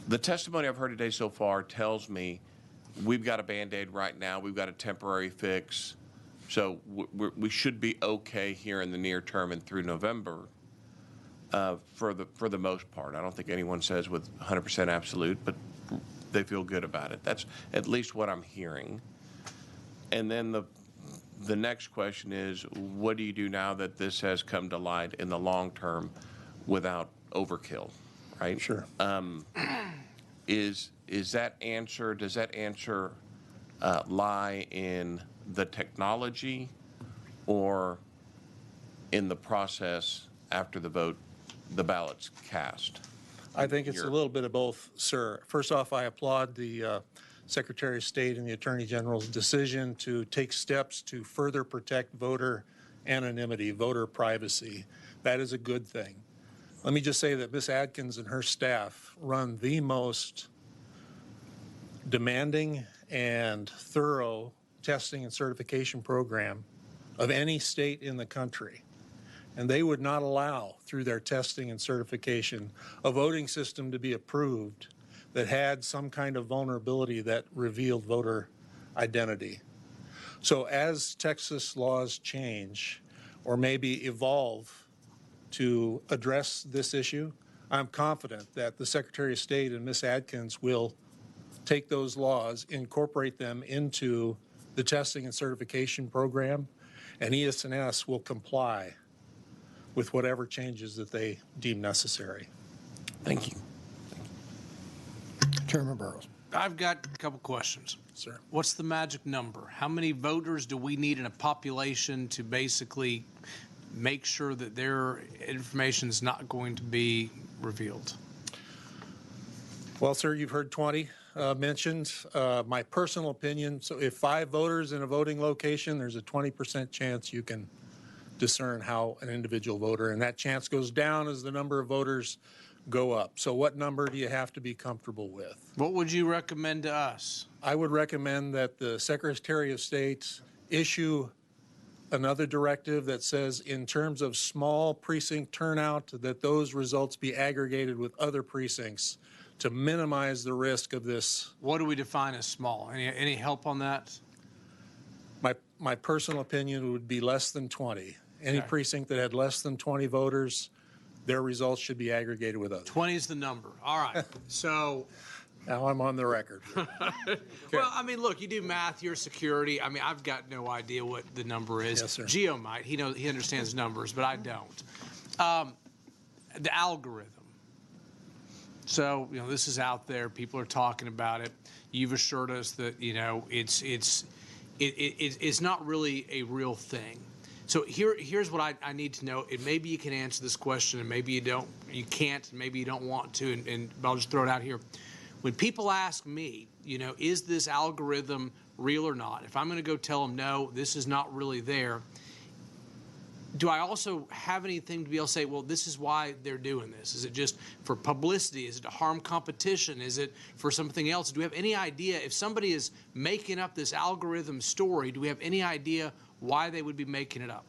the testimony I've heard today so far tells me we've got a Band-Aid right now. We've got a temporary fix. So we should be okay here in the near term and through November for the most part. I don't think anyone says with 100% absolute, but they feel good about it. That's at least what I'm hearing. And then the next question is, what do you do now that this has come to light in the long term without overkill, right? Sure. Does that answer lie in the technology or in the process after the ballot's cast? I think it's a little bit of both, sir. First off, I applaud the Secretary of State and the Attorney General's decision to take steps to further protect voter anonymity, voter privacy. That is a good thing. Let me just say that Ms. Adkins and her staff run the most demanding and thorough testing and certification program of any state in the country. And they would not allow, through their testing and certification, a voting system to be approved that had some kind of vulnerability that revealed voter identity. So as Texas laws change or maybe evolve to address this issue, I'm confident that the Secretary of State and Ms. Adkins will take those laws, incorporate them into the testing and certification program, and ES&S will comply with whatever changes that they deem necessary. Thank you. Chairman Burrows. I've got a couple questions. Sir. What's the magic number? How many voters do we need in a population to basically make sure that their information is not going to be revealed? Well, sir, you've heard 20 mentioned. My personal opinion, so if 5 voters in a voting location, there's a 20% chance you can discern how an individual voter, and that chance goes down as the number of voters go up. So what number do you have to be comfortable with? What would you recommend to us? I would recommend that the Secretary of State issue another directive that says in terms of small precinct turnout, that those results be aggregated with other precincts to minimize the risk of this. What do we define as small? Any help on that? My personal opinion would be less than 20. Any Okay. precinct that had less than 20 voters, their results should be aggregated with others. 20 is the number. All right. So, Now I'm on the record. well, I mean, look, you do math, you're security. I mean, I've got no idea what the number is. Yes, sir. Gio might. He understands numbers, but I don't. The algorithm. So, this is out there. People are talking about it. You've assured us that, it's not really a real thing. So here's what I need to know. And maybe you can answer this question, and maybe you don't. You can't. And maybe you don't want to. But I'll just throw it out here. When people ask me, is this algorithm real or not? If I'm going to go tell them no, this is not really there. Do I also have anything to be able to say, well, this is why they're doing this? Is it just for publicity? Is it to harm competition? Is it for something else? Do we have any idea if somebody is making up this algorithm story, do we have any idea why they would be making it up?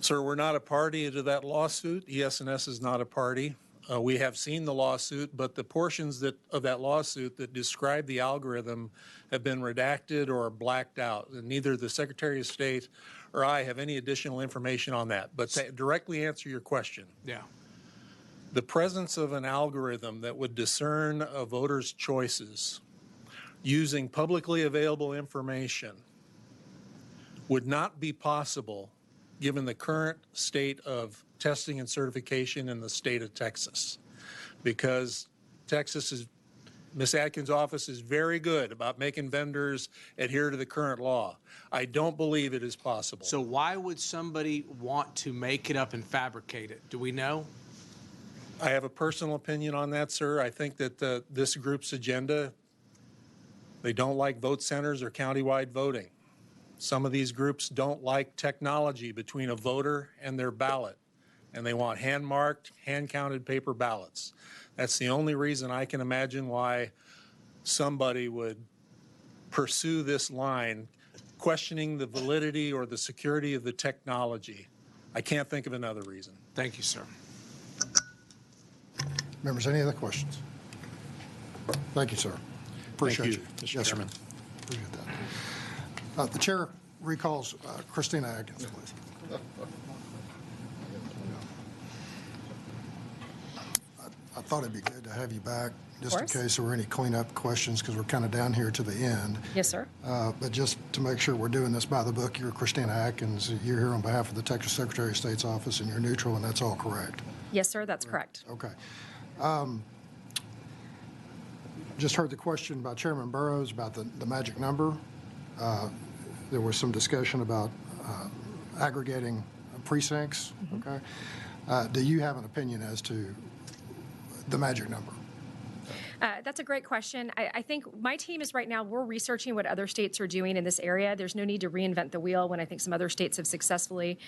Sir, we're not a party to that lawsuit. ES&S is not a party. We have seen the lawsuit, but the portions of that lawsuit that describe the algorithm have been redacted or blacked out. And neither the Secretary of State or I have any additional information on that. But to directly answer your question, Yeah. the presence of an algorithm that would discern a voter's choices using publicly available information would not be possible given the current state of testing and certification in the state of Texas. Because Ms. Atkins' office is very good about making vendors adhere to the current law. I don't believe it is possible. So why would somebody want to make it up and fabricate it? Do we know? I have a personal opinion on that, sir. I think that this group's agenda, they don't like vote centers or countywide voting. Some of these groups don't like technology between a voter and their ballot, and they want hand-marked, hand-counted paper ballots. That's the only reason I can imagine why somebody would pursue this line, questioning the validity or the security of the technology. I can't think of another reason. Thank you, sir. Members, any other questions? Thank you, sir. Appreciate you, you. Mr. Yes, sir. Chairman. Appreciate that. The chair recalls Christina Atkins, please. I thought it'd be good to have you back, just in course. case there were any cleanup questions, because we're kind of down here to the end. Yes, sir. But just to make sure we're doing this by the book, you're Christina Atkins. You're here on behalf of the Texas Secretary of State's office, and you're neutral, and that's all correct. Yes, sir, that's correct. Okay. Just heard the question by Chairman Burrows about the magic number. There was some discussion about aggregating precincts. Okay. Do you have an opinion as to the magic number? That's a great question. I think my team is right now, we're researching what other states are doing in this area. There's no need to reinvent the wheel when I think some other states have successfully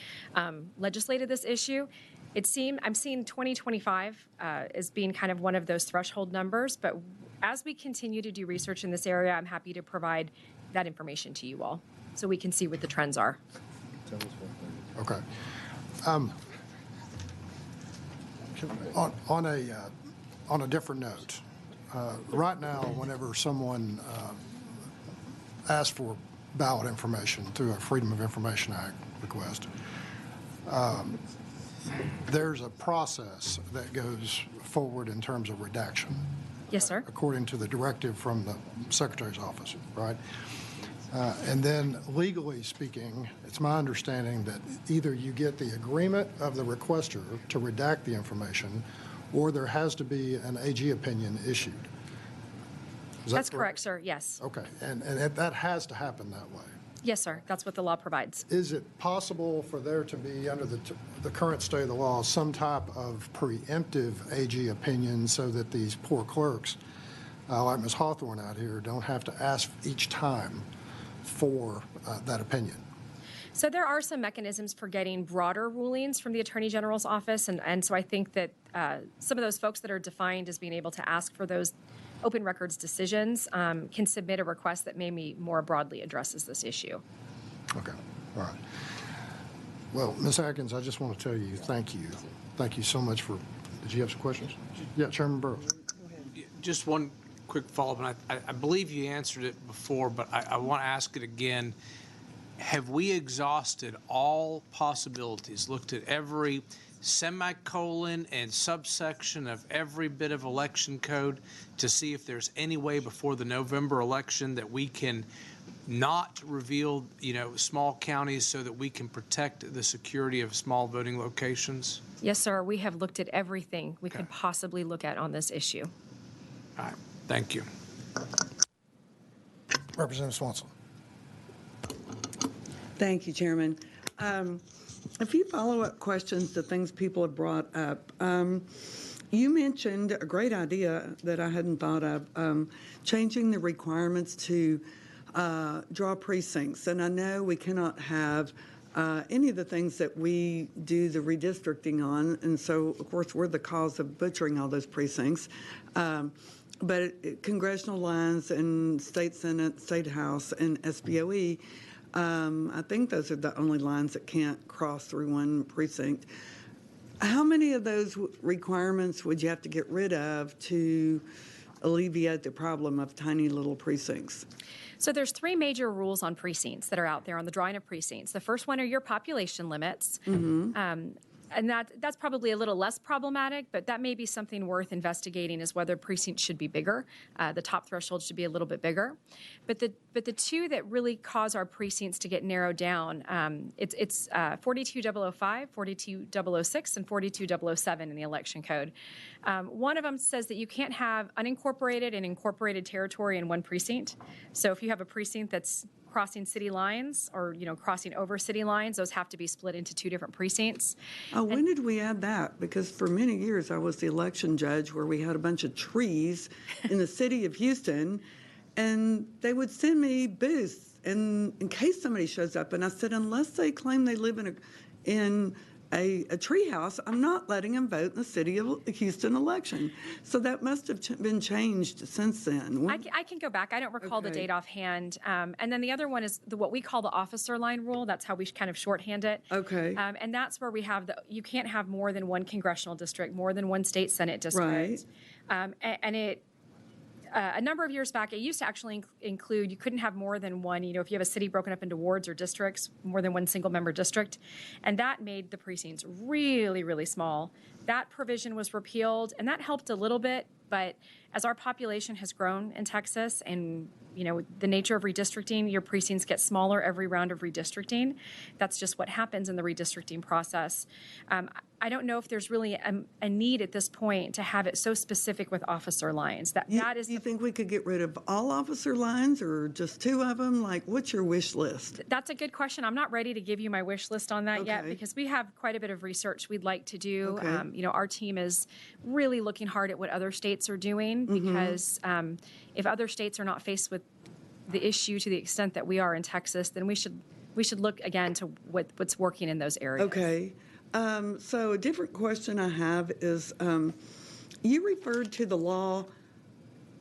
legislated this issue. I'm seeing 2025 as being kind of one of those threshold numbers, but as we continue to do research in this area, I'm happy to provide that information to you all so we can see what the trends are. Okay. On a different note, right now, whenever someone asks for ballot information through a Freedom of Information Act request, there's a process that goes forward in terms of redaction. Yes, sir. According to the directive from the Secretary's office, right? And then legally speaking, it's my understanding that either you get the agreement of the requester to redact the information, or there has to be an AG opinion issued. Is that That's correct, sir, yes. Okay, and that has to happen that way. Yes, sir, that's what the law provides. Is it possible for there to be, under the current state of the law, some type of preemptive AG opinion so that these poor clerks, like Ms. Hawthorne out here, don't have to ask each time for that opinion? So there are some mechanisms for getting broader rulings from the Attorney General's office, and so I think that some of those folks that are defined as being able to ask for those open records decisions can submit a request that maybe more broadly addresses this issue. Okay. All right. Well, Ms. Atkins, I just want to tell you, thank you. Thank you so much for, did you have some questions? Yeah, Chairman Burrows. Just one quick follow-up, and I believe you answered it before, but I want to ask it again. Have we exhausted all possibilities, looked at every semicolon and subsection of every bit of election code to see if there's any way before the November election that we can not reveal, small counties so that we can protect the security of small voting locations? Yes, sir. We have looked at everything we could possibly look at on this issue. All right. Thank you. Representative Swanson. Thank you, Chairman. A few follow-up questions to things people have brought up. You mentioned a great idea that I hadn't thought of, changing the requirements to draw precincts. And I know we cannot have any of the things that we do the redistricting on, and so, of course, we're the cause of butchering all those precincts. But congressional lines and state Senate, state House, and SBOE, I think those are the only lines that can't cross through one precinct. How many of those requirements would you have to get rid of to alleviate the problem of tiny little precincts? So there's three major rules on precincts that are out there on the drawing of precincts. The first one are your population limits. And that's probably a little less problematic, but that may be something worth investigating, is whether precincts should be bigger. The top threshold should be a little bit bigger. But the two that really cause our precincts to get narrowed down, it's 42005, 42006, and 42007 in the election code. One of them says that you can't have unincorporated and incorporated territory in one precinct. So if you have a precinct that's crossing city lines or, crossing over city lines, those have to be split into two different precincts. Oh, when did we add that? Because for many years I was the election judge where we had a bunch of trees in the city of Houston, and they would send me booths in case somebody shows up. And I said, unless they claim they live in a tree house, I'm not letting them vote in the city of Houston election. So that must have been changed since then. I can go back. I don't recall the date offhand. And then the other one is what we call the officer line rule. That's how we kind of shorthand it. Okay. And that's where we have you can't have more than one congressional district, more than one state Senate district. Right. And it, a number of years back, it used to actually include, you couldn't have more than one, if you have a city broken up into wards or districts, more than one single member district. And that made the precincts really, really small. That provision was repealed, and that helped a little bit. But as our population has grown in Texas and, the nature of redistricting, your precincts get smaller every round of redistricting. That's just what happens in the redistricting process. I don't know if there's really a need at this point to have it so specific with officer lines. You think we could get rid of all officer lines or just two of them? Like, what's your wish list? That's a good question. I'm not ready to give you my wish list on that yet, because we have quite a bit of research we'd like to do. Okay. Our team is really looking hard at what other states are doing, because if other states are not faced with the issue to the extent that we are in Texas, then we should look again to what's working in those areas. Okay. So a different question I have is, you referred to the law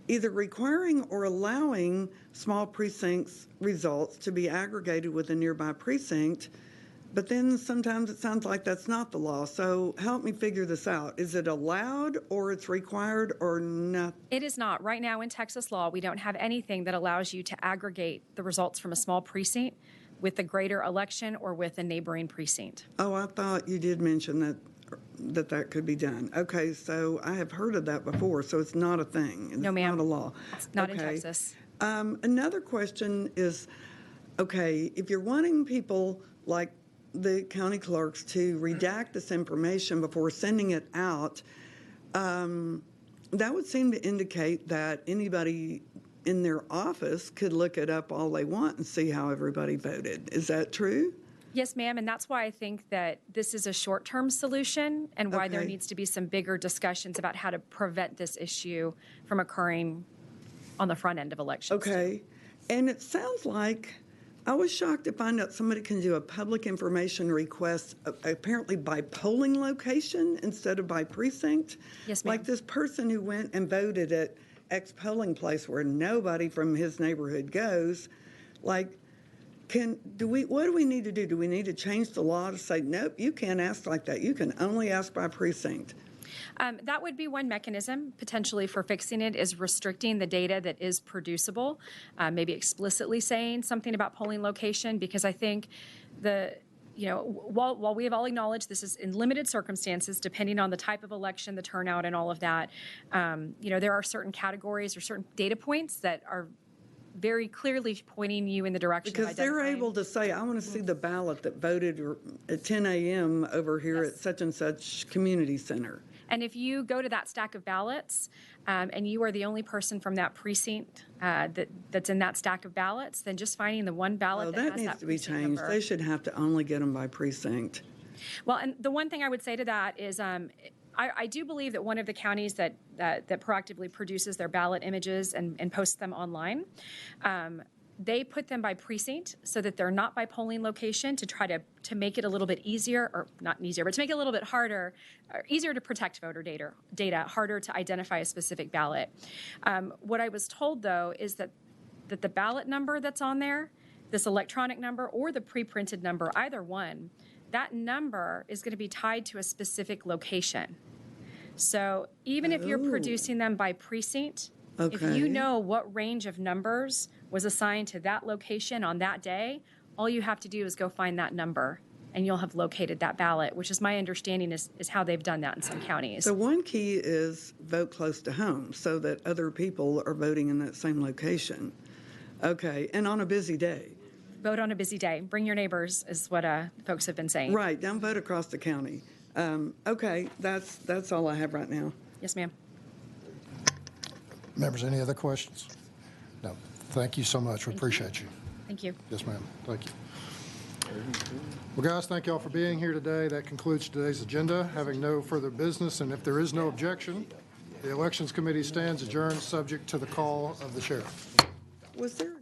either requiring or allowing small precincts results to be aggregated with a nearby precinct, but then sometimes it sounds like that's not the law. So help me figure this out. Is it allowed or it's required or not? It is not. Right now in Texas law, we don't have anything that allows you to aggregate the results from a small precinct with a greater election or with a neighboring precinct. Oh, I thought you did mention that could be done. Okay, so I have heard of that before, so it's not a thing. It's No, ma'am. not a law. It's not in Texas. Another question is, okay, if you're wanting people like the county clerks to redact this information before sending it out, that would seem to indicate that anybody in their office could look it up all they want and see how everybody voted. Is that true? Yes, ma'am, and that's why I think that this is a short-term solution and why there needs to be some bigger discussions about how to prevent this issue from occurring on the front end of elections. Okay, and it sounds like I was shocked to find out somebody can do a public information request apparently by polling location instead of by precinct. Yes, ma'am. Like this person who went and voted at X polling place where nobody from his neighborhood goes, like, what do we need to do? Do we need to change the law to say, nope, you can't ask like that. You can only ask by precinct? That would be one mechanism potentially for fixing it, is restricting the data that is producible, maybe explicitly saying something about polling location, because I think while we have all acknowledged this is in limited circumstances, depending on the type of election, the turnout, and all of that, there are certain categories or certain data points that are very clearly pointing you in the direction Because of they're identifying. able to say, I want to see the ballot that voted at 10 a.m. over here at such and such community center. And if you go to that stack of ballots and you are the only person from that precinct that's in that stack of ballots, then just finding the one ballot that has needs that to be precinct changed. number. They should have to only get them by precinct. Well, and the one thing I would say to that is I do believe that one of the counties that proactively produces their ballot images and posts them online, they put them by precinct so that they're not by polling location, to try to make it a little bit easier, or not easier, but to make it a little bit harder, or easier to protect voter data, harder to identify a specific ballot. What I was told, though, is that the ballot number that's on there, this electronic number or the pre-printed number, either one, that number is going to be tied to a specific location. So even if you're producing them by precinct, if you know what range of numbers was assigned to that location on that day, all you have to do is go find that number and you'll have located that ballot, which is my understanding is how they've done that in some counties. So one key is vote close to home so that other people are voting in that same location. Okay, and on a busy day. Vote on a busy day. Bring your neighbors is what folks have been saying. Right, don't vote across the county. Okay, that's all I have right now. Yes, ma'am. Members, any other questions? No. Thank you so much. We appreciate you. Thank you. Yes, ma'am. Thank you. Well, guys, thank you all for being here today. That concludes today's agenda. Having no further business, and if there is no objection, the Elections Committee stands adjourned, subject to the call of the sheriff. Was there